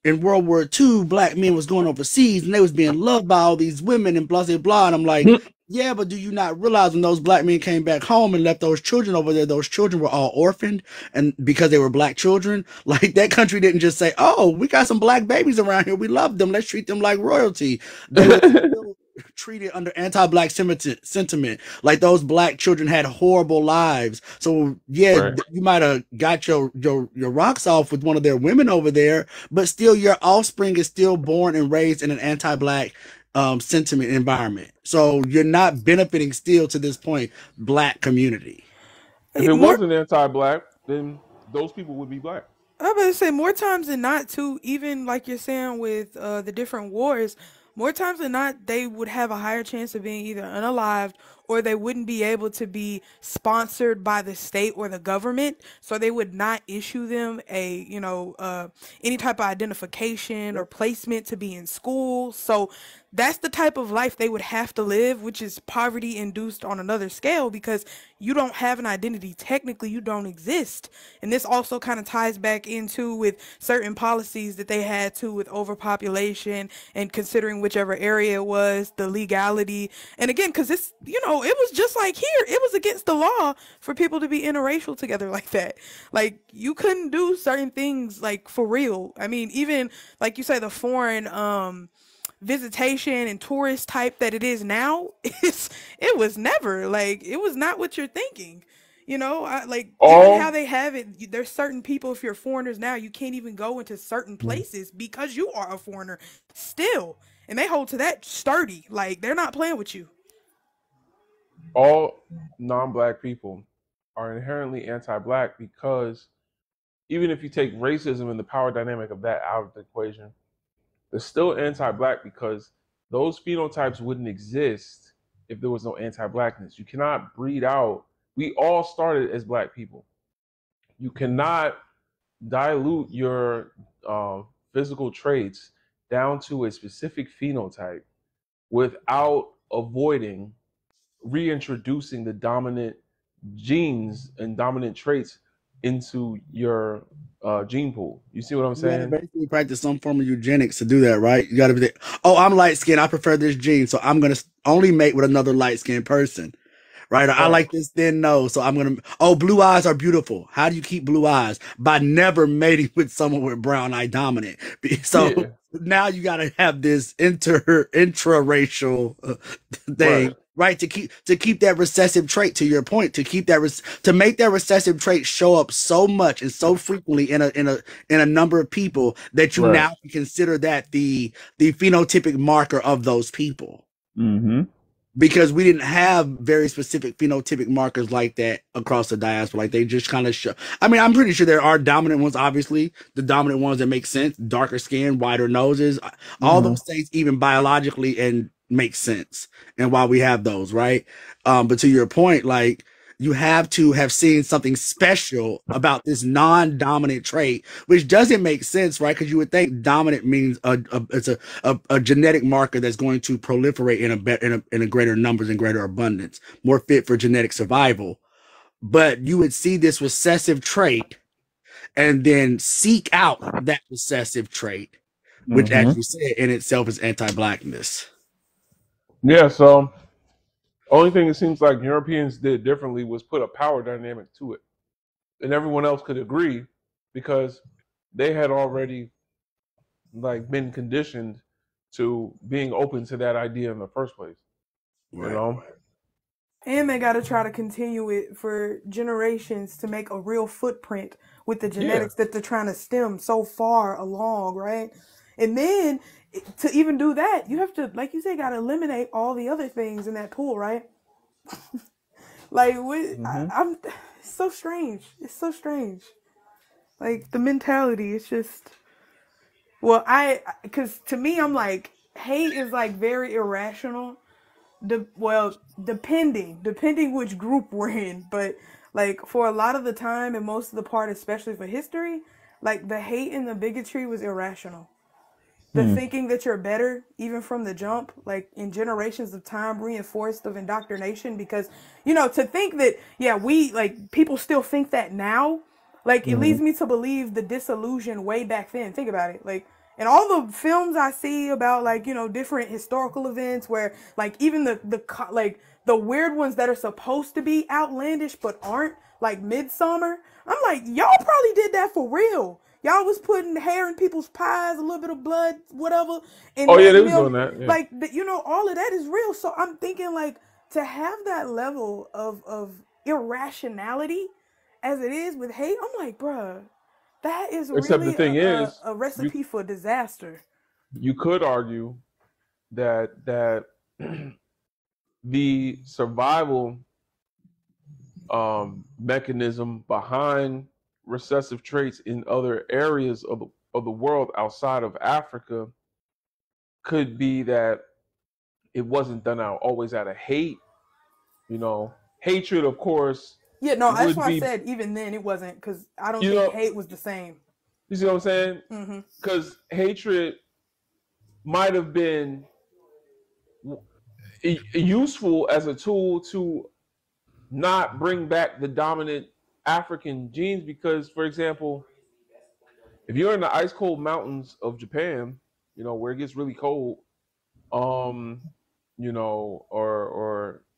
[SPEAKER 4] in World War II, black men was going overseas and they was being loved by all these women and blah, blah, blah. And I'm like, yeah, but do you not realize when those black men came back home and left those children over there, those children were all orphaned and because they were black children, like that country didn't just say, oh, we got some black babies around here. We love them. Let's treat them like royalty. They were still treated under anti-black sentiment. Like those black children had horrible lives. So yeah,
[SPEAKER 1] right.
[SPEAKER 4] you might have got your rocks off with one of their women over there, but still your offspring is still born and raised in an anti-black sentiment environment. So you're not benefiting still to this point, black community.
[SPEAKER 1] If it
[SPEAKER 3] More,
[SPEAKER 1] wasn't anti-black, then those people would be black.
[SPEAKER 3] I was about to say more times than not too. Even like you're saying with the different wars, more times than not, they would have a higher chance of being either unalived or they wouldn't be able to be sponsored by the state or the government. So they would not issue them a, any type of identification or placement to be in school. So that's the type of life they would have to live, which is poverty induced on another scale because you don't have an identity. Technically, you don't exist. And this also kind of ties back into with certain policies that they had to with overpopulation and considering whichever area it was, the legality. And again, because it's, it was just like here, it was against the law for people to be interracial together like that. Like, you couldn't do certain things, like, for real. I mean, even, like you say, the foreign, visitation and tourist type that it is now, it was never, like, it was not what you're thinking. Even how they have it, there's certain people, if you're foreigners now, you can't even go into certain places because you are a foreigner still. And they hold to that sturdy. Like, they're not playing with you.
[SPEAKER 1] All non-black people are inherently anti-black because even if you take racism and the power dynamic of that out of the equation, they're still anti-black because those phenotypes wouldn't exist if there was no anti-blackness. You cannot breed out. We all started as black people. You cannot dilute your physical traits down to a specific phenotype without avoiding reintroducing the dominant genes and dominant traits into your gene pool. You see what I'm saying?
[SPEAKER 4] You gotta basically practice some form of eugenics to do that, right? You gotta be I'm light skinned, I prefer this gene, so I'm gonna only mate with another light skinned person. Right? Or I like this thin nose, so I'm gonna blue eyes are beautiful. How do you keep blue eyes? By never mating with someone with brown eye dominant. So now you gotta have this intraracial thing. Right, to keep that recessive trait, to your point, to keep that to make that recessive trait show up so much and so frequently in a number of people that you now can consider that the phenotypic marker of those people.
[SPEAKER 1] Mm-hmm.
[SPEAKER 4] Because we didn't have very specific phenotypic markers like that across the diaspora. Like, they just kind of show. I mean, I'm pretty sure there are dominant ones, obviously. The dominant ones that make sense, darker skin, wider noses, all those things, even biologically, and make sense. And while we have those, right? But to your point, like, you have to have seen something special about this non-dominant trait, which doesn't make sense, right? Because you would think dominant means it's a genetic marker that's going to proliferate in a greater numbers and greater abundance, more fit for genetic survival. But you would see this recessive trait and then seek out that recessive trait, which, as you said, in itself is anti-blackness.
[SPEAKER 1] Yeah, so only thing it seems like Europeans did differently was put a power dynamic to it. And everyone else could agree because they had already, like, been conditioned to being open to that idea in the first place. You know?
[SPEAKER 3] And they got to try to continue it for generations to make a real footprint with the genetics that they're trying to stem so far along, right? And then to even do that, you have to, like you say, got to eliminate all the other things in that pool, right? Like, it's so strange. It's so strange. Like, the mentality, it's just, because to me, I'm like, hate is, like, very irrational. Depending which group we're in, but, like, for a lot of the time and most of the part, especially for history, like, the hate and the bigotry was irrational. The thinking that you're better, even from the jump, like, in generations of time, reinforced of indoctrination, because, to think that, people still think that now, like, it leads me to believe the disillusion way back then. Think about it. Like, and all the films I see about, like, different historical events where, like, even the weird ones that are supposed to be outlandish but aren't, like Midsummer, I'm like, y'all probably did that for real. Y'all was putting hair in people's pies, a little bit of blood, whatever. And
[SPEAKER 1] they was doing that. Yeah.
[SPEAKER 3] Like, all of that is real. So I'm thinking, like, to have that level of irrationality as it is with hate, I'm like, bruh, that is really a recipe for disaster.
[SPEAKER 1] You could argue that the survival mechanism behind recessive traits in other areas of the world outside of Africa could be that it wasn't done out always out of hate. Hatred, of course,
[SPEAKER 3] Yeah, no, that's
[SPEAKER 1] would
[SPEAKER 3] why I
[SPEAKER 1] be,
[SPEAKER 3] said even then it wasn't, because I don't
[SPEAKER 1] you
[SPEAKER 3] think
[SPEAKER 1] know,
[SPEAKER 3] hate was the same.
[SPEAKER 1] you see what I'm saying?
[SPEAKER 3] Mm-hmm.
[SPEAKER 1] Because hatred might have been useful as a tool to not bring back the dominant African genes. Because, for example, if you're in the ice cold mountains of Japan, where it gets really cold, or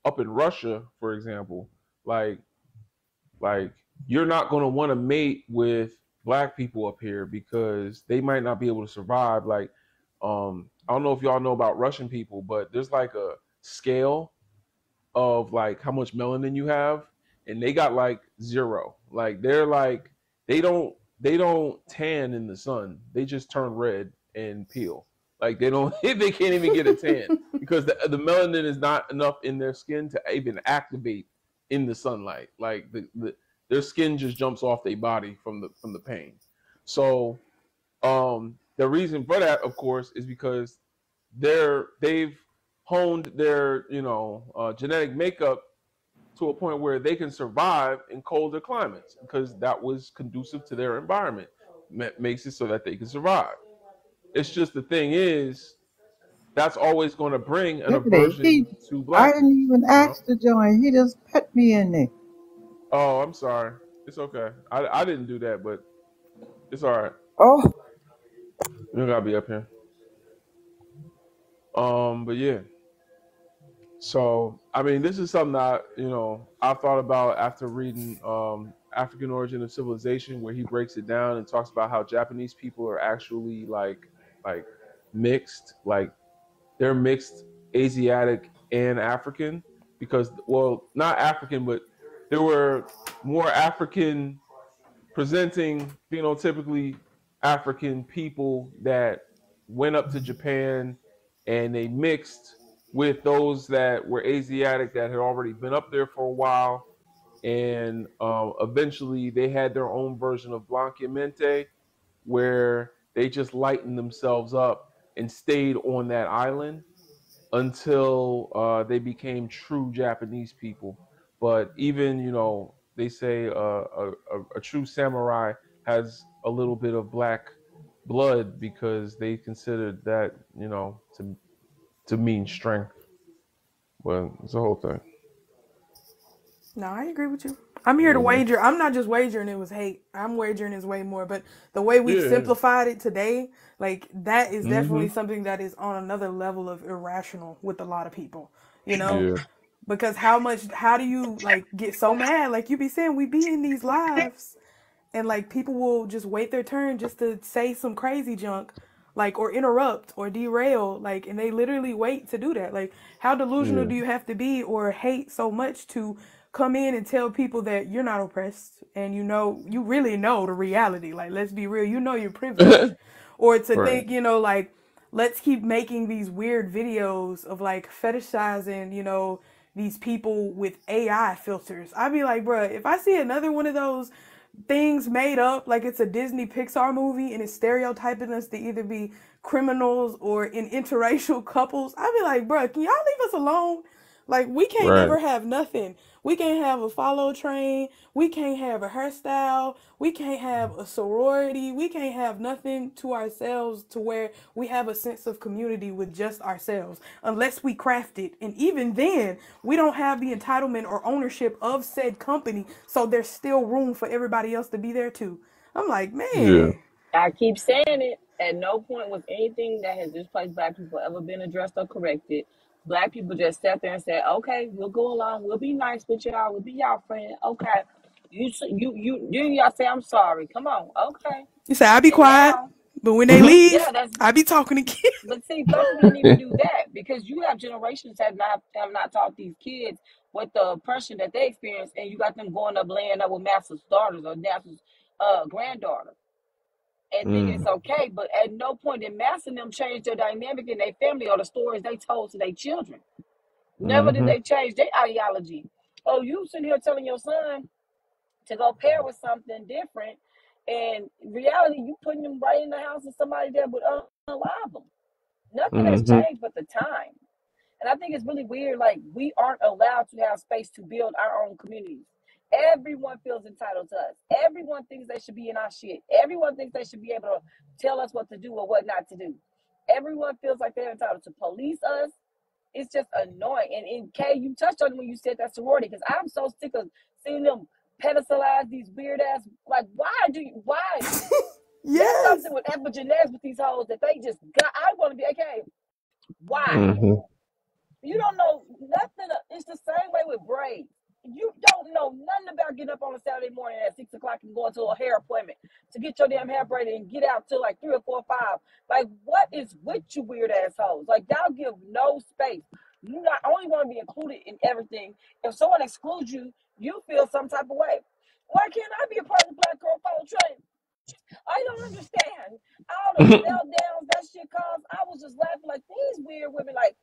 [SPEAKER 1] up in Russia, for example, like you're not going to want to mate with black people up here because they might not be able to survive. Like, I don't know if y'all know about Russian people, but there's like a scale of like how much melanin you have, and they got like 0. Like they're like they don't tan in the sun. They just turn red and peel. Like they don't they can't even get a tan because the melanin is not enough in their skin to even activate in the sunlight. Like their skin just jumps off their body from the pain. So the reason for that, of course, is because they've honed their genetic makeup to a point where they can survive in colder climates because that was conducive to their environment. Makes it so that they can survive. It's just the thing is that's always going to bring an aversion to
[SPEAKER 7] I
[SPEAKER 1] black
[SPEAKER 7] didn't
[SPEAKER 1] people.
[SPEAKER 7] even ask to join. He just put me in there.
[SPEAKER 1] Oh, I'm sorry. It's okay. I didn't do that, but it's all right.
[SPEAKER 7] Oh,
[SPEAKER 1] You don't gotta be up here. But yeah. So I mean, this is something that I thought about after reading African Origin of Civilization, where he breaks it down and talks about how Japanese people are actually like mixed, like they're mixed Asiatic and African, because, well, not African, but there were more African presenting phenotypically African people that went up to Japan and they mixed with those that were Asiatic that had already been up there for a while. And eventually they had their own version of Blanquemente, where they just lightened themselves up and stayed on that island until they became true Japanese people. But even, they say a true samurai has a little bit of black blood because they considered that, to mean strength. But it's a whole thing.
[SPEAKER 3] No, I agree with you. I'm here to
[SPEAKER 1] Mhm.
[SPEAKER 3] wager. I'm not just wagering it was hate. I'm wagering it's way more. But the way we've
[SPEAKER 1] Yeah.
[SPEAKER 3] simplified it today, like that is definitely
[SPEAKER 1] Mhm.
[SPEAKER 3] something that is on another level of irrational with a lot of people. You know?
[SPEAKER 1] Yeah.
[SPEAKER 3] Because how do you like get so mad? Like you be saying, we be in these lives and like people will just wait their turn just to say some crazy junk, like, or interrupt or derail, like, and they literally wait to do that. Like, how delusional
[SPEAKER 1] Yeah.
[SPEAKER 3] do you have to be or hate so much to come in and tell people that you're not oppressed and you really know the reality? Like, let's be real, you're privileged. Or to
[SPEAKER 1] Right.
[SPEAKER 3] think, like, let's keep making these weird videos of like fetishizing, these people with AI filters. I'd be like, bruh, if I see another one of those things made up like it's a Disney Pixar movie and it's stereotyping us to either be criminals or in interracial couples, I'd be like, bruh, can y'all leave us alone? Like, we can't
[SPEAKER 1] Right.
[SPEAKER 3] never have nothing. We can't have a follow train. We can't have a hairstyle. We can't have a sorority. We can't have nothing to ourselves to where we have a sense of community with just ourselves unless we craft it. And even then, we don't have the entitlement or ownership of said company. So there's still room for everybody else to be there too. I'm like,
[SPEAKER 1] Yeah.
[SPEAKER 3] man.
[SPEAKER 8] I keep saying it. At no point was anything that has displaced black people ever been addressed or corrected. Black people just sat there and said, "Okay, we'll go along. We'll be nice with y'all. We'll be y'all friend. Okay, you and y'all say I'm sorry. Come on, okay."
[SPEAKER 3] You say, I be
[SPEAKER 8] And
[SPEAKER 3] quiet,
[SPEAKER 8] now,
[SPEAKER 3] but when they leave,
[SPEAKER 8] yeah, that's.
[SPEAKER 3] I be talking again.
[SPEAKER 8] But see, black people didn't even do that because you have generations that have not taught these kids what the oppression that they experience, and you got them going up laying up with master's daughters or master's granddaughter and thinking it's okay, but at no point did Mass and them change their dynamic in their family or the stories they told to their children. Never did
[SPEAKER 1] Mhm.
[SPEAKER 8] they change their ideology. Oh, you sitting here telling your son to go pair with something different, and in reality, you putting them right in the house of somebody that would unalive them. Nothing has
[SPEAKER 1] Mm-hmm.
[SPEAKER 8] changed but the time. And I think it's really weird. Like, we aren't allowed to have space to build our own communities. Everyone feels entitled to us. Everyone thinks they should be in our shit. Everyone thinks they should be able to tell us what to do or what not to do. Everyone feels like they're entitled to police us. It's just annoying. And Kay, you touched on it when you said that sorority, because I'm so sick of seeing them pedestalize these weird ass. Like, why? There's
[SPEAKER 3] Yes.
[SPEAKER 8] something with epigenetics with these hoes that they just got. I want to be, okay, why?
[SPEAKER 1] Mm-hmm.
[SPEAKER 8] You don't know nothing. It's the same way with braids. You don't know nothing about getting up on a Saturday morning at 6 o'clock and going to a hair appointment to get your damn hair braided and get out till like 3 or 4 or 5. Like, what is with you weird assholes? Like, y'all give no space. You not only want to be included in everything. If someone excludes you, you feel some type of way. Why can't I be a part of the Black Girl Follow Train? I don't understand. All the meltdowns that shit caused. I was just laughing like, these weird women, like,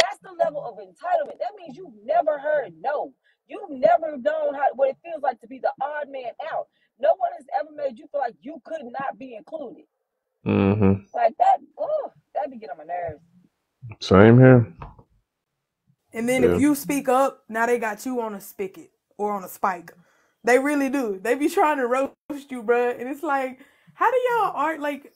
[SPEAKER 8] that's the level of entitlement. That means you've never heard no. You've never known what it feels like to be the odd man out. No one has ever made you feel like you could not be included.
[SPEAKER 1] Mm-hmm.
[SPEAKER 8] Like that, that be getting on my nerves.
[SPEAKER 1] Same here.
[SPEAKER 3] And then
[SPEAKER 1] Yeah.
[SPEAKER 3] if you speak up, now they got you on a spigot or on a spike. They really do. They be trying to roast you, bruh. And it's like, how do y'all art? Like,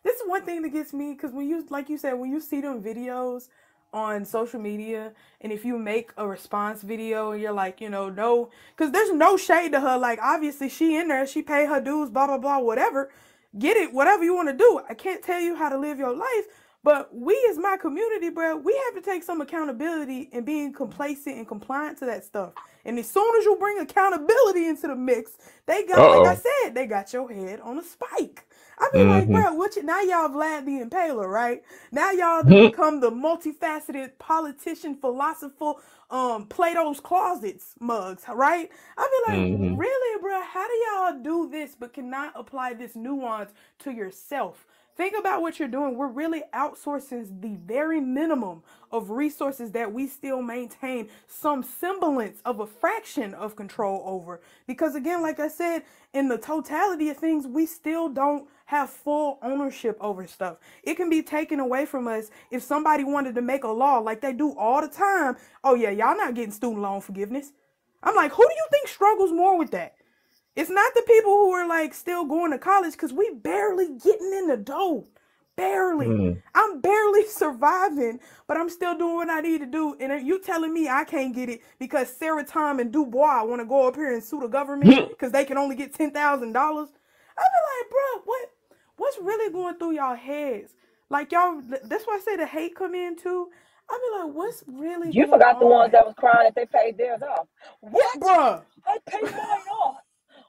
[SPEAKER 3] this is one thing that gets me, because when you, like you said, when you see them videos on social media, and if you make a response video and you're like, you know, no, because there's no shade to her. Like, obviously she in there, she paid her dues, blah, blah, blah, whatever. Get it, whatever you want to do. I can't tell you how to live your life. But we as my community, bro, we have to take some accountability and being complacent and compliant to that stuff. And as soon as you bring accountability into the mix, they got, like I said, they got your head on a spike. I be like, bro, now y'all Vlad the Impaler, right? Now y'all become the multifaceted politician, philosopher, Plato's Closets mugs, right? I be like, really, bro, how do y'all do this but cannot apply this nuance to yourself? Think about what you're doing. We're really outsourcing the very minimum of resources that we still maintain some semblance of a fraction of control over. Because again, like I said, in the totality of things, we still don't have full ownership over stuff. It can be taken away from us if somebody wanted to make a law like they do all the time. Oh yeah, y'all not getting student loan forgiveness. I'm like, who do you think struggles more with that? It's not the people who are like still going to college, because we barely getting in the dough. Barely. I'm barely surviving, but I'm still doing what I need to do. And you telling me I can't get it because Sarah Tom and Dubois want to go up here and sue the government because they can only get $10,000? I be like, bro, what's really going through y'all heads? Like, y'all, that's why I say the hate come in too. I be like, what's really
[SPEAKER 8] You
[SPEAKER 3] going
[SPEAKER 8] forgot the
[SPEAKER 3] on?
[SPEAKER 8] ones that was crying that they paid theirs off. What?
[SPEAKER 3] Bruh.
[SPEAKER 8] I paid mine off.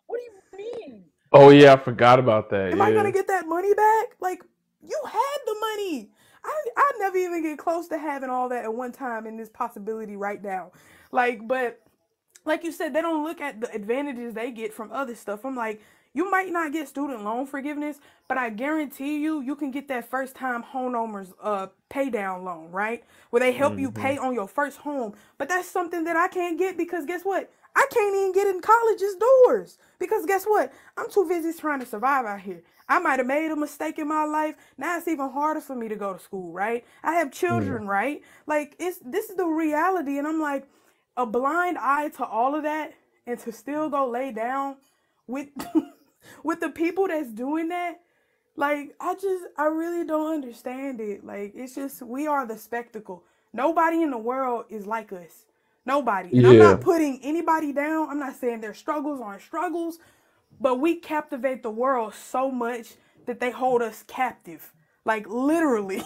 [SPEAKER 8] What do you mean?
[SPEAKER 1] Oh yeah, I forgot about that.
[SPEAKER 3] Am I gonna get that money back? Like, you had the money. I never even get close to having all that at one time in this possibility right now. Like, but like you said, they don't look at the advantages they get from other stuff. I'm like, you might not get student loan forgiveness, but I guarantee you can get that first time homeowners pay down loan, right? Where they help you pay on your first home. But that's something that I can't get because guess what? I can't even get in college's doors because guess what? I'm too busy trying to survive out here. I might have made a mistake in my life. Now it's even harder for me to go to school, right? I have children, right? Like, this is the reality. And I'm like, a blind eye to all of that and to still go lay down with with the people that's doing that. Like, I really don't understand it. Like, it's just, we are the spectacle. Nobody in the world is like us. Nobody. And I'm not putting anybody down. I'm not saying their struggles aren't struggles, but we captivate the world so much that they hold us captive. Like, literally.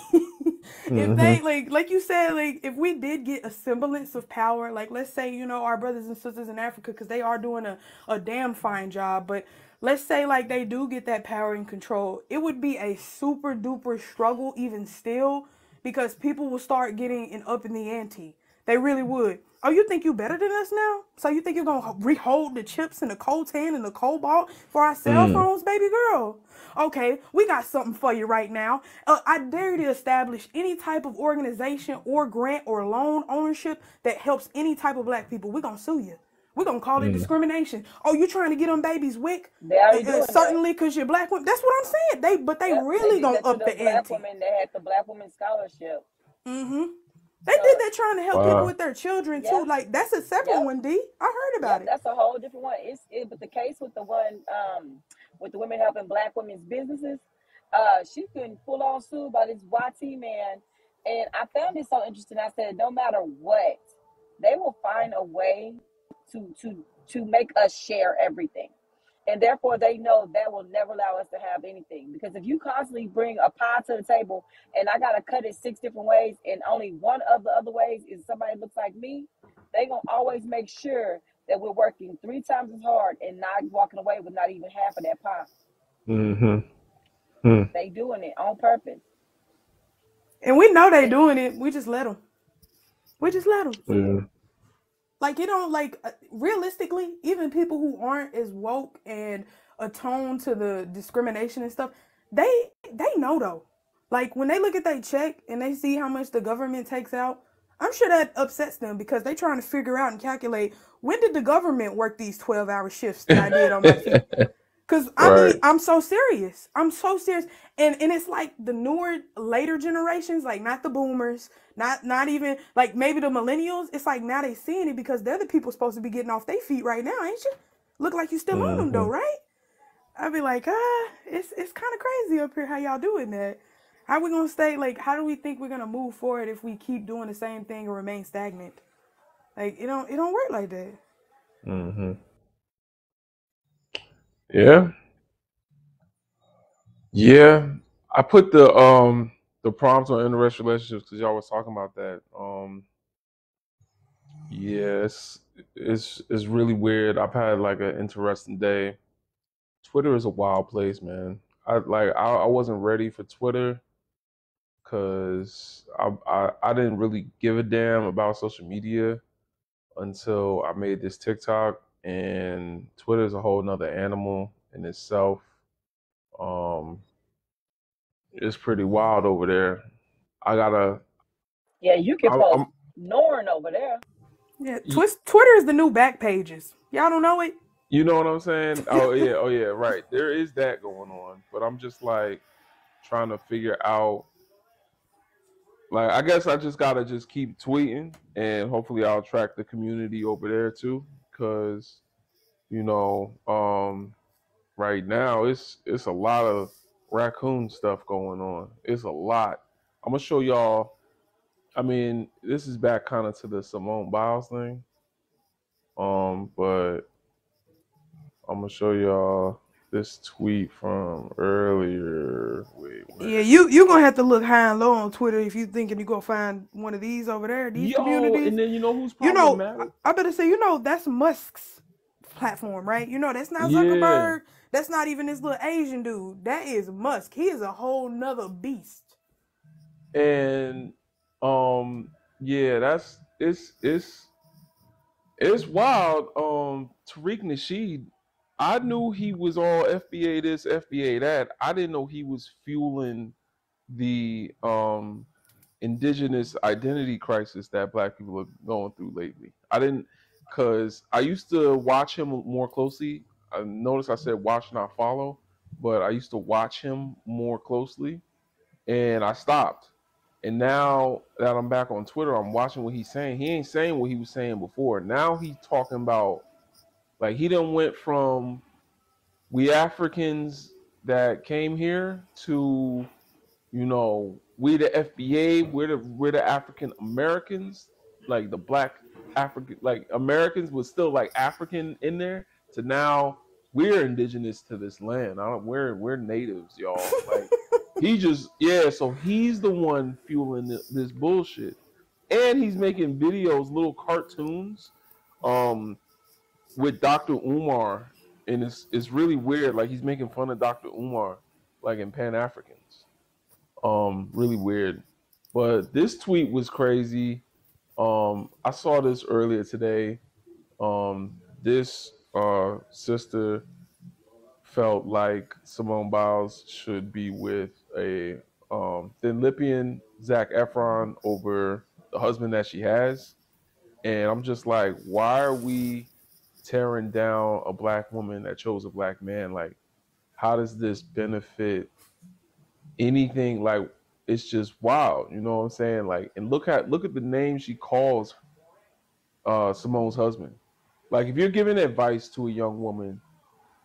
[SPEAKER 3] If they, like you said, like, if we did get a semblance of power, like, let's say, you know, our brothers and sisters in Africa, because they are doing a damn fine job, but let's say, like, they do get that power and control, it would be a super duper struggle even still, because people will start getting up in the ante. They really would. Oh, you think you better than us now? So you think you're going to rehold the chips and the coltan and the cobalt for our cell phones, baby girl? Okay, we got something for you right now. I dare you to establish any type of organization or grant or loan ownership that helps any type of black people. We're going to sue you. We're gonna call it discrimination. Oh, you trying to get them babies wick?
[SPEAKER 8] They already doing
[SPEAKER 3] certainly because you're black women. That's what I'm saying. They really gonna up the ante.
[SPEAKER 8] They had the black woman scholarship.
[SPEAKER 3] They did that trying to help people with their children too. Like that's a separate one, D. I heard about it.
[SPEAKER 8] That's a whole different one. But the case with the one with the women helping black women's businesses, she's been full on sued by this YT man. And I found it so interesting. I said, no matter what, they will find a way to make us share everything. And therefore, they know that will never allow us to have anything. Because if you constantly bring a pie to the table and I got to cut it 6 different ways and only one of the other ways is somebody looks like me, they going to always make sure that we're working 3 times as hard and not walking away with not even half of that pie. They doing it on purpose.
[SPEAKER 3] And we know they doing it. We just let them. Yeah. Like, you know, like, realistically, even people who aren't as woke and attuned to the discrimination and stuff, they know, though. Like, when they look at their check and they see how much the government takes out, I'm sure that upsets them because they're trying to figure out and calculate, when did the government work these 12-hour shifts that I did on my feet? Because, I mean, I'm so serious. And it's like the newer, later generations, like not the boomers, not even, like maybe the millennials. It's like now they seeing it because they're the people supposed to be getting off their feet right now, ain't you? Look like you still on them, though, right? I'd be like, it's kind of crazy up here how y'all doing that. How we going to stay, like, how do we think we're going to move forward if we keep doing the same thing and remain stagnant? Like, it don't work like that.
[SPEAKER 1] Yeah. I put the prompts on interracial relationships because y'all was talking about that. It's really weird. I've had like an interesting day. Twitter is a wild place, man. I wasn't ready for Twitter because I didn't really give a damn about social media until I made this TikTok, and Twitter is a whole nother animal in itself. It's pretty wild over there.
[SPEAKER 8] You can post Norn over there.
[SPEAKER 3] Yeah, Twitter is the new back pages. Y'all don't know it?
[SPEAKER 1] You know what I'm saying? Oh yeah, right. There is that going on, but I'm just like trying to figure out. Like, I guess I just gotta keep tweeting, and hopefully I'll attract the community over there too. Because, you know, right now it's a lot of raccoon stuff going on. It's a lot. I'm gonna show y'all. I mean, this is back kind of to the Simone Biles thing. But I'm gonna show y'all this tweet from earlier.
[SPEAKER 3] Yeah, you gonna have to look high and low on Twitter if you thinking you gonna find one of these over there. These communities.
[SPEAKER 1] And then you know who's problematic?
[SPEAKER 3] I better say, that's Musk's platform, right? That's not Zuckerberg. Yeah. That's not even this little Asian dude. That is Musk. He is a whole nother beast.
[SPEAKER 1] And it's wild. Tariq Nasheed, I knew he was all FBA this, FBA that. I didn't know he was fueling the indigenous identity crisis that Black people are going through lately. I didn't, because I used to watch him more closely. I noticed I said watch, not follow, but I used to watch him more closely, and I stopped. And now that I'm back on Twitter, I'm watching what he's saying. He ain't saying what he was saying before. Now he's talking about, like, he done went from we Africans that came here to, we the FBA, we're the African Americans, like the Black African, like Americans was still like African in there, to now we're indigenous to this land. We're natives, y'all. Like, so he's the one fueling this bullshit. And he's making videos, little cartoons, with Dr. Umar, and it's really weird. Like, he's making fun of Dr. Umar, like in Pan-Africans. Really weird. But this tweet was crazy. I saw this earlier today. This sister felt like Simone Biles should be with a Thin Lippian Zac Efron over the husband that she has. And I'm just like, why are we tearing down a black woman that chose a black man. Like, how does this benefit anything? Like, it's just wild. You know what I'm saying? Like, and look at the name she calls Simone's husband. Like, if you're giving advice to a young woman,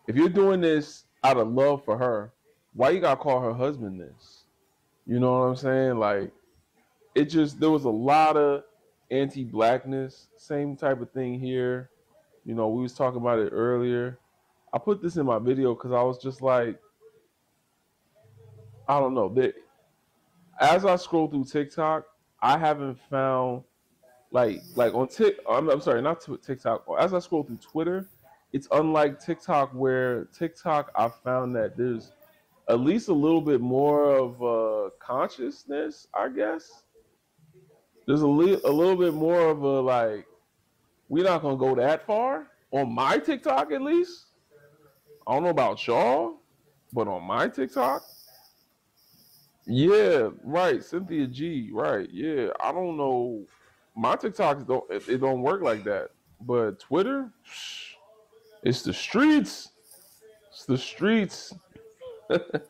[SPEAKER 1] if you're doing this out of love for her, why you gotta call her husband this? You know what I'm saying? Like, it just, there was a lot of anti-blackness, same type of thing here. You know, we was talking about it earlier. I put this in my video because I was just like, I don't know. As I scroll through TikTok, I haven't found like on I'm sorry, not TikTok. As I scroll through Twitter, it's unlike TikTok, where TikTok I found that there's at least a little bit more of consciousness, I guess. There's a little bit more of a, like, we're not gonna go that far on my TikTok, at least. I don't know about y'all, but on my TikTok, yeah, right, Cynthia G, right, yeah. I don't know, my TikToks don't work like that, but Twitter, it's the streets, it's the streets.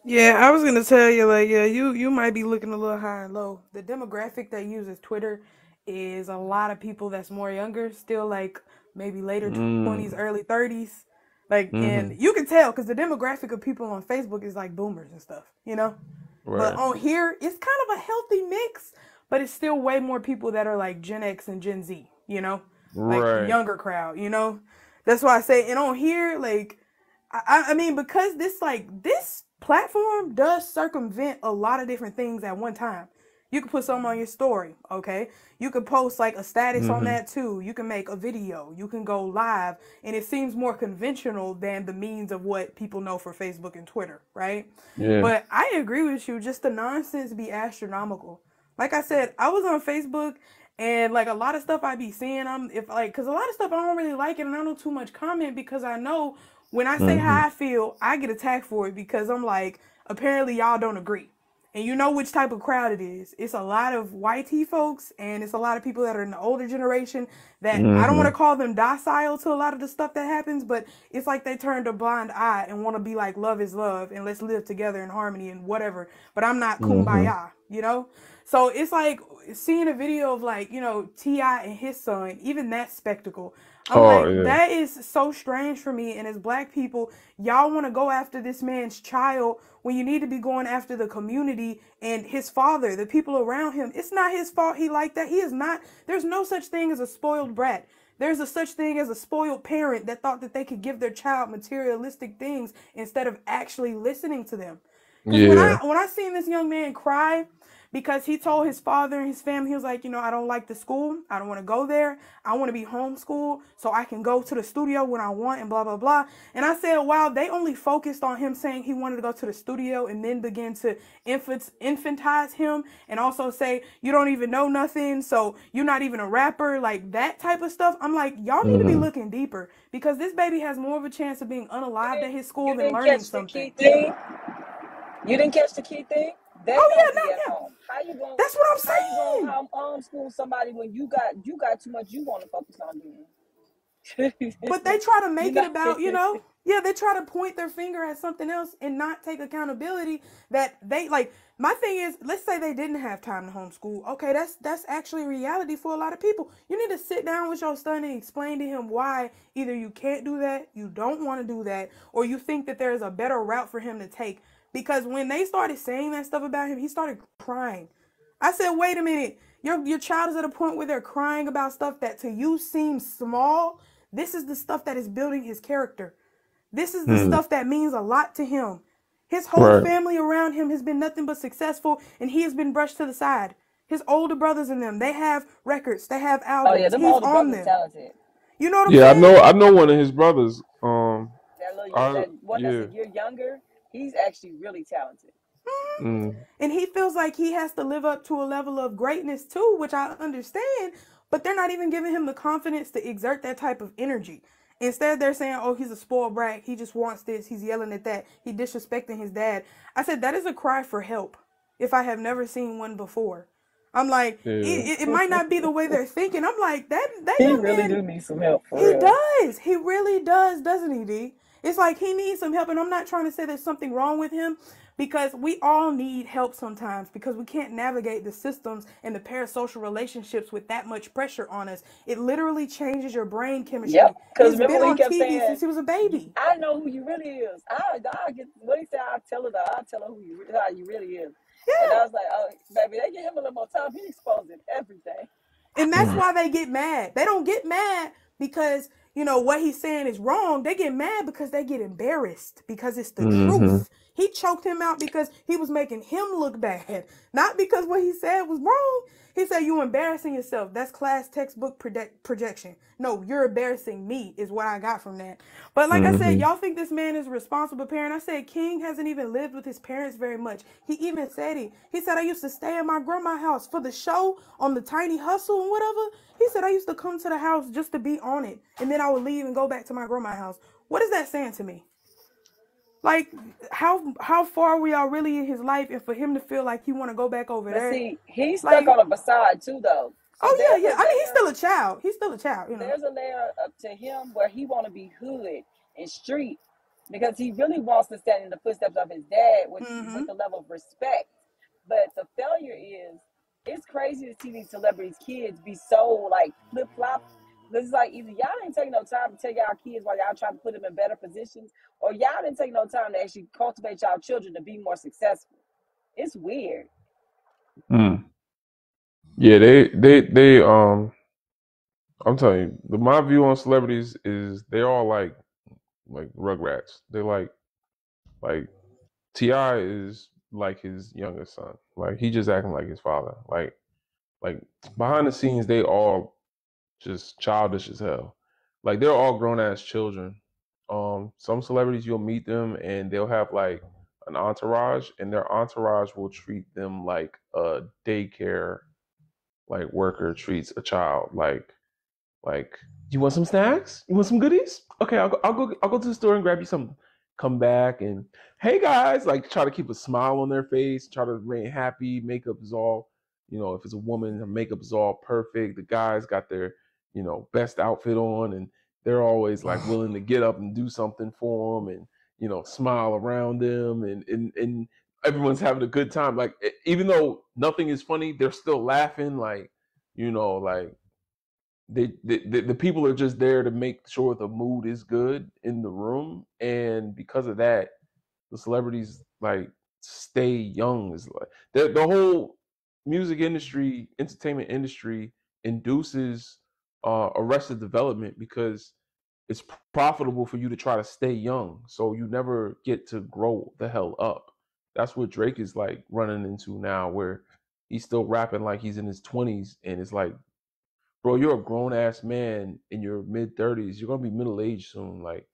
[SPEAKER 3] Yeah, I was gonna tell you, like, yeah, you might be looking a little high and low. The demographic that uses Twitter is a lot of people that's more younger, still like maybe later 20s,
[SPEAKER 1] Mm,
[SPEAKER 3] early 30s. Like, and
[SPEAKER 1] mm-hmm.
[SPEAKER 3] you can tell because the demographic of people on Facebook is like boomers and stuff, you know? But
[SPEAKER 1] Right,
[SPEAKER 3] on here, it's kind of a healthy mix, but it's still way more people that are like Gen X and Gen Z, you know? Like
[SPEAKER 1] right.
[SPEAKER 3] younger crowd, you know? That's why I say, and on here, like, I mean, because this platform does circumvent a lot of different things at one time. You can put something on your story, okay? You can post like a status on
[SPEAKER 1] Mm-hmm.
[SPEAKER 3] that too. You can make a video. You can go live, and it seems more conventional than the means of what people know for Facebook and Twitter, right?
[SPEAKER 1] Yeah.
[SPEAKER 3] But I agree with you. Just the nonsense be astronomical. Like I said, I was on Facebook, and like a lot of stuff I be seeing, because a lot of stuff I don't really like it, and I don't too much comment because I know when I say
[SPEAKER 1] Mm-hmm.
[SPEAKER 3] how I feel, I get attacked for it because I'm like, apparently y'all don't agree. And you know which type of crowd it is. It's a lot of white tea folks, and it's a lot of people that are in the older generation that I don't want to
[SPEAKER 1] Mm-hmm.
[SPEAKER 3] call them docile to a lot of the stuff that happens, but it's like they turned a blind eye and want to be like, love is love, and let's live together in harmony and whatever. But I'm not
[SPEAKER 1] Mm-hmm.
[SPEAKER 3] kumbaya, you know? So it's like seeing a video of like, T.I. and his son, even that spectacle. I'm
[SPEAKER 1] Oh
[SPEAKER 3] like,
[SPEAKER 1] yeah.
[SPEAKER 3] that is so strange for me. And as black people, y'all want to go after this man's child when you need to be going after the community and his father, the people around him. It's not his fault he like that. He is not. There's no such thing as a spoiled brat. There's a such thing as a spoiled parent that thought that they could give their child materialistic things instead of actually listening to them. Because
[SPEAKER 1] Yeah.
[SPEAKER 3] when I seen this young man cry because he told his father and his family, he was like, I don't like the school. I don't want to go there. I want to be homeschooled so I can go to the studio when I want and blah, blah, blah. And I said, wow, they only focused on him saying he wanted to go to the studio and then begin to infantize him and also say, you don't even know nothing, so you're not even a rapper, like that type of stuff. I'm like, y'all need to be
[SPEAKER 1] Mm-hmm.
[SPEAKER 3] looking deeper because this baby has more of a chance of being unalived at his school
[SPEAKER 8] You
[SPEAKER 3] than
[SPEAKER 8] didn't
[SPEAKER 3] learning
[SPEAKER 8] catch the
[SPEAKER 3] something.
[SPEAKER 8] key thing. You didn't catch the key thing. They
[SPEAKER 3] Oh,
[SPEAKER 8] don't
[SPEAKER 3] yeah,
[SPEAKER 8] be
[SPEAKER 3] no,
[SPEAKER 8] at
[SPEAKER 3] yeah.
[SPEAKER 8] home.
[SPEAKER 3] That's what I'm
[SPEAKER 8] How you
[SPEAKER 3] saying.
[SPEAKER 8] gonna homeschool somebody when you got too much you want to focus on doing?
[SPEAKER 3] But they try to
[SPEAKER 8] You
[SPEAKER 3] make it
[SPEAKER 8] know.
[SPEAKER 3] about, yeah, they try to point their finger at something else and not take accountability that they like. My thing is, let's say they didn't have time to homeschool. Okay, that's actually reality for a lot of people. You need to sit down with your son and explain to him why either you can't do that, you don't want to do that, or you think that there's a better route for him to take. Because when they started saying that stuff about him, he started crying. I said, wait a minute. Your child is at a point where they're crying about stuff that to you seems small. This is the stuff that is building his character. This is the
[SPEAKER 1] Mm-hmm.
[SPEAKER 3] stuff that means a lot to him. His whole
[SPEAKER 1] Right.
[SPEAKER 3] family around him has been nothing but successful, and he has been brushed to the side. His older brothers and them, they have records, they have
[SPEAKER 8] Oh yeah,
[SPEAKER 3] albums.
[SPEAKER 8] them
[SPEAKER 3] He's
[SPEAKER 8] older
[SPEAKER 3] on
[SPEAKER 8] brothers
[SPEAKER 3] them.
[SPEAKER 8] talented.
[SPEAKER 3] You know what I'm
[SPEAKER 1] Yeah,
[SPEAKER 3] saying?
[SPEAKER 1] I know one of his brothers.
[SPEAKER 8] That one that's
[SPEAKER 1] Yeah.
[SPEAKER 8] a year younger, he's actually really talented.
[SPEAKER 1] Mm.
[SPEAKER 3] And he feels like he has to live up to a level of greatness too, which I understand, but they're not even giving him the confidence to exert that type of energy. Instead, they're saying, oh, he's a spoiled brat. He just wants this. He's yelling at that. He disrespecting his dad. I said, that is a cry for help if I have never seen one before. I'm like,
[SPEAKER 1] Yeah.
[SPEAKER 3] it might not be the way they're thinking. I'm like, that
[SPEAKER 8] He
[SPEAKER 3] young
[SPEAKER 8] really
[SPEAKER 3] man,
[SPEAKER 8] do need some help for
[SPEAKER 3] he
[SPEAKER 8] real.
[SPEAKER 3] does. He really does, doesn't he, D? It's like he needs some help, and I'm not trying to say there's something wrong with him because we all need help sometimes because we can't navigate the systems and the parasocial relationships with that much pressure on us. It literally changes your brain chemistry.
[SPEAKER 8] Yep. Because
[SPEAKER 3] He's
[SPEAKER 8] remember
[SPEAKER 3] been
[SPEAKER 8] when he
[SPEAKER 3] on
[SPEAKER 8] kept
[SPEAKER 3] TV
[SPEAKER 8] saying,
[SPEAKER 3] since he was a baby.
[SPEAKER 8] I know who you really is. I get what he said. I tell her who you how you really is. And
[SPEAKER 3] Yeah.
[SPEAKER 8] I was like, oh, baby, they give him a little more time. He exposing everything.
[SPEAKER 3] And that's why they get mad. They don't get mad because, what he's saying is wrong. They get mad because they get embarrassed because it's the truth. He choked him out because he was making him look bad, not because what he said was wrong. He said, you embarrassing yourself. That's class textbook projection. No, you're embarrassing me is what I got from that. But like I said, y'all think this man is a responsible parent. I said King hasn't even lived with his parents very much. He even said it. He said, I used to stay at my grandma's house for the show on the Tiny Hustle and whatever. He said, I used to come to the house just to be on it. And then I would leave and go back to my grandma's house. What is that saying to me? Like, how far we are really in his life, and for him to feel like he want to go back over
[SPEAKER 8] But
[SPEAKER 3] there.
[SPEAKER 8] see, he's
[SPEAKER 3] Like,
[SPEAKER 8] stuck on a facade too, though. So
[SPEAKER 3] oh yeah,
[SPEAKER 8] there's
[SPEAKER 3] yeah. I mean, he's still a child. He's still a child.
[SPEAKER 8] there's a layer up to him where he want to be hood and street because he really wants to stand in the footsteps of his dad with the level of respect. But the failure is, it's crazy to see these celebrities' kids be so like flip flop. It's like either y'all didn't take no time to tell y'all kids while y'all trying to put them in better positions, or y'all didn't take no time to actually cultivate y'all children to be more successful. It's weird.
[SPEAKER 1] Yeah, I'm telling you, my view on celebrities is they're all like rugrats. They're like Ti is like his youngest son. Like he just acting like his father. Like behind the scenes, they all just childish as hell. Like they're all grown ass children. Some celebrities you'll meet them and they'll have like an entourage, and their entourage will treat them like a daycare worker treats a child. Like, you want some snacks? You want some goodies? Okay, I'll go to the store and grab you some. Come back and hey guys, like try to keep a smile on their face, try to remain happy. Makeup is all, if it's a woman, her makeup is all perfect. The guys got their, best outfit on, and they're always like willing to get up and do something for them, and smile around them, and everyone's having a good time. Like even though nothing is funny, they're still laughing. Like like the people are just there to make sure the mood is good in the room, and because of that, the celebrities like stay young. Is like the whole music industry, entertainment industry induces arrested development because it's profitable for you to try to stay young, so you never get to grow the hell up. That's what Drake is like running into now, where he's still rapping like he's in his 20s, and it's like, bro, you're a grown ass man in your mid 30s. You're gonna be middle aged soon. Like,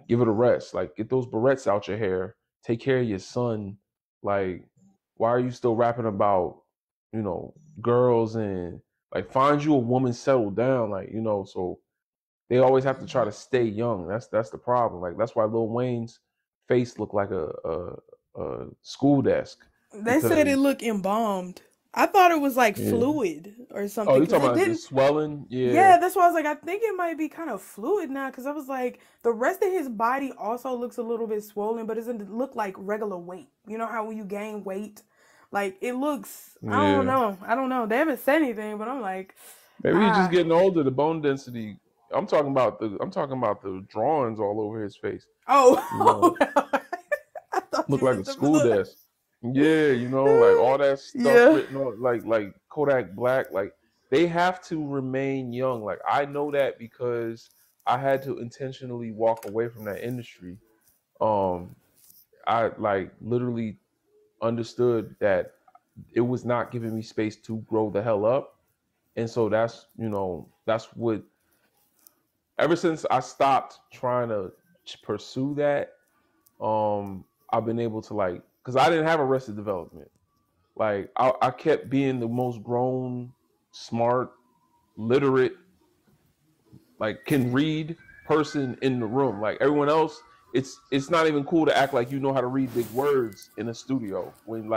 [SPEAKER 1] give it a rest. Like, get those barrettes out your hair. Take care of your son. Like, why are you still rapping about, girls, and like find you a woman, settle down. Like, so they always have to try to stay young. That's the problem. Like, that's why Lil Wayne's face looked like a school desk.
[SPEAKER 3] They said it looked embalmed. I thought it was like
[SPEAKER 1] Yeah.
[SPEAKER 3] fluid or
[SPEAKER 1] Oh,
[SPEAKER 3] something.
[SPEAKER 1] you
[SPEAKER 3] 'Cause
[SPEAKER 1] talking
[SPEAKER 3] it
[SPEAKER 1] about the
[SPEAKER 3] didn't.
[SPEAKER 1] swelling? Yeah.
[SPEAKER 3] Yeah, that's why I was like, I think it might be kind of fluid now. Because I was like, the rest of his body also looks a little bit swollen, but it doesn't look like regular weight. You know how when you gain weight, like it looks. I don't
[SPEAKER 1] Yeah.
[SPEAKER 3] know. I don't know. They haven't said anything, but I'm like,
[SPEAKER 1] Maybe he's just getting older. The bone density. I'm talking about the drawings all over his face.
[SPEAKER 3] oh, I thought
[SPEAKER 1] Look
[SPEAKER 3] you
[SPEAKER 1] like
[SPEAKER 3] was
[SPEAKER 1] a school desk. Yeah, like all that stuff
[SPEAKER 3] Yeah.
[SPEAKER 1] written on, like Kodak Black. Like they have to remain young. Like I know that because I had to intentionally walk away from that industry. I like literally understood that it was not giving me space to grow the hell up, and so that's what. Ever since I stopped trying to pursue that, I've been able to because I didn't have Arrested Development. Like I kept being the most grown, smart, literate, like can read person in the room. Like everyone else, it's not even cool to act like you know how to read big words in a studio when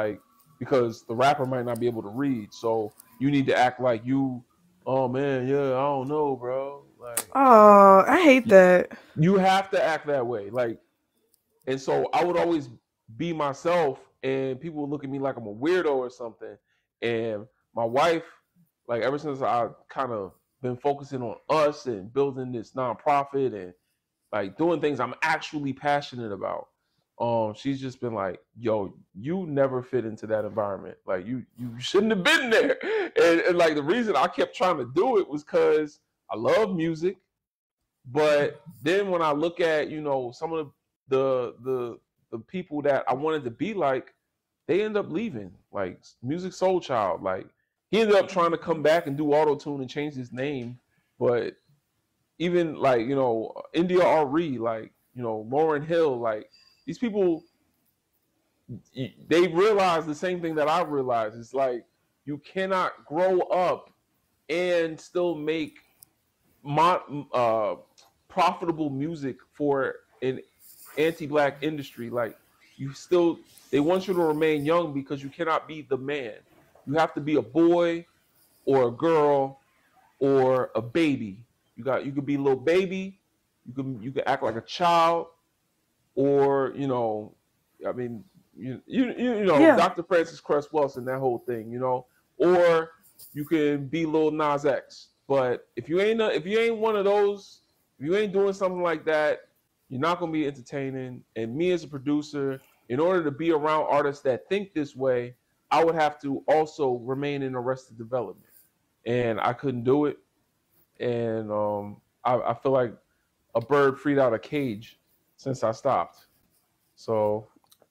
[SPEAKER 1] because the rapper might not be able to read. So you need to act like you, oh man, yeah, I don't know, bro. Like,
[SPEAKER 3] Oh, I hate that.
[SPEAKER 1] you have to act that way. Like, and so I would always be myself, and people would look at me like I'm a weirdo or something. And my wife, like, ever since I kind of been focusing on us and building this nonprofit and like doing things I'm actually passionate about, she's just been like, yo, you never fit into that environment. Like, you shouldn't have been there. And like, the reason I kept trying to do it was because I love music. But then when I look at, you know, some of the people that I wanted to be like, they end up leaving. Like Music Soul Child, like he ended up trying to come back and do auto tune and change his name. But even like, you know, India RE, like, you know, Lauryn Hill, like these people, they realize the same thing that I realized. It's like you cannot grow up and still make profitable music for an anti-black industry. Like, you still, they want you to remain young because you cannot be the man. You have to be a boy or a girl or a baby. You could be a little baby, you can act like a child, or, you know, I mean, you know,
[SPEAKER 3] Yeah.
[SPEAKER 1] Dr. Francis Cress Welsing, that whole thing, you know, or you can be Lil Nas X. But if you ain't one of those, if you ain't doing something like that, you're not gonna be entertaining. And me as a producer, in order to be around artists that think this way, I would have to also remain in Arrested Development, and I couldn't do it. And I feel like a bird freed out of a cage since I stopped. So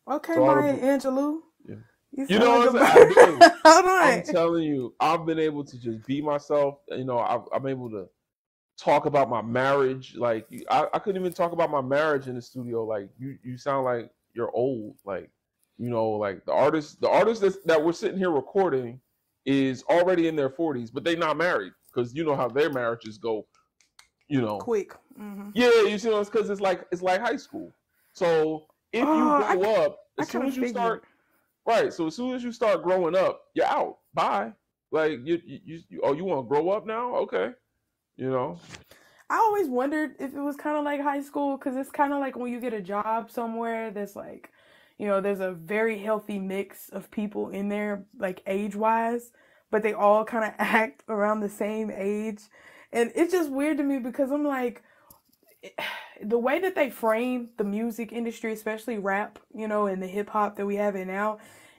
[SPEAKER 3] Okay,
[SPEAKER 1] so
[SPEAKER 3] Maya Angelou.
[SPEAKER 1] yeah.
[SPEAKER 3] You
[SPEAKER 1] know
[SPEAKER 3] sound
[SPEAKER 1] what
[SPEAKER 3] like
[SPEAKER 1] I'm saying?
[SPEAKER 3] Hold
[SPEAKER 1] I'm
[SPEAKER 3] on.
[SPEAKER 1] telling you, I've been able to just be myself. You know, I'm able to talk about my marriage. Like, I couldn't even talk about my marriage in the studio. Like, you sound like you're old. Like, you know, like the artist that we're sitting here recording is already in their 40s, but they're not married, because you know how their marriages go. You know,
[SPEAKER 3] Quick. Mm-hmm.
[SPEAKER 1] yeah, you see, it's because it's like high school. So if you grow up, as soon as you start, right? So as soon as you start growing up, you're out. Bye. Like, you you want to grow up now? Okay, you know.
[SPEAKER 3] I always wondered if it was kind of like high school, because it's kind of like when you get a job somewhere that's like, you know, there's a very healthy mix of people in there, like age-wise, but they all kind of act around the same age. And it's just weird to me because I'm like, the way that they frame the music industry, especially rap, you know, and the hip hop that we have it now,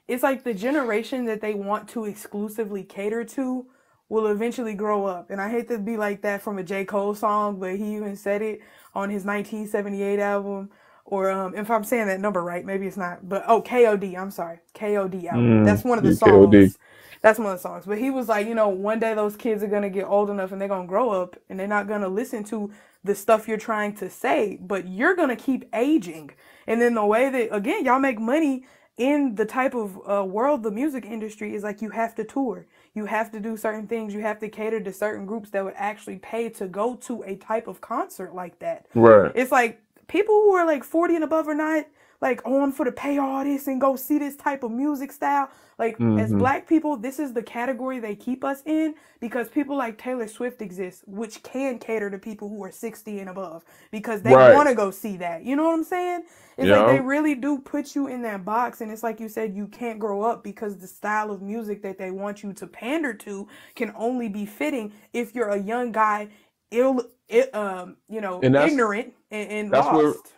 [SPEAKER 3] it's like the generation that they want to exclusively cater to will eventually grow up. And I hate to be like that from a J. Cole song, but he even said it on his 1978 album. Or if I'm saying that number right, maybe it's not. But KOD, I'm sorry. KOD album. That's one of the songs.
[SPEAKER 1] KOD.
[SPEAKER 3] That's one of the songs. But he was like, you know, one day those kids are going to get old enough and they're going to grow up and they're not going to listen to the stuff you're trying to say, but you're going to keep aging. And then the way that, again, y'all make money in the type of world the music industry is like, you have to tour. You have to do certain things. You have to cater to certain groups that would actually pay to go to a type of concert like that.
[SPEAKER 1] Right.
[SPEAKER 3] It's like people who are like 40 and above are not like on for to pay all this and go see this type of music style. Like, as black people, this is the category they keep us in because people like Taylor Swift exist, which can cater to people who are 60 and above because they want to go see that. You know what I'm saying? It's like they really do put you in that box, and it's like you said, you can't grow up because the style of music that they want you to pander to can only be fitting if you're a young guy, you know, and ignorant and lost.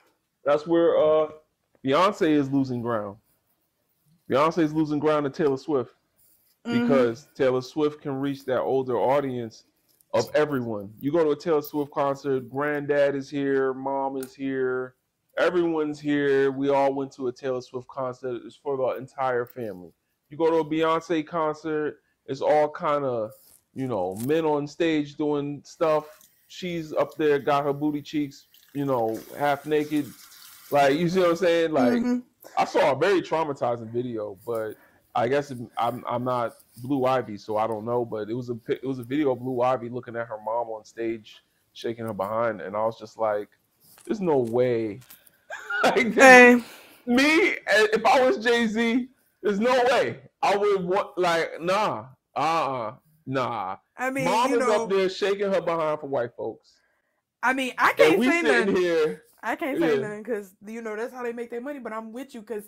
[SPEAKER 1] That's where Beyonce is losing ground. Beyonce is losing ground to Taylor Swift because Taylor Swift can reach that older audience of everyone. You go to a Taylor Swift concert, granddad is here, mom is here, everyone's here. We all went to a Taylor Swift concert. It's for the entire family. You go to a Beyonce concert, it's all kind of, you know, men on stage doing stuff. She's up there, got her booty cheeks, you know, half naked. Like, you see what I'm saying? Like, I saw a very traumatizing video, but I guess I'm not Blue Ivy, so I don't know. But it was a video of Blue Ivy looking at her mom on stage, shaking her behind, and I was just like, "There's no way." Like, me, if I was Jay-Z, There's no way I would want nah. Nah.
[SPEAKER 3] I mean,
[SPEAKER 1] Mom
[SPEAKER 3] you
[SPEAKER 1] is
[SPEAKER 3] know,
[SPEAKER 1] up there shaking her behind for white folks.
[SPEAKER 3] I mean, I
[SPEAKER 1] And
[SPEAKER 3] can't
[SPEAKER 1] we
[SPEAKER 3] say
[SPEAKER 1] sitting
[SPEAKER 3] nothing.
[SPEAKER 1] here.
[SPEAKER 3] I can't say
[SPEAKER 1] Yeah.
[SPEAKER 3] nothing because you know that's how they make their money. But I'm with you because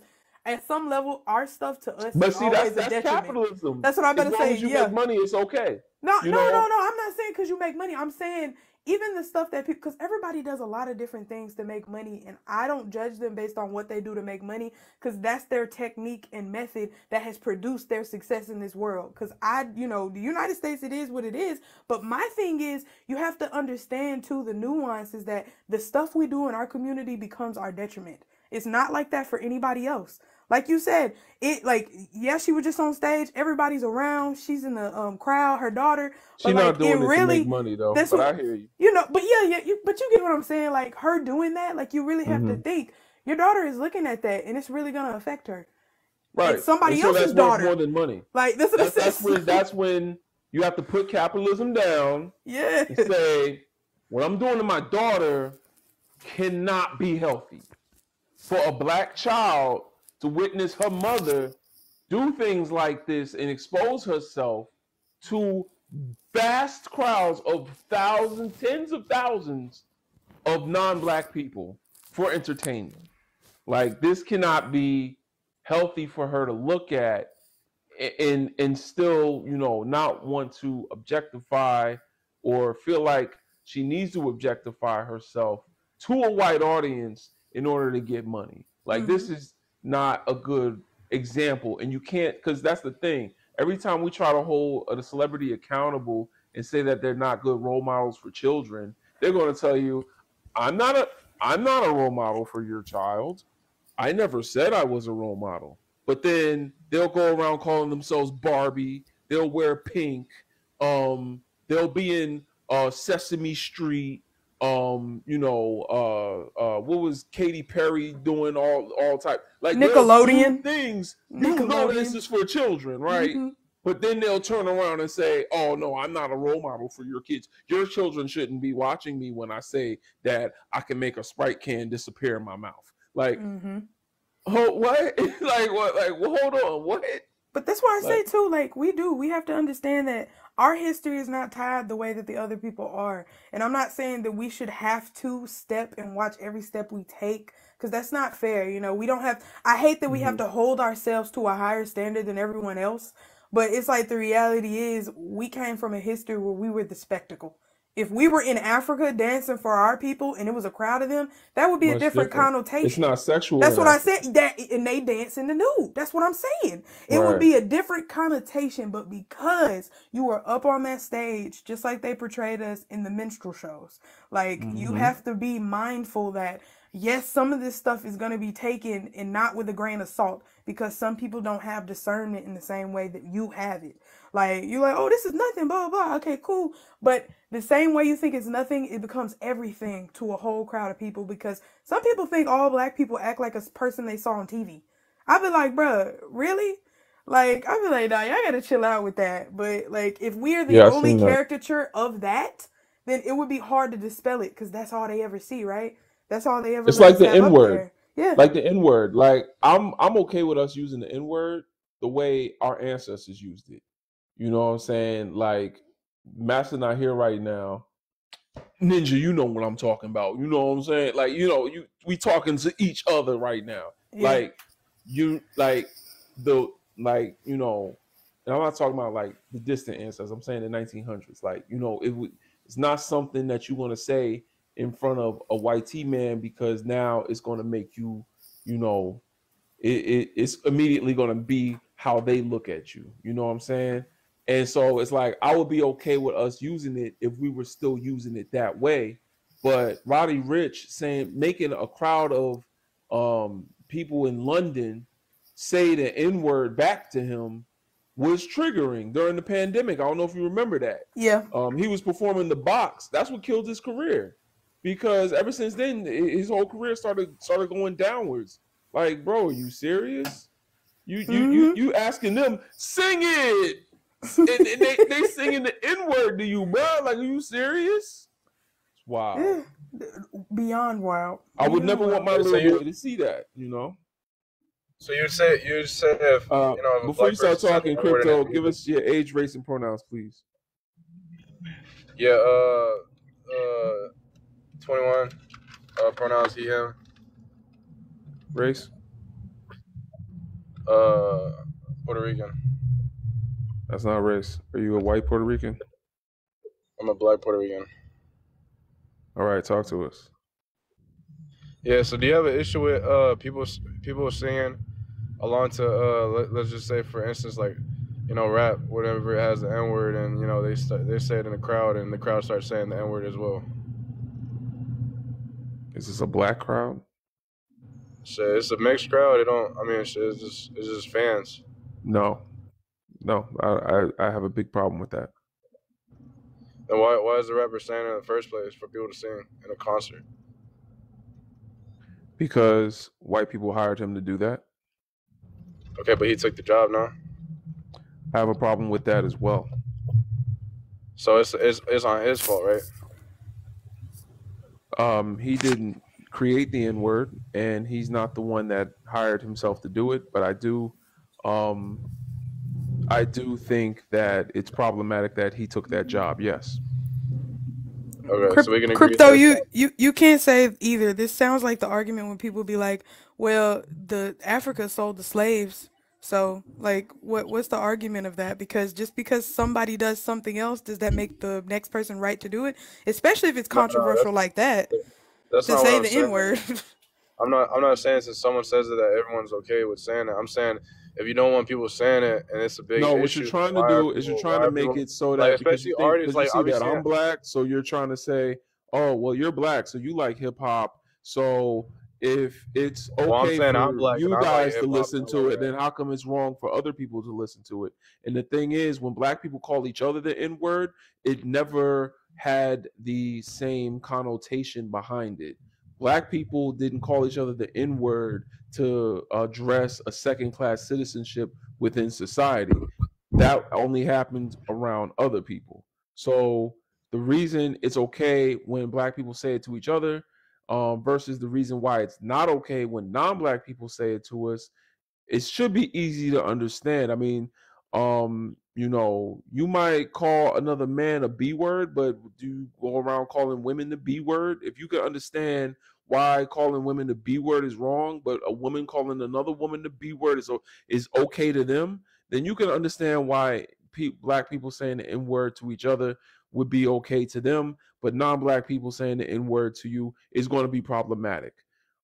[SPEAKER 3] at some level, our stuff to us
[SPEAKER 1] But
[SPEAKER 3] is
[SPEAKER 1] see,
[SPEAKER 3] always
[SPEAKER 1] that's
[SPEAKER 3] a detriment.
[SPEAKER 1] capitalism.
[SPEAKER 3] That's what I'm about
[SPEAKER 1] As
[SPEAKER 3] to
[SPEAKER 1] long
[SPEAKER 3] say.
[SPEAKER 1] as you
[SPEAKER 3] Yeah.
[SPEAKER 1] make money, it's okay.
[SPEAKER 3] No,
[SPEAKER 1] You
[SPEAKER 3] no,
[SPEAKER 1] know?
[SPEAKER 3] no, no. I'm not saying because you make money. I'm saying even the stuff that people, because everybody does a lot of different things to make money, and I don't judge them based on what they do to make money because that's their technique and method that has produced their success in this world. Because you know, the United States, it is what it is. But my thing is, you have to understand too the nuances that the stuff we do in our community becomes our detriment. It's not like that for anybody else. Like you said, she was just on stage. Everybody's around. She's in the crowd. Her daughter.
[SPEAKER 1] She's not doing it to make money though. But I hear you.
[SPEAKER 3] You know, but yeah. But you get what I'm saying. Like her doing that. Like you really have to think. Your daughter is looking at that, and it's really gonna affect her.
[SPEAKER 1] Right.
[SPEAKER 3] It's somebody
[SPEAKER 1] and so
[SPEAKER 3] else's
[SPEAKER 1] that's
[SPEAKER 3] daughter.
[SPEAKER 1] More than money.
[SPEAKER 3] Like
[SPEAKER 1] that's when you have to put capitalism down.
[SPEAKER 3] Yeah.
[SPEAKER 1] And say what I'm doing to my daughter cannot be healthy. For a black child to witness her mother do things like this and expose herself to vast crowds of thousands, tens of thousands of non-black people for entertainment. Like this cannot be healthy for her to look at and still, you know, not want to objectify or feel like she needs to objectify herself to a white audience in order to get money. Like this is not a good example. And you can't, because that's the thing. Every time we try to hold a celebrity accountable and say that they're not good role models for children, they're going to tell you, I'm not a role model for your child. I never said I was a role model. But then they'll go around calling themselves Barbie. They'll wear pink. They'll be in Sesame Street. What was Katy Perry doing all type like
[SPEAKER 3] Nickelodeon
[SPEAKER 1] things. You know this is for children, right? But then they'll turn around and say, "Oh no, I'm not a role model for your kids. Your children shouldn't be watching me when I say that I can make a Sprite can disappear in my mouth." Like, oh, what? Like what? Like, well, hold on, what?
[SPEAKER 3] But that's why I say too, like we have to understand that our history is not tied the way that the other people are. And I'm not saying that we should have to step and watch every step we take, because that's not fair. You know, we don't have, I hate that we have to hold ourselves to a higher standard than everyone else. But it's like the reality is we came from a history where we were the spectacle. If we were in Africa dancing for our people and it was a crowd of them, that would be a different connotation.
[SPEAKER 1] It's not sexual.
[SPEAKER 3] That's what I said. And they dance in the nude. That's what I'm saying. It would be a different connotation, but because you were up on that stage, just like they portrayed us in the minstrel shows, like you have to be mindful that yes, some of this stuff is going to be taken and not with a grain of salt, because some people don't have discernment in the same way that you have it. Like, you're like, oh, this is nothing, blah, blah, blah. Okay, cool. But the same way you think it's nothing, it becomes everything to a whole crowd of people, because some people think all black people act like a person they saw on TV. I'd be like, bruh, really? Like, I'd be like, nah, y'all gotta chill out with that. But, like, if we're the only caricature of that, then it would be hard to dispel it, because that's all they ever see, right? That's all they ever.
[SPEAKER 1] It's like the N-word.
[SPEAKER 3] Yeah.
[SPEAKER 1] Like the N-word. Like, I'm okay with us using the N-word the way our ancestors used it. You know what I'm saying? Like, Master not here right now. Ninja, you know what I'm talking about. You know what I'm saying? Like, you know, we talking to each other right now. Yeah. Like, you know, and I'm not talking about like the distant ancestors. I'm saying the 1900s. Like, you know, it's not something that you want to say in front of a white T man, because now it's going to make you, you know, it's immediately going to be how they look at you. You know what I'm saying? And so it's like, I would be okay with us using it if we were still using it that way. But Roddy Ricch making a crowd of people in London say the N-word back to him was triggering during the pandemic. I don't know if you remember that.
[SPEAKER 3] Yeah.
[SPEAKER 1] He was performing the box. That's what killed his career, because ever since then, his whole career started going downwards. Like, bro, are you serious? You asking them, sing it. and they singing the N-word to you, bro. Like, are you serious? Wow.
[SPEAKER 3] Yeah. Beyond wild.
[SPEAKER 1] I would never want my little boy to see that, you know?
[SPEAKER 9] So you said if if a
[SPEAKER 1] Before
[SPEAKER 9] black
[SPEAKER 1] you start
[SPEAKER 9] person said
[SPEAKER 1] talking,
[SPEAKER 9] the N-word in
[SPEAKER 1] Crypto,
[SPEAKER 9] an
[SPEAKER 1] give us your age, race, and pronouns, please.
[SPEAKER 9] Yeah, 21. Pronouns he, him.
[SPEAKER 1] Race?
[SPEAKER 9] Puerto Rican.
[SPEAKER 1] That's not race. Are you a white Puerto Rican?
[SPEAKER 9] I'm a black Puerto Rican.
[SPEAKER 1] All right, talk to us.
[SPEAKER 9] Yeah, so do you have an issue with people singing along to let's just say, for instance, like, rap, whatever, it has the N-word, and they say it in the crowd, and the crowd starts saying the N-word as well?
[SPEAKER 1] Is this a black crowd?
[SPEAKER 9] Shit, it's a mixed crowd. It's just fans.
[SPEAKER 1] No, I have a big problem with that.
[SPEAKER 9] Then why is the rapper saying it in the first place for people to sing in a concert?
[SPEAKER 1] Because white people hired him to do that.
[SPEAKER 9] Okay, but he took the job now.
[SPEAKER 1] I have a problem with that as well.
[SPEAKER 9] So it's on his fault, right?
[SPEAKER 1] He didn't create the N-word, and he's not the one that hired himself to do it. But I do think that it's problematic that he took that job. Yes.
[SPEAKER 9] Okay, so we can agree.
[SPEAKER 3] Crypto, you can't say either. This sounds like the argument when people be like, "Well, the Africa sold the slaves." So, like, what's the argument of that? Because just because somebody does something else, does that make the next person right to do it? Especially if it's controversial like that.
[SPEAKER 9] That's
[SPEAKER 3] To
[SPEAKER 9] not
[SPEAKER 3] say
[SPEAKER 9] what I'm
[SPEAKER 3] the
[SPEAKER 9] saying.
[SPEAKER 3] N-word.
[SPEAKER 9] I'm not saying since someone says it that everyone's okay with saying it. I'm saying if you don't want people saying it and it's a big issue.
[SPEAKER 1] No, what you're trying to do is you're trying to make it so that,
[SPEAKER 9] like,
[SPEAKER 1] because
[SPEAKER 9] especially
[SPEAKER 1] you think,
[SPEAKER 9] artists,
[SPEAKER 1] because you
[SPEAKER 9] like,
[SPEAKER 1] see that
[SPEAKER 9] obviously
[SPEAKER 1] I'm black, so you're trying to say, oh, well, you're black, so you like hip hop. So if it's
[SPEAKER 9] Well, I'm
[SPEAKER 1] okay
[SPEAKER 9] saying I'm
[SPEAKER 1] for
[SPEAKER 9] black and
[SPEAKER 1] you
[SPEAKER 9] I like
[SPEAKER 1] guys to
[SPEAKER 9] hip-hop,
[SPEAKER 1] listen
[SPEAKER 9] so
[SPEAKER 1] to
[SPEAKER 9] like
[SPEAKER 1] it, then how come it's wrong for other people to listen to it? And the thing is, when black people call each other the N-word, it never had the same connotation behind it. Black people didn't call each other the N-word to address a second-class citizenship within society. That only happens around other people. So the reason it's okay when black people say it to each other, versus the reason why it's not okay when non-black people say it to us, it should be easy to understand. I mean, you might call another man a B word, but do you go around calling women the B word? If you can understand why calling women the B word is wrong, but a woman calling another woman the B word is okay to them, then you can understand why black people saying the N word to each other would be okay to them, but non-black people saying the N word to you is going to be problematic.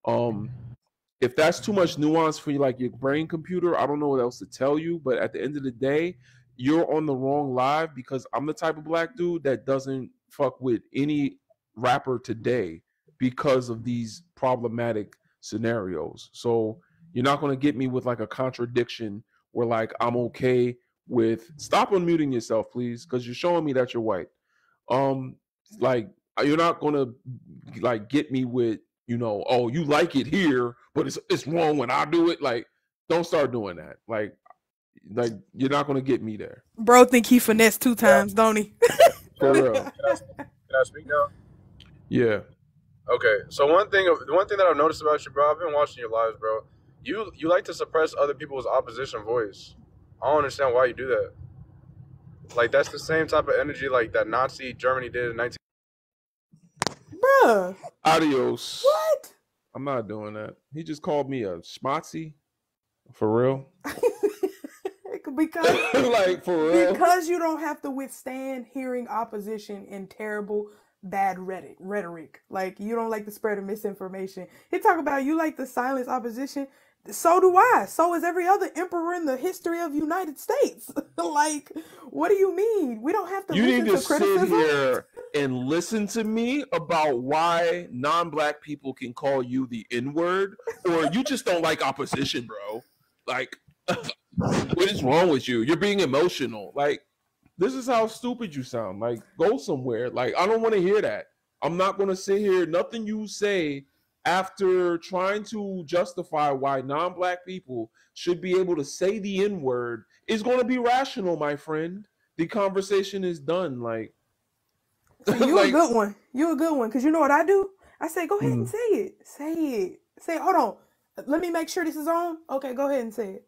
[SPEAKER 1] If that's too much nuance for you, like your brain computer, I don't know what else to tell you. But at the end of the day, you're on the wrong live, because I'm the type of black dude that doesn't fuck with any rapper today because of these problematic scenarios. So you're not going to get me with like a contradiction where like I'm okay with, stop unmuting yourself, please, because you're showing me that you're white. Like, you're not going to like get me with, oh, you like it here, but it's wrong when I do it. Like, don't start doing that. Like you're not gonna get me there.
[SPEAKER 3] Bro think he finessed 2 times, don't he?
[SPEAKER 1] For real.
[SPEAKER 9] Can I speak now?
[SPEAKER 1] Yeah.
[SPEAKER 9] Okay. So one thing that I've noticed about you, bro, I've been watching your lives, bro. You like to suppress other people's opposition voice. I don't understand why you do that. Like, that's the same type of energy like that Nazi Germany did in 19.
[SPEAKER 3] Bruh.
[SPEAKER 1] Adios.
[SPEAKER 3] What?
[SPEAKER 1] I'm not doing that. He just called me a schmatzy. For real?
[SPEAKER 3] Because
[SPEAKER 1] like, for real?
[SPEAKER 3] Because you don't have to withstand hearing opposition and terrible bad rhetoric. Like, you don't like the spread of misinformation. He talk about you like to silence opposition. So do I. So is every other emperor in the history of the United States. Like, what do you mean? We don't have to listen to criticism.
[SPEAKER 1] Sit here and listen to me about why non-black people can call you the N-word, or you just don't like opposition, bro. Like, what is wrong with you? You're being emotional. Like, this is how stupid you sound. Like, go somewhere. Like, I don't want to hear that. I'm not going to sit here. Nothing you say after trying to justify why non-black people should be able to say the N-word is going to be rational, my friend. The conversation is done. Like,
[SPEAKER 3] so you like, a good one. You a good one. Because you know what I do? I say, go ahead and say it. Say it. Say, hold on. Let me make sure this is on. Okay, go ahead and say it.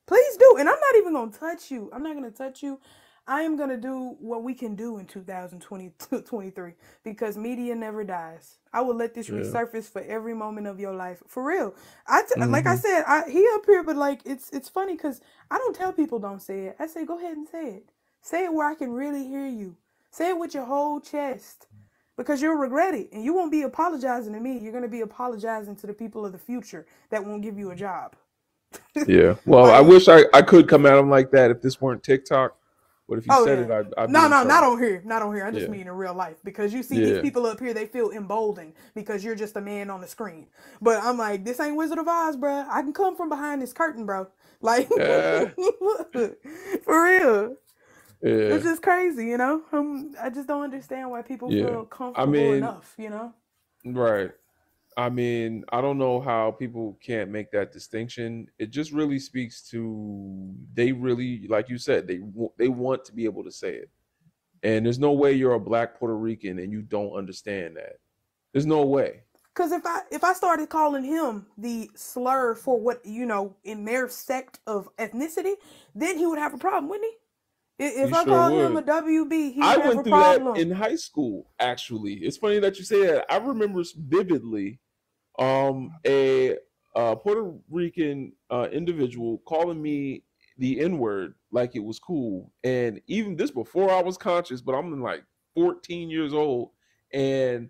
[SPEAKER 3] Please do. And I'm not even going to touch you. I'm not going to touch you. I am going to do what we can do in 2023 because media never dies. I will let this resurface for every moment of your life. For real. Like I said, he up here, but like it's funny because I don't tell people don't say it. I say, go ahead and say it. Say it where I can really hear you. Say it with your whole chest because you'll regret it. And you won't be apologizing to me. You're going to be apologizing to the people of the future that won't give you a job.
[SPEAKER 1] Yeah. Well,
[SPEAKER 3] Like,
[SPEAKER 1] I wish I could come at him like that if this weren't TikTok. But if you said it, I'd
[SPEAKER 3] no,
[SPEAKER 1] be in
[SPEAKER 3] not
[SPEAKER 1] trouble.
[SPEAKER 3] on here. Not on here. I just mean in real life. Because you see these people up here, they feel emboldened because you're just a man on the screen. But I'm like, this ain't Wizard of Oz, bro. I can come from behind this curtain, bro. Like, for real.
[SPEAKER 1] Yeah.
[SPEAKER 3] It's just crazy, you know? I just don't understand why people feel comfortable enough, you know?
[SPEAKER 1] Right. I mean, I don't know how people can't make that distinction. It just really speaks to they really, like you said, they want to be able to say it. And there's no way you're a black Puerto Rican and you don't understand that. There's no way.
[SPEAKER 3] Because if I started calling him the slur for what, you know, in their sect of ethnicity, then he would have a problem, wouldn't he? If I called him a WB, he would have a problem.
[SPEAKER 1] I went through that in high school, actually. It's funny that you say that. I remember vividly a Puerto Rican individual calling me the N-word like it was cool. And even this before I was conscious, but I'm like 14 years old. And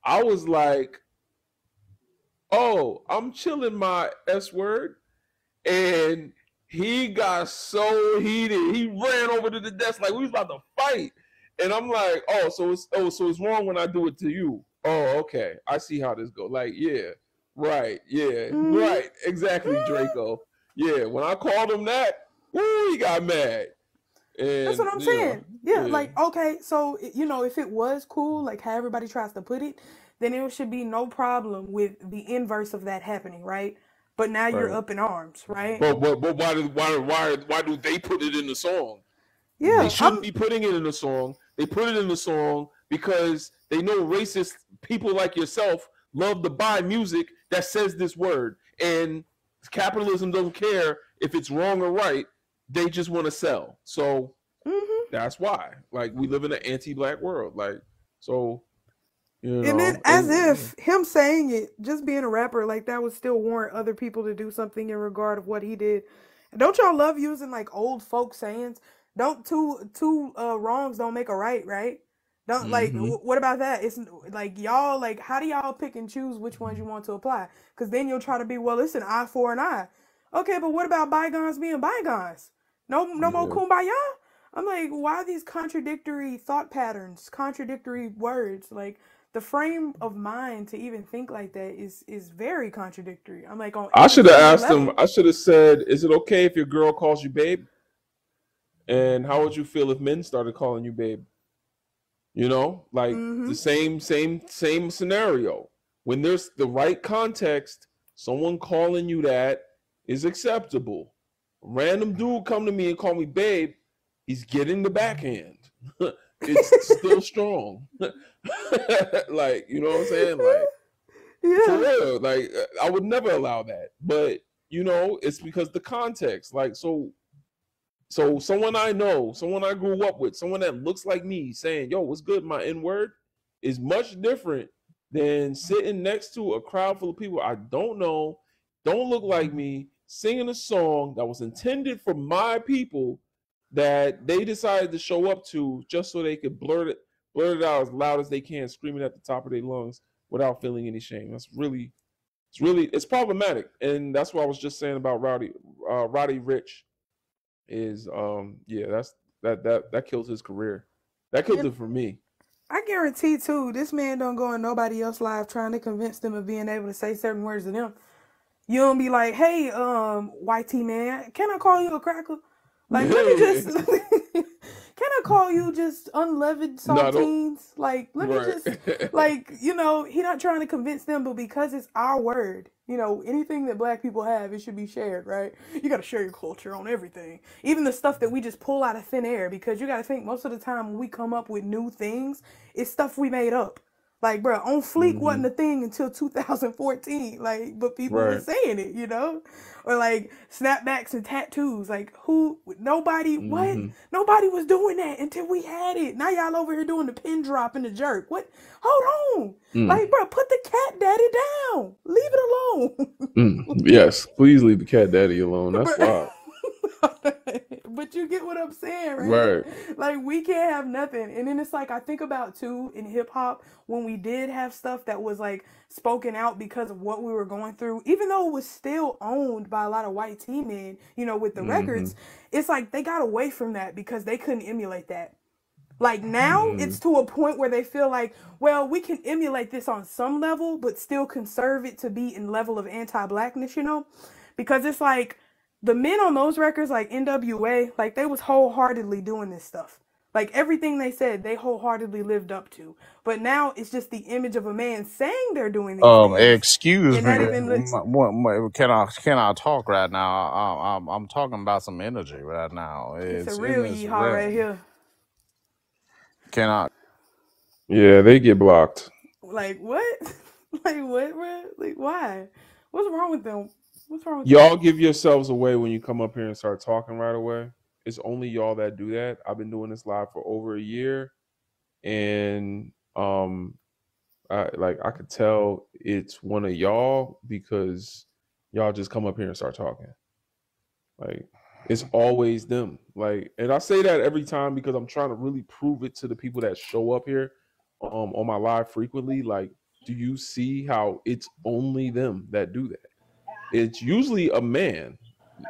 [SPEAKER 1] I was like, oh, I'm chilling my S-word. And he got so heated. He ran over to the desk like we was about to fight. And I'm like, so it's wrong when I do it to you. Oh, okay. I see how this goes. Like, yeah, right, yeah, right, exactly, Draco. Yeah, when I called him that, woo, he got mad. And,
[SPEAKER 3] that's what I'm saying. Like, okay, so, you know, if it was cool, like how everybody tries to put it, then there should be no problem with the inverse of that happening, right? But now you're up in arms, right?
[SPEAKER 1] But why do they put it in the song?
[SPEAKER 3] Yeah,
[SPEAKER 1] they shouldn't be putting it in the song. They put it in the song because they know racist people like yourself love to buy music that says this word, and capitalism doesn't care if it's wrong or right. They just want to sell. So that's why. Like, we live in an anti-black world. Like, so. You know,
[SPEAKER 3] and then as if him saying it, just being a rapper like that would still warrant other people to do something in regard of what he did. Don't y'all love using like old folk sayings? Don't two wrongs don't make a right? Don't like what about that? It's like y'all like how do y'all pick and choose which ones you want to apply? Because then you'll try to be it's an eye for an eye. Okay, but what about bygones being bygones? No more kumbaya. I'm like, why are these contradictory thought patterns, contradictory words? Like, the frame of mind to even think like that is very contradictory. I'm like,
[SPEAKER 1] I should have asked him. I should have said, "Is it okay if your girl calls you babe?" And how would you feel if men started calling you babe? You know, like the same scenario. When there's the right context, someone calling you that is acceptable. A random dude come to me and call me babe, he's getting the backhand. It's still strong. Like, you know what I'm saying? Like, for real. Like, I would never allow that. But, you know, it's because the context. Like, so someone I know, someone I grew up with, someone that looks like me saying, yo, what's good, my N-word, is much different than sitting next to a crowd full of people I don't know, don't look like me, singing a song that was intended for my people that they decided to show up to just so they could blurt it out as loud as they can, screaming at the top of their lungs without feeling any shame. It's problematic. And that's what I was just saying about Roddy Rich is that killed his career. That killed it for me.
[SPEAKER 3] I guarantee too, this man don't go on nobody else live trying to convince them of being able to say certain words to them. You don't be like, hey, YT man, can I call you a cracker? Like, let me just, can I call you just unleavened saltines? Like, let me just, like, you know, he not trying to convince them, but because it's our word, you know, anything that black people have, it should be shared, right? You got to share your culture on everything. Even the stuff that we just pull out of thin air, because you got to think most of the time when we come up with new things, it's stuff we made up. Like, bro, on fleek wasn't a thing until 2014. Like, but people were saying it, you know? Or like snapbacks and tattoos. Like, nobody was doing that until we had it. Now y'all over here doing the pin drop and the jerk. What? Hold on. Like, bro, put the cat daddy down. Leave it alone.
[SPEAKER 1] Yes, please leave the cat daddy alone. That's wild.
[SPEAKER 3] But you get what I'm saying, right?
[SPEAKER 1] Right.
[SPEAKER 3] Like, we can't have nothing. And then it's like, I think about too in hip hop, when we did have stuff that was like spoken out because of what we were going through, even though it was still owned by a lot of white teen men, you know, with the records, it's like they got away from that because they couldn't emulate that. Like, now it's to a point where they feel like, well, we can emulate this on some level, but still conserve it to be in level of anti-blackness, you know? Because it's like, the men on those records, like NWA, like, they was wholeheartedly doing this stuff. Like, everything they said, they wholeheartedly lived up to. But now it's just the image of a man saying they're doing these things.
[SPEAKER 10] Excuse
[SPEAKER 3] And
[SPEAKER 10] me.
[SPEAKER 3] not even
[SPEAKER 10] Can I talk right now? I'm talking about some energy right now.
[SPEAKER 3] it's a real yeehaw right here.
[SPEAKER 10] Can I?
[SPEAKER 1] Yeah, they get blocked.
[SPEAKER 3] Like, what? Like, what, bro? Like, why? What's wrong with them? What's wrong with
[SPEAKER 1] Y'all give yourselves away when you come up here and start talking right away. It's only y'all that do that. I've been doing this live for over a year, and I could tell it's one of y'all because y'all just come up here and start talking. Like, it's always them. Like, and I say that every time because I'm trying to really prove it to the people that show up here on my live frequently. Like, do you see how it's only them that do that? It's usually a man.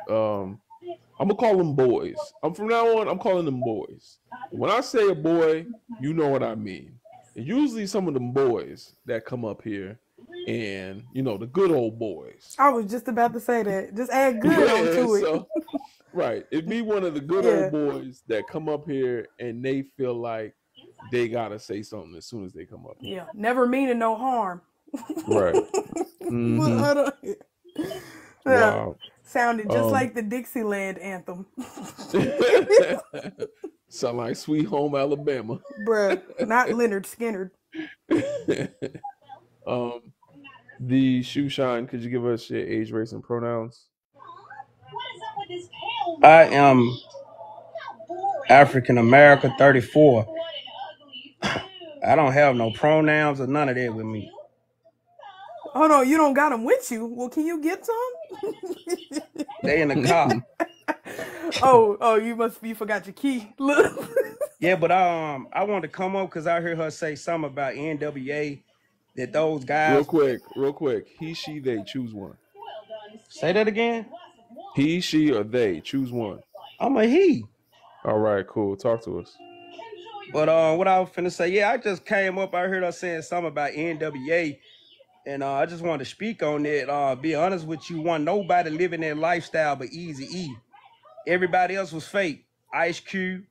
[SPEAKER 1] I'm gonna call them boys. From now on, I'm calling them boys. When I say a boy, you know what I mean. And usually some of them boys that come up here, and you know, the good old boys.
[SPEAKER 3] I was just about to say that. Just add good onto it.
[SPEAKER 1] Right. It'd be one of the good old boys that come up here and they feel like they gotta say something as soon as they come up here.
[SPEAKER 3] Yeah. Never meaning no harm.
[SPEAKER 1] Right.
[SPEAKER 3] Wow. Sounded just like the Dixieland anthem.
[SPEAKER 1] Sound like Sweet Home Alabama.
[SPEAKER 3] Bruh, not Leonard Skinner.
[SPEAKER 1] The shoe shine, could you give us your age, race, and pronouns?
[SPEAKER 11] I am African American, 34. I don't have no pronouns or none of that with me.
[SPEAKER 3] Hold on, you don't got them with you. Well, can you get some?
[SPEAKER 11] They in the car.
[SPEAKER 3] you forgot your key. Look.
[SPEAKER 11] Yeah, but I wanted to come up because I heard her say something about NWA, that those guys.
[SPEAKER 1] Real quick. He, she, they, choose one.
[SPEAKER 11] Say that again.
[SPEAKER 1] He, she, or they, choose one.
[SPEAKER 11] I'm a he.
[SPEAKER 1] All right, cool. Talk to us.
[SPEAKER 11] But what I was finna say, yeah, I just came up. I heard her saying something about NWA. And I just wanted to speak on that. Be honest with you, nobody living that lifestyle but Eazy-E. Everybody else was fake. Ice Cube,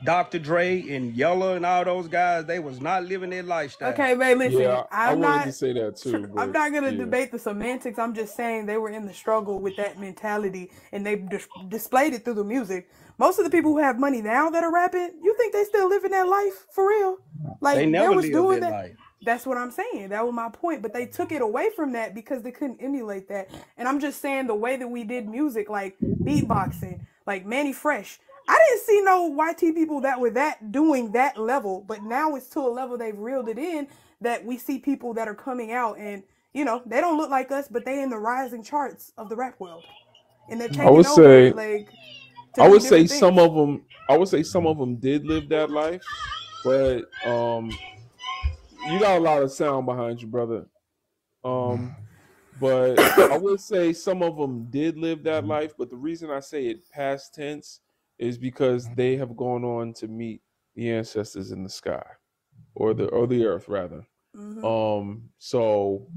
[SPEAKER 11] Dr. Dre, and Yella, and all those guys, they was not living their lifestyle.
[SPEAKER 3] Okay, babe, listen.
[SPEAKER 1] Yeah, I wanted to say that too.
[SPEAKER 3] I'm not going to debate the semantics. I'm just saying they were in the struggle with that mentality, and they displayed it through the music. Most of the people who have money now that are rapping, you think they still living that life for real? Like,
[SPEAKER 11] they never
[SPEAKER 3] was doing that.
[SPEAKER 11] Life.
[SPEAKER 3] That's what I'm saying. That was my point. But they took it away from that because they couldn't emulate that. And I'm just saying the way that we did music, like beatboxing, like Manny Fresh. I didn't see no YT people that were doing that level. But now it's to a level they've reeled it in that we see people that are coming out and, you know, they don't look like us, but they in the rising charts of the rap world. And they're taking over, like,
[SPEAKER 1] I would say some of them did live that life, but you got a lot of sound behind you, brother. But I would say some of them did live that life. But the reason I say it past tense is because they have gone on to meet the ancestors in the sky, or the earth rather. So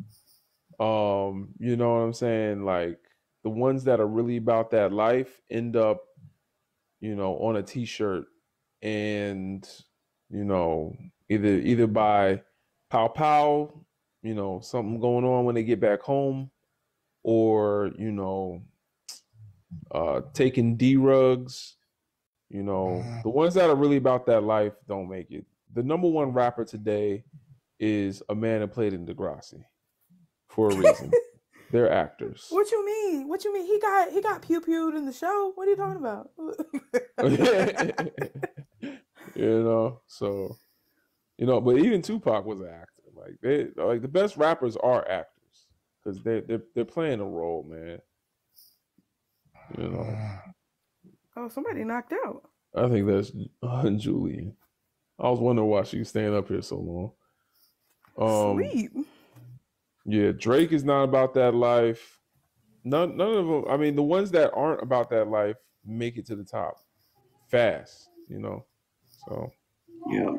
[SPEAKER 1] you know what I'm saying? Like, the ones that are really about that life end up, you know, on a t-shirt, and you know, either by pow, you know, something going on when they get back home, or, you know, taking D-rugs. You know, the ones that are really about that life don't make it. The number one rapper today is a man that played in Degrassi for a reason. They're actors.
[SPEAKER 3] What you mean? What you mean? He got pew-pewed in the show. What are you talking about?
[SPEAKER 1] So but even Tupac was an actor. Like the best rappers are actors because they're playing a role, man.
[SPEAKER 3] Oh, somebody knocked out.
[SPEAKER 1] I think that's Julian. I was wondering why she was staying up here so long.
[SPEAKER 3] Sleep.
[SPEAKER 1] Yeah, Drake is not about that life. None of them. I mean, the ones that aren't about that life make it to the top fast. So
[SPEAKER 4] Yeah.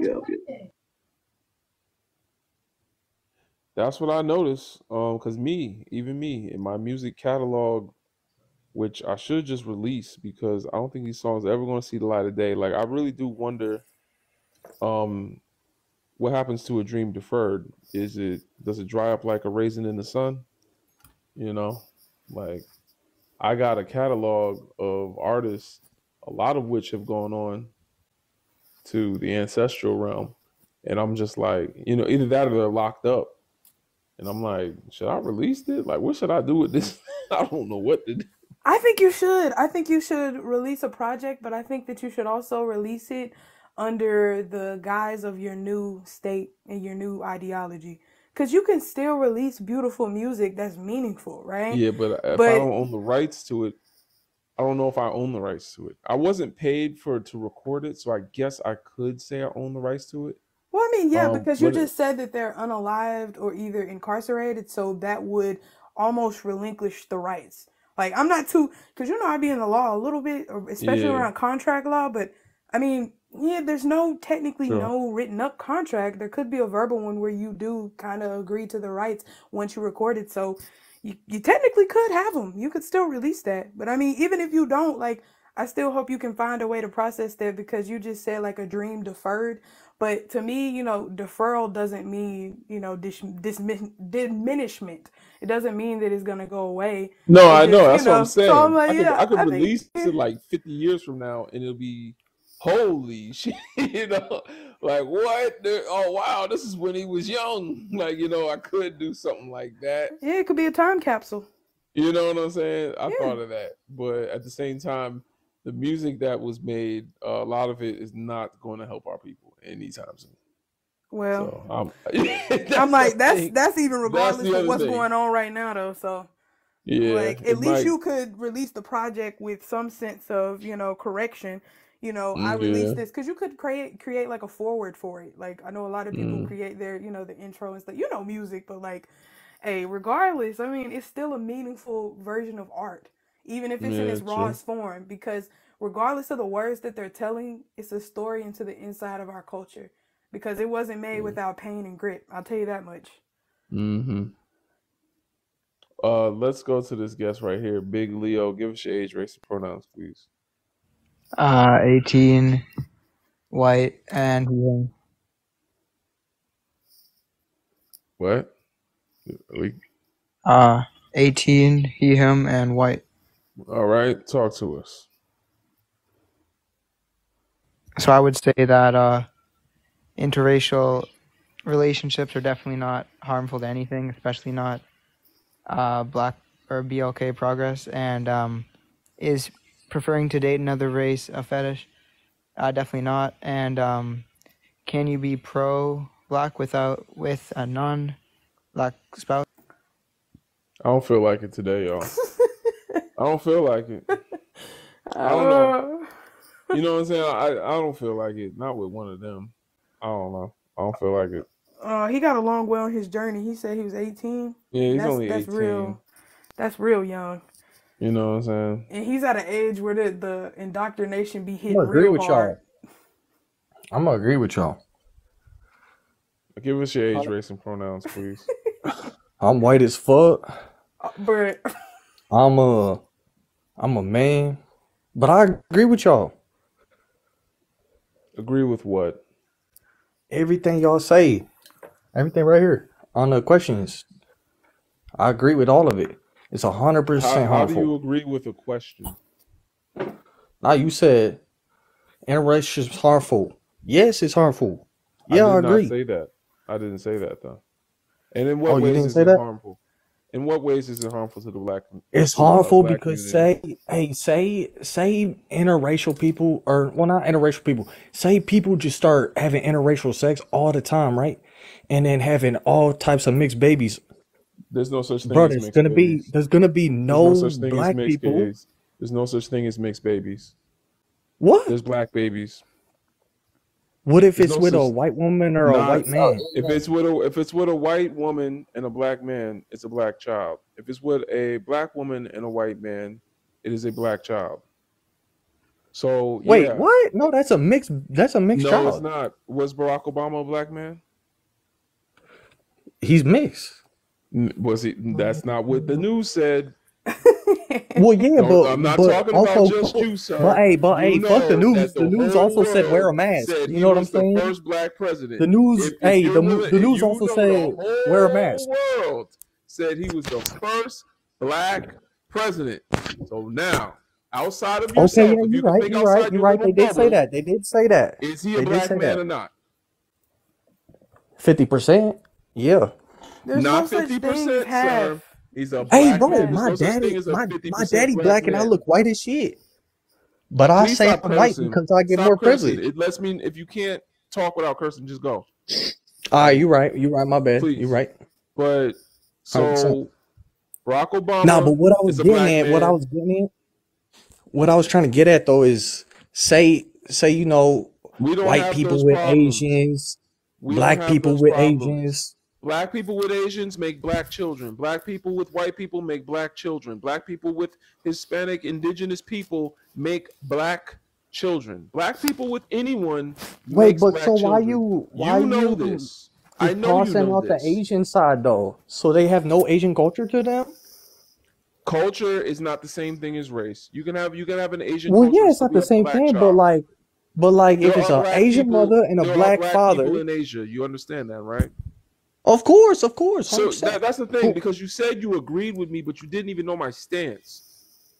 [SPEAKER 1] that's what I noticed. Because even me, in my music catalog, which I should just release because I don't think these songs are ever going to see the light of day. Like I really do wonder, what happens to a dream deferred? Does it dry up like a raisin in the sun? Like I got a catalog of artists, a lot of which have gone on to the ancestral realm, and I'm just like, either that or they're locked up, and I'm like, should I release it? Like, what should I do with this? I don't know what to do.
[SPEAKER 3] I think you should. I think you should release a project, but I think that you should also release it under the guise of your new state and your new ideology. Because you can still release beautiful music that's meaningful, right?
[SPEAKER 1] Yeah, but if I don't own the rights to it, I don't know if I own the rights to it. I wasn't paid to record it, so I guess I could say I own the rights to it.
[SPEAKER 3] Well, I mean, yeah, because you just said that they're unalived or either incarcerated, so that would almost relinquish the rights. Like, I'm not too, because I be in the law a little bit, especially around contract law, but I mean, yeah, there's technically no written up contract. There could be a verbal one where you do kind of agree to the rights once you record it. So you technically could have them. You could still release that. But I mean, even if you don't, like, I still hope you can find a way to process that because you just said like a dream deferred. But to me, deferral doesn't mean, diminishment. It doesn't mean that it's going to go away.
[SPEAKER 1] No, I know. That's what I'm saying.
[SPEAKER 3] So I'm like,
[SPEAKER 1] I could release it like 50 years from now and it'll be, holy shit, like what? Oh, wow, this is when he was young. Like, I could do something like that.
[SPEAKER 3] Yeah, it could be a time capsule.
[SPEAKER 1] You know what I'm saying? I thought of that. But at the same time, the music that was made, a lot of it is not going to help our people anytime soon.
[SPEAKER 3] Well,
[SPEAKER 1] so,
[SPEAKER 3] I'm like, that's even regardless of what's going on right now, though. So,
[SPEAKER 1] yeah,
[SPEAKER 3] like, at least you could release the project with some sense of, correction. I released this because you could create like a forward for it. Like, I know a lot of people create their, the intro and stuff, music, but like, hey, regardless, I mean, it's still a meaningful version of art. Even if it's in its rawest form, because regardless of the words that they're telling, it's a story into the inside of our culture. Because it wasn't made without pain and grit. I'll tell you that much.
[SPEAKER 1] Let's go to this guest right here, Big Leo. Give us your age, race, and pronouns, please.
[SPEAKER 12] 18, white, and young.
[SPEAKER 1] What?
[SPEAKER 12] 18, he, him, and white.
[SPEAKER 1] All right, talk to us.
[SPEAKER 12] So I would say that interracial relationships are definitely not harmful to anything, especially not Black or BLK progress. And is preferring to date another race a fetish? Definitely not. And can you be pro-Black with a non-Black spouse?
[SPEAKER 1] I don't feel like it today, y'all. I don't feel like it. I don't know. You know what I'm saying? I don't feel like it. Not with one of them. I don't know. I don't feel like it.
[SPEAKER 3] He got a long way on his journey. He said he was 18.
[SPEAKER 1] Yeah, he's only 18.
[SPEAKER 3] That's real young.
[SPEAKER 1] You know what I'm saying?
[SPEAKER 3] And he's at an age where the indoctrination be hitting
[SPEAKER 13] I'm gonna agree
[SPEAKER 3] real
[SPEAKER 13] with
[SPEAKER 3] hard.
[SPEAKER 13] y'all. I'm gonna agree with y'all.
[SPEAKER 1] Give us your age, race, and pronouns, please.
[SPEAKER 13] I'm white as fuck.
[SPEAKER 3] But
[SPEAKER 13] I'm a man. But I agree with y'all.
[SPEAKER 1] Agree with what?
[SPEAKER 13] Everything y'all say. Everything right here on the questions. I agree with all of it. It's 100% harmful.
[SPEAKER 1] How do you agree with a question?
[SPEAKER 13] Now you said interracial is harmful. Yes, it's harmful. Yeah, I agree.
[SPEAKER 1] Not say that. I didn't say that though. And in
[SPEAKER 13] Oh,
[SPEAKER 1] what
[SPEAKER 13] you
[SPEAKER 1] ways
[SPEAKER 13] didn't
[SPEAKER 1] is
[SPEAKER 13] say
[SPEAKER 1] it
[SPEAKER 13] that?
[SPEAKER 1] harmful? In what ways is it harmful to the black
[SPEAKER 13] It's
[SPEAKER 1] to the
[SPEAKER 13] harmful
[SPEAKER 1] black
[SPEAKER 13] because
[SPEAKER 1] community?
[SPEAKER 13] say interracial people, or well, not interracial people. Say people just start having interracial sex all the time, right? And then having all types of mixed babies.
[SPEAKER 1] There's no such thing
[SPEAKER 13] Bro,
[SPEAKER 1] as mixed babies.
[SPEAKER 13] there's gonna be
[SPEAKER 1] There's no
[SPEAKER 13] no
[SPEAKER 1] such thing as
[SPEAKER 13] black
[SPEAKER 1] mixed
[SPEAKER 13] people.
[SPEAKER 1] gays. There's no such thing as mixed babies.
[SPEAKER 13] What?
[SPEAKER 1] There's black babies.
[SPEAKER 13] What if
[SPEAKER 1] There's
[SPEAKER 13] it's
[SPEAKER 1] no
[SPEAKER 13] with a
[SPEAKER 1] such
[SPEAKER 13] white woman or a
[SPEAKER 1] not
[SPEAKER 13] white man?
[SPEAKER 1] if it's with a white woman and a black man, it's a black child. If it's with a black woman and a white man, it is a black child. So
[SPEAKER 13] Wait,
[SPEAKER 1] yeah.
[SPEAKER 13] what? No, that's a mixed
[SPEAKER 1] No, it's
[SPEAKER 13] child.
[SPEAKER 1] not. Was Barack Obama a black man?
[SPEAKER 13] He's mixed.
[SPEAKER 1] Was he? That's not what the news said.
[SPEAKER 13] Well, yeah,
[SPEAKER 1] I'm not
[SPEAKER 13] but
[SPEAKER 1] talking
[SPEAKER 13] also,
[SPEAKER 1] about just you, sir.
[SPEAKER 13] but hey,
[SPEAKER 1] You
[SPEAKER 13] fuck the
[SPEAKER 1] know
[SPEAKER 13] news.
[SPEAKER 1] that
[SPEAKER 13] The news also said wear a mask.
[SPEAKER 1] said
[SPEAKER 13] You
[SPEAKER 1] he
[SPEAKER 13] know what I'm
[SPEAKER 1] was the
[SPEAKER 13] saying?
[SPEAKER 1] first black president.
[SPEAKER 13] The news,
[SPEAKER 1] If you're willing,
[SPEAKER 13] the news
[SPEAKER 1] you
[SPEAKER 13] also
[SPEAKER 1] know
[SPEAKER 13] said
[SPEAKER 1] the
[SPEAKER 13] wear a
[SPEAKER 1] whole
[SPEAKER 13] mask.
[SPEAKER 1] world said he was the first black president. So now, outside of
[SPEAKER 13] Okay,
[SPEAKER 1] yourself,
[SPEAKER 13] yeah,
[SPEAKER 1] if you
[SPEAKER 13] you're
[SPEAKER 1] can
[SPEAKER 13] right.
[SPEAKER 1] think
[SPEAKER 13] You're right.
[SPEAKER 1] outside
[SPEAKER 13] You're
[SPEAKER 1] your
[SPEAKER 13] right.
[SPEAKER 1] little
[SPEAKER 13] They did say
[SPEAKER 1] bubble,
[SPEAKER 13] that. They did say that.
[SPEAKER 1] is he a
[SPEAKER 13] They did
[SPEAKER 1] black
[SPEAKER 13] say
[SPEAKER 1] man
[SPEAKER 13] that.
[SPEAKER 1] or not?
[SPEAKER 13] 50%. Yeah.
[SPEAKER 3] There's
[SPEAKER 1] Not
[SPEAKER 3] no such thing as
[SPEAKER 1] 50%, sir.
[SPEAKER 3] half.
[SPEAKER 1] He's a
[SPEAKER 13] Hey,
[SPEAKER 1] black
[SPEAKER 13] bro,
[SPEAKER 1] man. There's
[SPEAKER 13] my
[SPEAKER 1] no such
[SPEAKER 13] daddy,
[SPEAKER 1] thing as a
[SPEAKER 13] my
[SPEAKER 1] 50%
[SPEAKER 13] daddy
[SPEAKER 1] black
[SPEAKER 13] black and I
[SPEAKER 1] man.
[SPEAKER 13] look white as shit. But I
[SPEAKER 1] Please
[SPEAKER 13] say
[SPEAKER 1] stop
[SPEAKER 13] I'm white
[SPEAKER 1] cursing.
[SPEAKER 13] because I get
[SPEAKER 1] Stop
[SPEAKER 13] more
[SPEAKER 1] cursing.
[SPEAKER 13] privilege.
[SPEAKER 1] It lets me. If you can't talk without cursing, just go.
[SPEAKER 13] All right, you're right. You're right. My bad.
[SPEAKER 1] Please.
[SPEAKER 13] You're right.
[SPEAKER 1] But
[SPEAKER 13] 100%.
[SPEAKER 1] so Barack Obama
[SPEAKER 13] Nah, but what I was
[SPEAKER 1] is a
[SPEAKER 13] getting
[SPEAKER 1] black
[SPEAKER 13] at,
[SPEAKER 1] man.
[SPEAKER 13] what I was trying to get at though is say you know,
[SPEAKER 1] We don't
[SPEAKER 13] white
[SPEAKER 1] have
[SPEAKER 13] people
[SPEAKER 1] those
[SPEAKER 13] with
[SPEAKER 1] problems.
[SPEAKER 13] Asians,
[SPEAKER 1] We don't
[SPEAKER 13] black
[SPEAKER 1] have
[SPEAKER 13] people
[SPEAKER 1] those
[SPEAKER 13] with
[SPEAKER 1] problems.
[SPEAKER 13] Asians.
[SPEAKER 1] Black people with Asians make black children. Black people with white people make black children. Black people with Hispanic, indigenous people make black children. Black people with anyone
[SPEAKER 13] Wait,
[SPEAKER 1] makes
[SPEAKER 13] but
[SPEAKER 1] black
[SPEAKER 13] so
[SPEAKER 1] children.
[SPEAKER 13] why
[SPEAKER 1] You know
[SPEAKER 13] you
[SPEAKER 1] this. I
[SPEAKER 13] just
[SPEAKER 1] know you
[SPEAKER 13] tossing
[SPEAKER 1] know
[SPEAKER 13] out the
[SPEAKER 1] this.
[SPEAKER 13] Asian side though? So they have no Asian culture to them?
[SPEAKER 1] Culture is not the same thing as race. You can have an Asian
[SPEAKER 13] Well,
[SPEAKER 1] culture
[SPEAKER 13] yeah,
[SPEAKER 1] and
[SPEAKER 13] it's
[SPEAKER 1] still
[SPEAKER 13] not
[SPEAKER 1] be
[SPEAKER 13] the
[SPEAKER 1] a
[SPEAKER 13] same
[SPEAKER 1] black
[SPEAKER 13] thing,
[SPEAKER 1] child.
[SPEAKER 13] but like if
[SPEAKER 1] There
[SPEAKER 13] it's
[SPEAKER 1] are
[SPEAKER 13] an
[SPEAKER 1] black
[SPEAKER 13] Asian
[SPEAKER 1] people.
[SPEAKER 13] mother and a
[SPEAKER 1] There are
[SPEAKER 13] black
[SPEAKER 1] black
[SPEAKER 13] father,
[SPEAKER 1] people in Asia. You understand that, right?
[SPEAKER 13] of course,
[SPEAKER 1] So
[SPEAKER 13] 100%.
[SPEAKER 1] that's the thing, because you said you agreed with me, but you didn't even know my stance.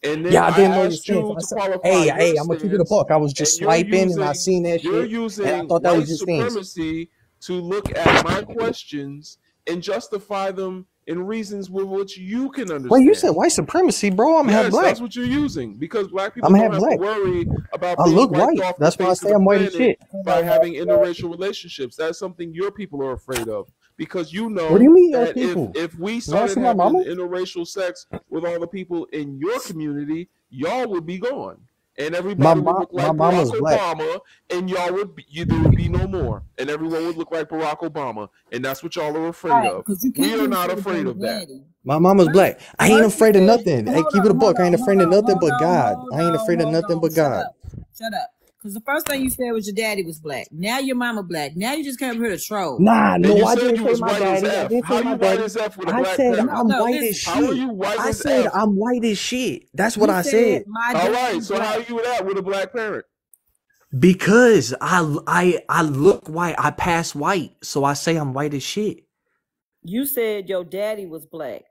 [SPEAKER 1] And then
[SPEAKER 13] Yeah, I
[SPEAKER 1] I
[SPEAKER 13] didn't know your
[SPEAKER 1] asked
[SPEAKER 13] stance.
[SPEAKER 1] you
[SPEAKER 13] I
[SPEAKER 1] to
[SPEAKER 13] said,
[SPEAKER 1] qualify
[SPEAKER 13] hey,
[SPEAKER 1] your
[SPEAKER 13] I'm gonna keep it a
[SPEAKER 1] stance,
[SPEAKER 13] buck. I was just
[SPEAKER 1] and you're
[SPEAKER 13] swiping and I seen that shit, and I
[SPEAKER 1] using
[SPEAKER 13] thought that was
[SPEAKER 1] white
[SPEAKER 13] your stance.
[SPEAKER 1] supremacy to look at my questions and justify them in reasons with which you can
[SPEAKER 13] Wait, you said
[SPEAKER 1] understand.
[SPEAKER 13] white supremacy, bro? I'm half
[SPEAKER 1] Yes,
[SPEAKER 13] black.
[SPEAKER 1] that's what you're using, because black people
[SPEAKER 13] I'm
[SPEAKER 1] don't
[SPEAKER 13] half
[SPEAKER 1] have to
[SPEAKER 13] black.
[SPEAKER 1] worry about
[SPEAKER 13] I
[SPEAKER 1] being
[SPEAKER 13] look
[SPEAKER 1] wiped
[SPEAKER 13] white.
[SPEAKER 1] off the
[SPEAKER 13] That's why I
[SPEAKER 1] face
[SPEAKER 13] say
[SPEAKER 1] of the
[SPEAKER 13] I'm white as
[SPEAKER 1] planet
[SPEAKER 13] shit.
[SPEAKER 1] by having interracial relationships. That's something your people are afraid of, because you
[SPEAKER 13] What do
[SPEAKER 1] know
[SPEAKER 13] you mean, your
[SPEAKER 1] that
[SPEAKER 13] people?
[SPEAKER 1] if we
[SPEAKER 13] You wanna
[SPEAKER 1] started
[SPEAKER 13] see my
[SPEAKER 1] having
[SPEAKER 13] mama?
[SPEAKER 1] interracial sex with all the people in your community, y'all would be gone. And
[SPEAKER 13] My
[SPEAKER 1] everybody would look like Barack
[SPEAKER 13] mama's black.
[SPEAKER 1] Obama, and y'all would be, there would be no more, and everyone would look like Barack Obama, and that's what y'all are afraid
[SPEAKER 6] Right,
[SPEAKER 1] of.
[SPEAKER 6] because you
[SPEAKER 1] We
[SPEAKER 6] can't
[SPEAKER 1] are
[SPEAKER 6] be
[SPEAKER 1] not
[SPEAKER 6] afraid of
[SPEAKER 1] afraid
[SPEAKER 6] your
[SPEAKER 1] of that.
[SPEAKER 6] daddy.
[SPEAKER 13] My mama's black. I ain't
[SPEAKER 6] First you
[SPEAKER 13] afraid of
[SPEAKER 6] said,
[SPEAKER 13] nothing. Hey, keep it a buck. I ain't afraid of nothing but God. I ain't afraid of nothing but
[SPEAKER 6] Shut
[SPEAKER 13] God.
[SPEAKER 6] up. Shut up. Because the first thing you said was your daddy was black. Now your mama black. Now you just came here to troll.
[SPEAKER 13] Nah,
[SPEAKER 1] And
[SPEAKER 13] no,
[SPEAKER 1] you
[SPEAKER 13] I
[SPEAKER 1] said
[SPEAKER 13] didn't
[SPEAKER 1] you
[SPEAKER 13] say
[SPEAKER 1] was
[SPEAKER 13] my
[SPEAKER 1] white as
[SPEAKER 13] daddy. I
[SPEAKER 1] F.
[SPEAKER 13] didn't
[SPEAKER 1] How
[SPEAKER 13] say my
[SPEAKER 1] you white
[SPEAKER 13] daddy.
[SPEAKER 1] as F with a
[SPEAKER 13] I
[SPEAKER 1] black
[SPEAKER 13] said
[SPEAKER 1] parent?
[SPEAKER 13] I'm
[SPEAKER 6] No,
[SPEAKER 13] white as
[SPEAKER 6] listen.
[SPEAKER 1] How are
[SPEAKER 13] shit.
[SPEAKER 1] you white
[SPEAKER 13] I
[SPEAKER 1] as
[SPEAKER 13] said
[SPEAKER 1] F?
[SPEAKER 13] I'm white as shit. That's what
[SPEAKER 6] You
[SPEAKER 13] I
[SPEAKER 6] said
[SPEAKER 13] said.
[SPEAKER 6] my
[SPEAKER 1] All
[SPEAKER 6] daddy
[SPEAKER 1] right,
[SPEAKER 6] was
[SPEAKER 1] so how
[SPEAKER 6] black.
[SPEAKER 1] you that with a black parent?
[SPEAKER 13] Because I look white. I pass white. So I say I'm white as shit.
[SPEAKER 8] You said your daddy was black.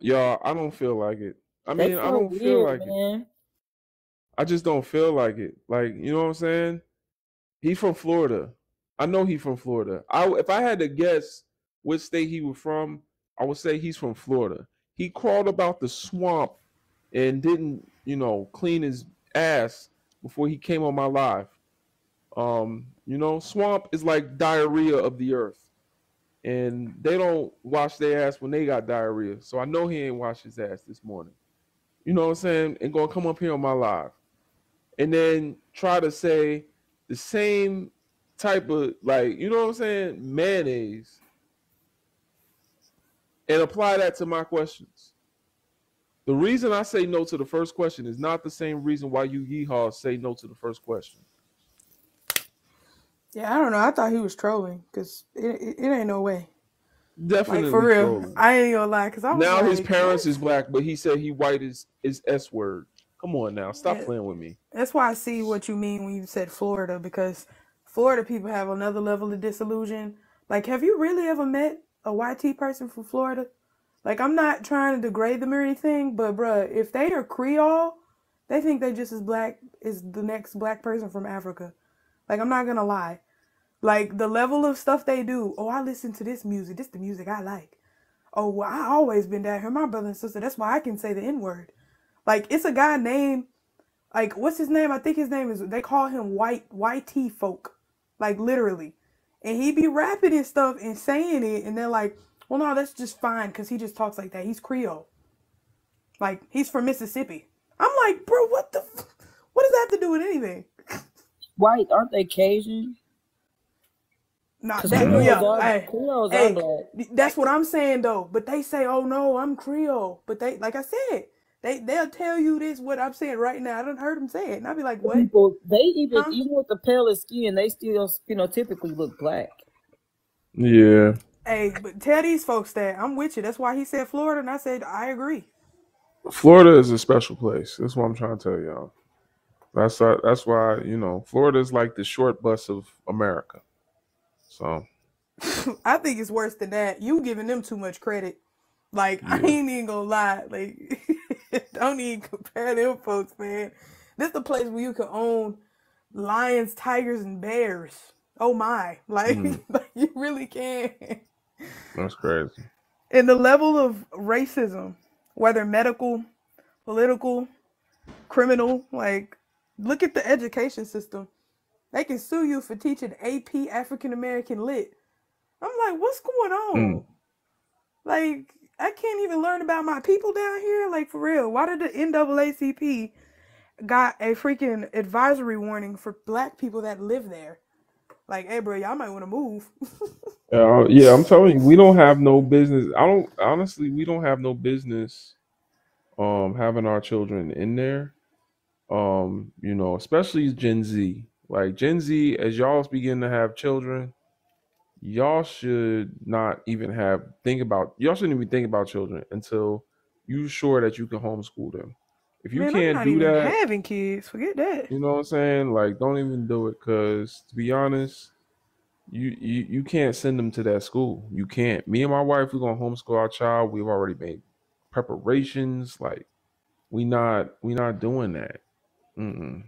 [SPEAKER 1] Y'all, I don't feel like it. I
[SPEAKER 8] That's
[SPEAKER 1] mean, I
[SPEAKER 8] so
[SPEAKER 1] don't feel
[SPEAKER 8] weird,
[SPEAKER 1] like it.
[SPEAKER 8] man.
[SPEAKER 1] I just don't feel like it. Like, you know what I'm saying? He's from Florida. I know he's from Florida. If I had to guess which state he was from, I would say he's from Florida. He crawled about the swamp and didn't, clean his ass before he came on my live. Swamp is like diarrhea of the earth. And they don't wash their ass when they got diarrhea. So I know he ain't washed his ass this morning. You know what I'm saying? And gonna come up here on my live. And then try to say the same type of, you know what I'm saying, mayonnaise, and apply that to my questions. The reason I say no to the first question is not the same reason why you yeehaws say no to the first question.
[SPEAKER 3] Yeah, I don't know. I thought he was trolling because it ain't no way.
[SPEAKER 1] Definitely
[SPEAKER 3] Like, for real.
[SPEAKER 1] trolling.
[SPEAKER 3] I ain't gonna lie because I was
[SPEAKER 1] Now
[SPEAKER 3] like,
[SPEAKER 1] his parents
[SPEAKER 3] what?
[SPEAKER 1] is black, but he said he white is S word. Come on now, stop
[SPEAKER 3] Yeah.
[SPEAKER 1] playing with me.
[SPEAKER 3] That's why I see what you mean when you said Florida, because Florida people have another level of disillusion. Like, have you really ever met a YT person from Florida? Like, I'm not trying to degrade them or anything, but bruh, if they are Creole, they think they just as black as the next black person from Africa. Like, I'm not gonna lie. Like the level of stuff they do. Oh, I listen to this music. This the music I like. Oh, well, I always been down here. My brother and sister. That's why I can say the N-word. Like, it's a guy named, like, what's his name? I think his name is, they call him YT folk. Like, literally. And he be rapping and stuff and saying it. And they're like, well, no, that's just fine because he just talks like that. He's Creole. Like, he's from Mississippi. I'm like, bro, what does that have to do with anything?
[SPEAKER 8] White, aren't they Cajun?
[SPEAKER 3] Nah,
[SPEAKER 8] Because
[SPEAKER 3] that,
[SPEAKER 8] Creoles
[SPEAKER 3] yeah,
[SPEAKER 8] are
[SPEAKER 3] hey,
[SPEAKER 8] black.
[SPEAKER 3] that's what I'm saying though. But they say, "Oh no, I'm Creole." But they, like I said, they'll tell you this what I'm saying right now. I done heard them say it, and I'll be like, "What?"
[SPEAKER 8] People, they even
[SPEAKER 3] Huh?
[SPEAKER 8] even with the palest skin, they still typically look black.
[SPEAKER 1] Yeah.
[SPEAKER 3] Hey, but tell these folks that I'm with you. That's why he said Florida, and I said I agree.
[SPEAKER 1] Florida is a special place. That's what I'm trying to tell y'all. That's why, Florida is like the short bus of America. So
[SPEAKER 3] I think it's worse than that. You giving them too much credit. Like, I
[SPEAKER 1] yeah.
[SPEAKER 3] ain't even gonna lie. Like, don't even compare them folks, man. This is the place where you can own lions, tigers, and bears. Oh my. Like, like you really can.
[SPEAKER 1] That's crazy.
[SPEAKER 3] And the level of racism, whether medical, political, criminal, like, look at the education system. They can sue you for teaching AP African American Lit. I'm like, what's going on? Like, I can't even learn about my people down here. Like, for real. Why did the NAACP got a freaking advisory warning for black people that live there? Like, hey, bro, y'all might want to move.
[SPEAKER 1] Yeah, I'm telling you, we don't have no business. We don't have no business having our children in there. Especially Gen Z. Like Gen Z, as y'all begin to have children, y'all should not even y'all shouldn't even think about children until you're sure that you can homeschool them. If you
[SPEAKER 3] Man, I'm
[SPEAKER 1] can't
[SPEAKER 3] not
[SPEAKER 1] do
[SPEAKER 3] even
[SPEAKER 1] that,
[SPEAKER 3] having kids. Forget that.
[SPEAKER 1] you know what I'm saying? Like, don't even do it, because to be honest, you can't send them to that school. You can't. Me and my wife, we're gonna homeschool our child. We've already made preparations. Like, we not doing that. Mm-mm.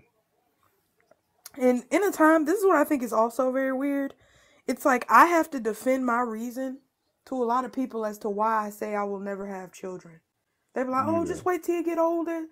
[SPEAKER 3] And in a time, this is what I think is also very weird. It's like I have to defend my reason to a lot of people as to why I say I will never have children. They be like, oh, just wait till you get older.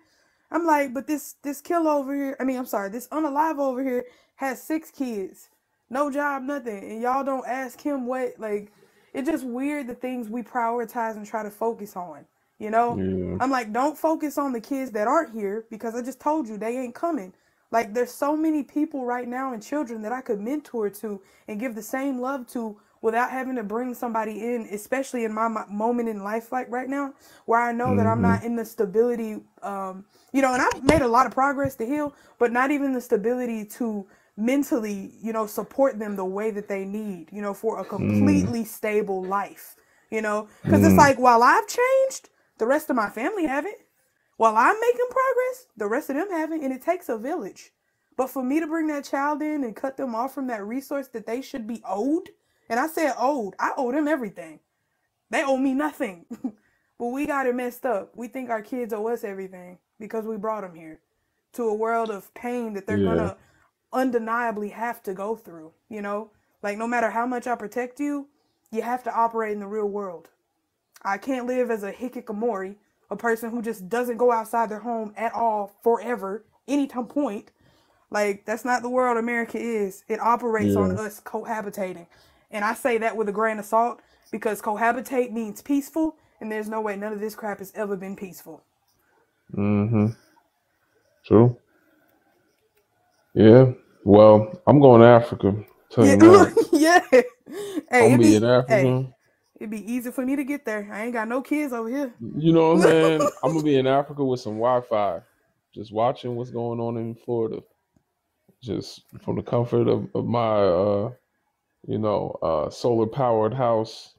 [SPEAKER 3] I'm like, but this kill over here, this unalive over here has 6 kids. No job, nothing. And y'all don't ask him what, like, it's just weird the things we prioritize and try to focus on. You know?
[SPEAKER 1] Yeah.
[SPEAKER 3] I'm like, don't focus on the kids that aren't here because I just told you they ain't coming. Like, there's so many people right now and children that I could mentor to and give the same love to without having to bring somebody in, especially in my moment in life like right now, where I know that I'm not in the stability, and I've made a lot of progress to heal, but not even the stability to mentally, support them the way that they need, for a completely stable life, because it's like, while I've changed, the rest of my family haven't. While I'm making progress, the rest of them haven't, and it takes a village. But for me to bring that child in and cut them off from that resource that they should be owed, and I said owed, I owe them everything. They owe me nothing. But we got it messed up. We think our kids owe us everything because we brought them here to a world of pain that they're going to undeniably have to go through, Like, no matter how much I protect you, you have to operate in the real world. I can't live as a hikikomori, a person who just doesn't go outside their home at all forever, any point. Like, that's not the world America is. It operates on us cohabitating. And I say that with a grain of salt because cohabitate means peaceful, and there's no way none of this crap has ever been peaceful.
[SPEAKER 1] True. Yeah. Well, I'm going to Africa. Tell you that.
[SPEAKER 3] Yeah. Hey,
[SPEAKER 1] I'm be in Africa.
[SPEAKER 3] Hey, it'd be easy for me to get there. I ain't got no kids over here.
[SPEAKER 1] You know what I'm saying? I'm gonna be in Africa with some Wi-Fi, just watching what's going on in Florida, just from the comfort of my solar powered house.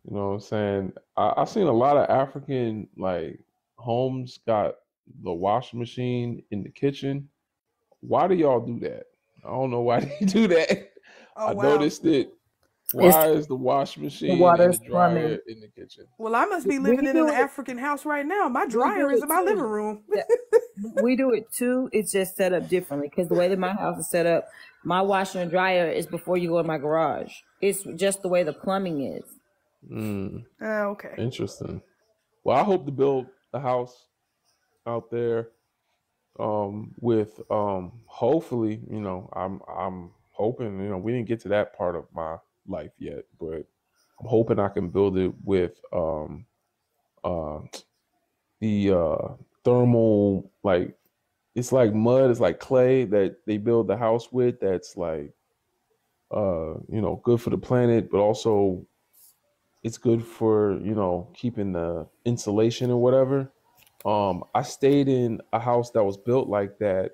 [SPEAKER 1] You know what I'm saying? I've seen a lot of African like homes got the washing machine in the kitchen. Why do y'all do that? I don't know why they do that.
[SPEAKER 3] Oh,
[SPEAKER 1] I
[SPEAKER 3] wow.
[SPEAKER 1] noticed it. Why is the washing machine and the dryer in the kitchen?
[SPEAKER 3] Well, I must be living in an African house right now. My dryer is in my living room.
[SPEAKER 6] We do it too. It's just set up differently because the way that my house is set up, my washer and dryer is before you go in my garage. It's just the way the plumbing is.
[SPEAKER 3] Okay.
[SPEAKER 1] Interesting. Well, I hope to build a house out there with hopefully, I'm hoping, we didn't get to that part of my life yet, but I'm hoping I can build it with the thermal, like, it's like mud, it's like clay that they build the house with, that's like good for the planet, but also it's good for keeping the insulation or whatever. I stayed in a house that was built like that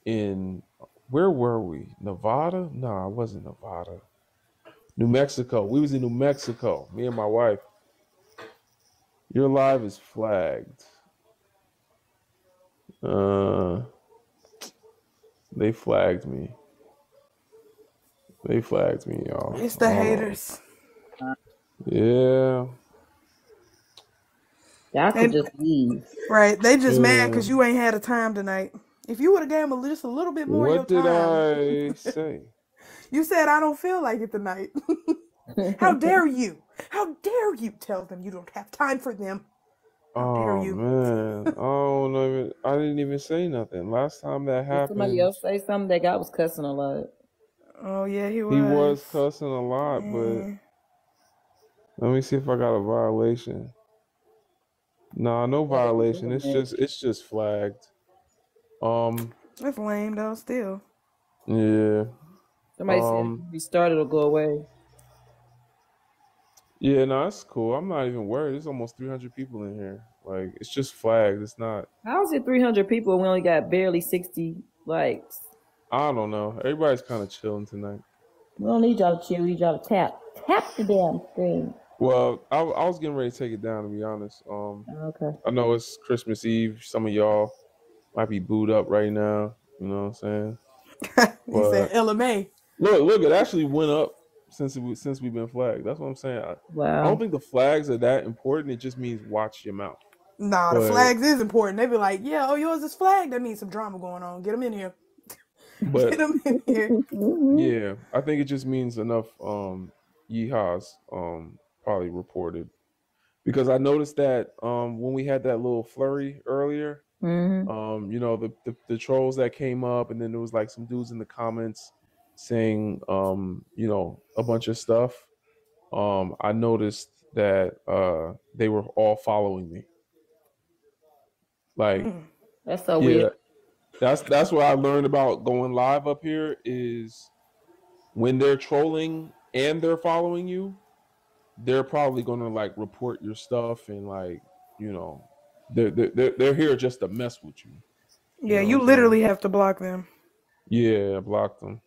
[SPEAKER 1] in, where were we? Nevada? No, it wasn't Nevada. New Mexico. We was in New Mexico, me and my wife. Your live is flagged. They flagged me. Y'all.
[SPEAKER 3] It's the haters.
[SPEAKER 1] Yeah.
[SPEAKER 6] Y'all could just leave.
[SPEAKER 3] Right. They just mad because you ain't had a time tonight. If you would have gave them just a little bit more
[SPEAKER 1] What
[SPEAKER 3] of your
[SPEAKER 1] did
[SPEAKER 3] time.
[SPEAKER 1] I say?
[SPEAKER 3] You said I don't feel like it tonight. How dare you? How dare you tell them you don't have time for them? How dare you?
[SPEAKER 1] Man, I didn't even say nothing. Last time that happened,
[SPEAKER 6] Somebody else say something. That guy was cussing a lot.
[SPEAKER 3] Oh yeah, he was.
[SPEAKER 1] He was cussing a lot, but let me see if I got a violation. Nah, no violation. It's just flagged.
[SPEAKER 3] That's lame though. Still.
[SPEAKER 1] Yeah.
[SPEAKER 6] Somebody said if you restart, it'll go away.
[SPEAKER 1] Yeah, no, that's cool. I'm not even worried. There's almost 300 people in here. Like, it's just flagged. It's not.
[SPEAKER 6] How is it 300 people and we only got barely 60 likes?
[SPEAKER 1] I don't know. Everybody's kind of chilling tonight.
[SPEAKER 6] We don't need y'all to chill. We need y'all to tap the damn screen.
[SPEAKER 1] Well, I was getting ready to take it down, to be honest.
[SPEAKER 6] Okay.
[SPEAKER 1] I know it's Christmas Eve. Some of y'all might be booed up right now. You know what I'm saying?
[SPEAKER 3] He said LMA.
[SPEAKER 1] Look, it actually went up since we've been flagged. That's what I'm saying.
[SPEAKER 6] Wow.
[SPEAKER 1] I don't think the flags are that important. It just means watch your mouth.
[SPEAKER 3] Nah, the flags is important. They be like, yeah, oh, yours is flagged. That means some drama going on. Get them in here.
[SPEAKER 1] But
[SPEAKER 3] get them in here.
[SPEAKER 1] Yeah, I think it just means enough yeehaws probably reported, because I noticed that when we had that little flurry earlier, the trolls that came up, and then there was like some dudes in the comments saying a bunch of stuff. I noticed that they were all following me. Like,
[SPEAKER 6] that's so weird.
[SPEAKER 1] That's what I learned about going live up here, is when they're trolling and they're following you, they're probably gonna like report your stuff, and like, they're here just to mess with you.
[SPEAKER 3] Yeah, you literally have to block them.
[SPEAKER 1] Yeah, block them.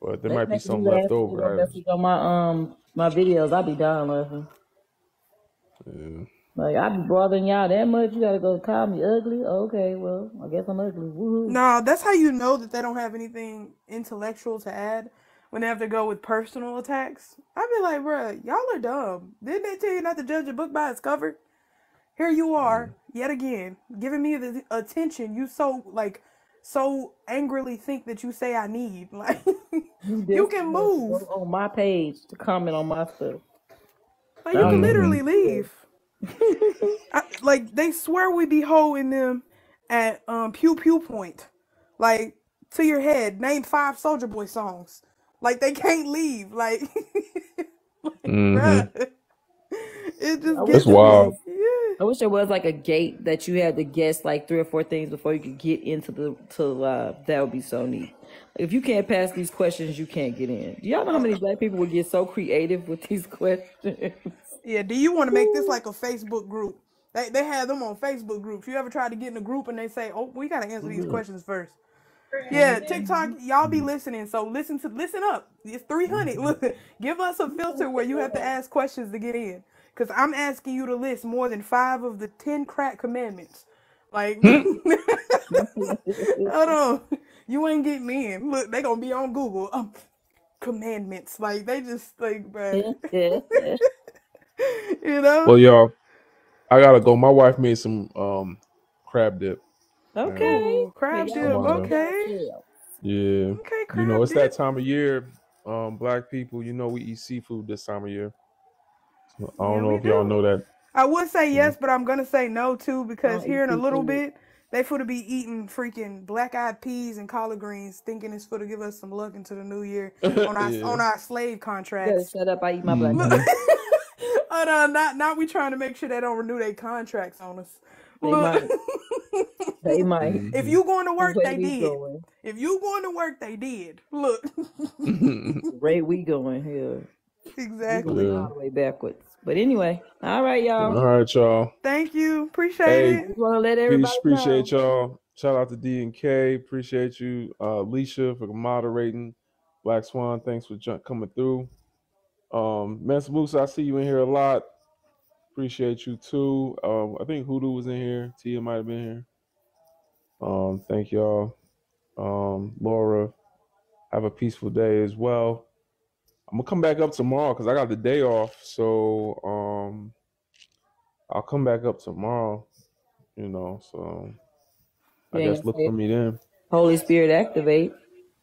[SPEAKER 1] But there might be some left over.
[SPEAKER 6] On my videos, I be dying laughing.
[SPEAKER 1] Yeah.
[SPEAKER 6] Like, I be bothering y'all that much. You gotta go call me ugly. Okay, well, I guess I'm ugly. Woohoo.
[SPEAKER 3] No, that's how you know that they don't have anything intellectual to add when they have to go with personal attacks. I be like, bruh, y'all are dumb. Didn't they tell you not to judge a book by its cover? Here you are, yet again, giving me the attention you so angrily think that you say I need. Like, you can move.
[SPEAKER 6] Go on my page to comment on my stuff.
[SPEAKER 3] Like, you can literally leave. Like, they swear we be holding them at Pew Pew Point. Like, to your head, name 5 Soulja Boy songs. Like, they can't leave. Like, bruh. It just gets
[SPEAKER 1] wild.
[SPEAKER 3] Yeah.
[SPEAKER 6] I wish there was like a gate that you had to guess like 3 or 4 things before you could get into the live. That would be so neat. If you can't pass these questions, you can't get in. Do y'all know how many black people would get so creative with these questions?
[SPEAKER 3] Yeah, do you want to make this like a Facebook group? They have them on Facebook groups. You ever tried to get in a group and they say, oh, we got to answer these questions first? Yeah, TikTok, y'all be listening, so listen up. It's 300. Look, give us a filter where you have to ask questions to get in. Because I'm asking you to list more than 5 of the 10 crack commandments. Like, hold on. You ain't getting in. Look, they going to be on Google. Commandments. Like, they just, like, bro. You know?
[SPEAKER 1] Well, y'all, I gotta go. My wife made some crab dip.
[SPEAKER 6] Okay.
[SPEAKER 3] Ooh, crab
[SPEAKER 6] Y'all
[SPEAKER 3] dip.
[SPEAKER 1] Come on
[SPEAKER 6] enjoy
[SPEAKER 1] now.
[SPEAKER 3] Okay.
[SPEAKER 6] yourselves.
[SPEAKER 1] Yeah.
[SPEAKER 3] Okay,
[SPEAKER 1] You
[SPEAKER 3] crab
[SPEAKER 1] know, it's that
[SPEAKER 3] dip.
[SPEAKER 1] time of year. Black people, you know, we eat seafood this time of year. So I
[SPEAKER 3] Yeah,
[SPEAKER 1] don't know
[SPEAKER 3] we
[SPEAKER 1] if y'all
[SPEAKER 3] do.
[SPEAKER 1] know that.
[SPEAKER 3] I would say
[SPEAKER 1] Yeah.
[SPEAKER 3] yes, but I'm gonna say no too
[SPEAKER 6] I
[SPEAKER 3] because
[SPEAKER 6] don't eat
[SPEAKER 3] here in a little
[SPEAKER 6] seafood.
[SPEAKER 3] bit they for to be eating freaking black-eyed peas and collard greens, thinking it's for to give us some luck into the new year on
[SPEAKER 1] Yeah.
[SPEAKER 3] our slave
[SPEAKER 6] You better
[SPEAKER 3] contracts.
[SPEAKER 6] shut up. I eat my black
[SPEAKER 3] Look,
[SPEAKER 6] eyed.
[SPEAKER 3] not we trying to make sure they don't renew their contracts on us.
[SPEAKER 6] They
[SPEAKER 3] Look,
[SPEAKER 6] might. They might.
[SPEAKER 3] if
[SPEAKER 1] Mm-hmm.
[SPEAKER 3] you going to
[SPEAKER 6] The
[SPEAKER 3] work,
[SPEAKER 6] way
[SPEAKER 3] they
[SPEAKER 6] we
[SPEAKER 3] did.
[SPEAKER 6] going.
[SPEAKER 3] If you going to work, they did. Look,
[SPEAKER 6] The way we going here. We going
[SPEAKER 3] exactly.
[SPEAKER 1] Yeah.
[SPEAKER 6] all the way backwards. But anyway, all right, y'all.
[SPEAKER 1] All right, y'all.
[SPEAKER 3] Thank you, appreciate
[SPEAKER 1] Hey,
[SPEAKER 3] it.
[SPEAKER 6] Just want to let
[SPEAKER 1] peace.
[SPEAKER 6] everybody
[SPEAKER 1] Appreciate
[SPEAKER 6] know.
[SPEAKER 1] y'all. Shout out to D and K. Appreciate you, Alicia, for moderating. Black Swan, thanks for coming through. Mess Moose, I see you in here a lot. Appreciate you too. I think Hoodoo was in here. Tia might have been here. Thank y'all. Laura, have a peaceful day as well. I'm gonna come back up tomorrow because I got the day off. So I'll come back up tomorrow. You know, so I
[SPEAKER 6] You ain't
[SPEAKER 1] guess
[SPEAKER 6] gonna
[SPEAKER 1] look
[SPEAKER 6] say
[SPEAKER 1] for
[SPEAKER 6] it.
[SPEAKER 1] me then.
[SPEAKER 6] Holy Spirit activate.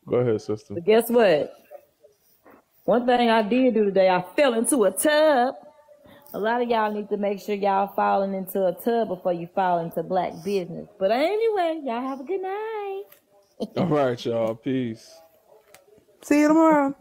[SPEAKER 1] Go ahead, sister.
[SPEAKER 6] But guess what? One thing I did do today, I fell into a tub. A lot of y'all need to make sure y'all falling into a tub before you fall into black business. But anyway, y'all have a good night.
[SPEAKER 1] All right, y'all. Peace.
[SPEAKER 3] See you tomorrow.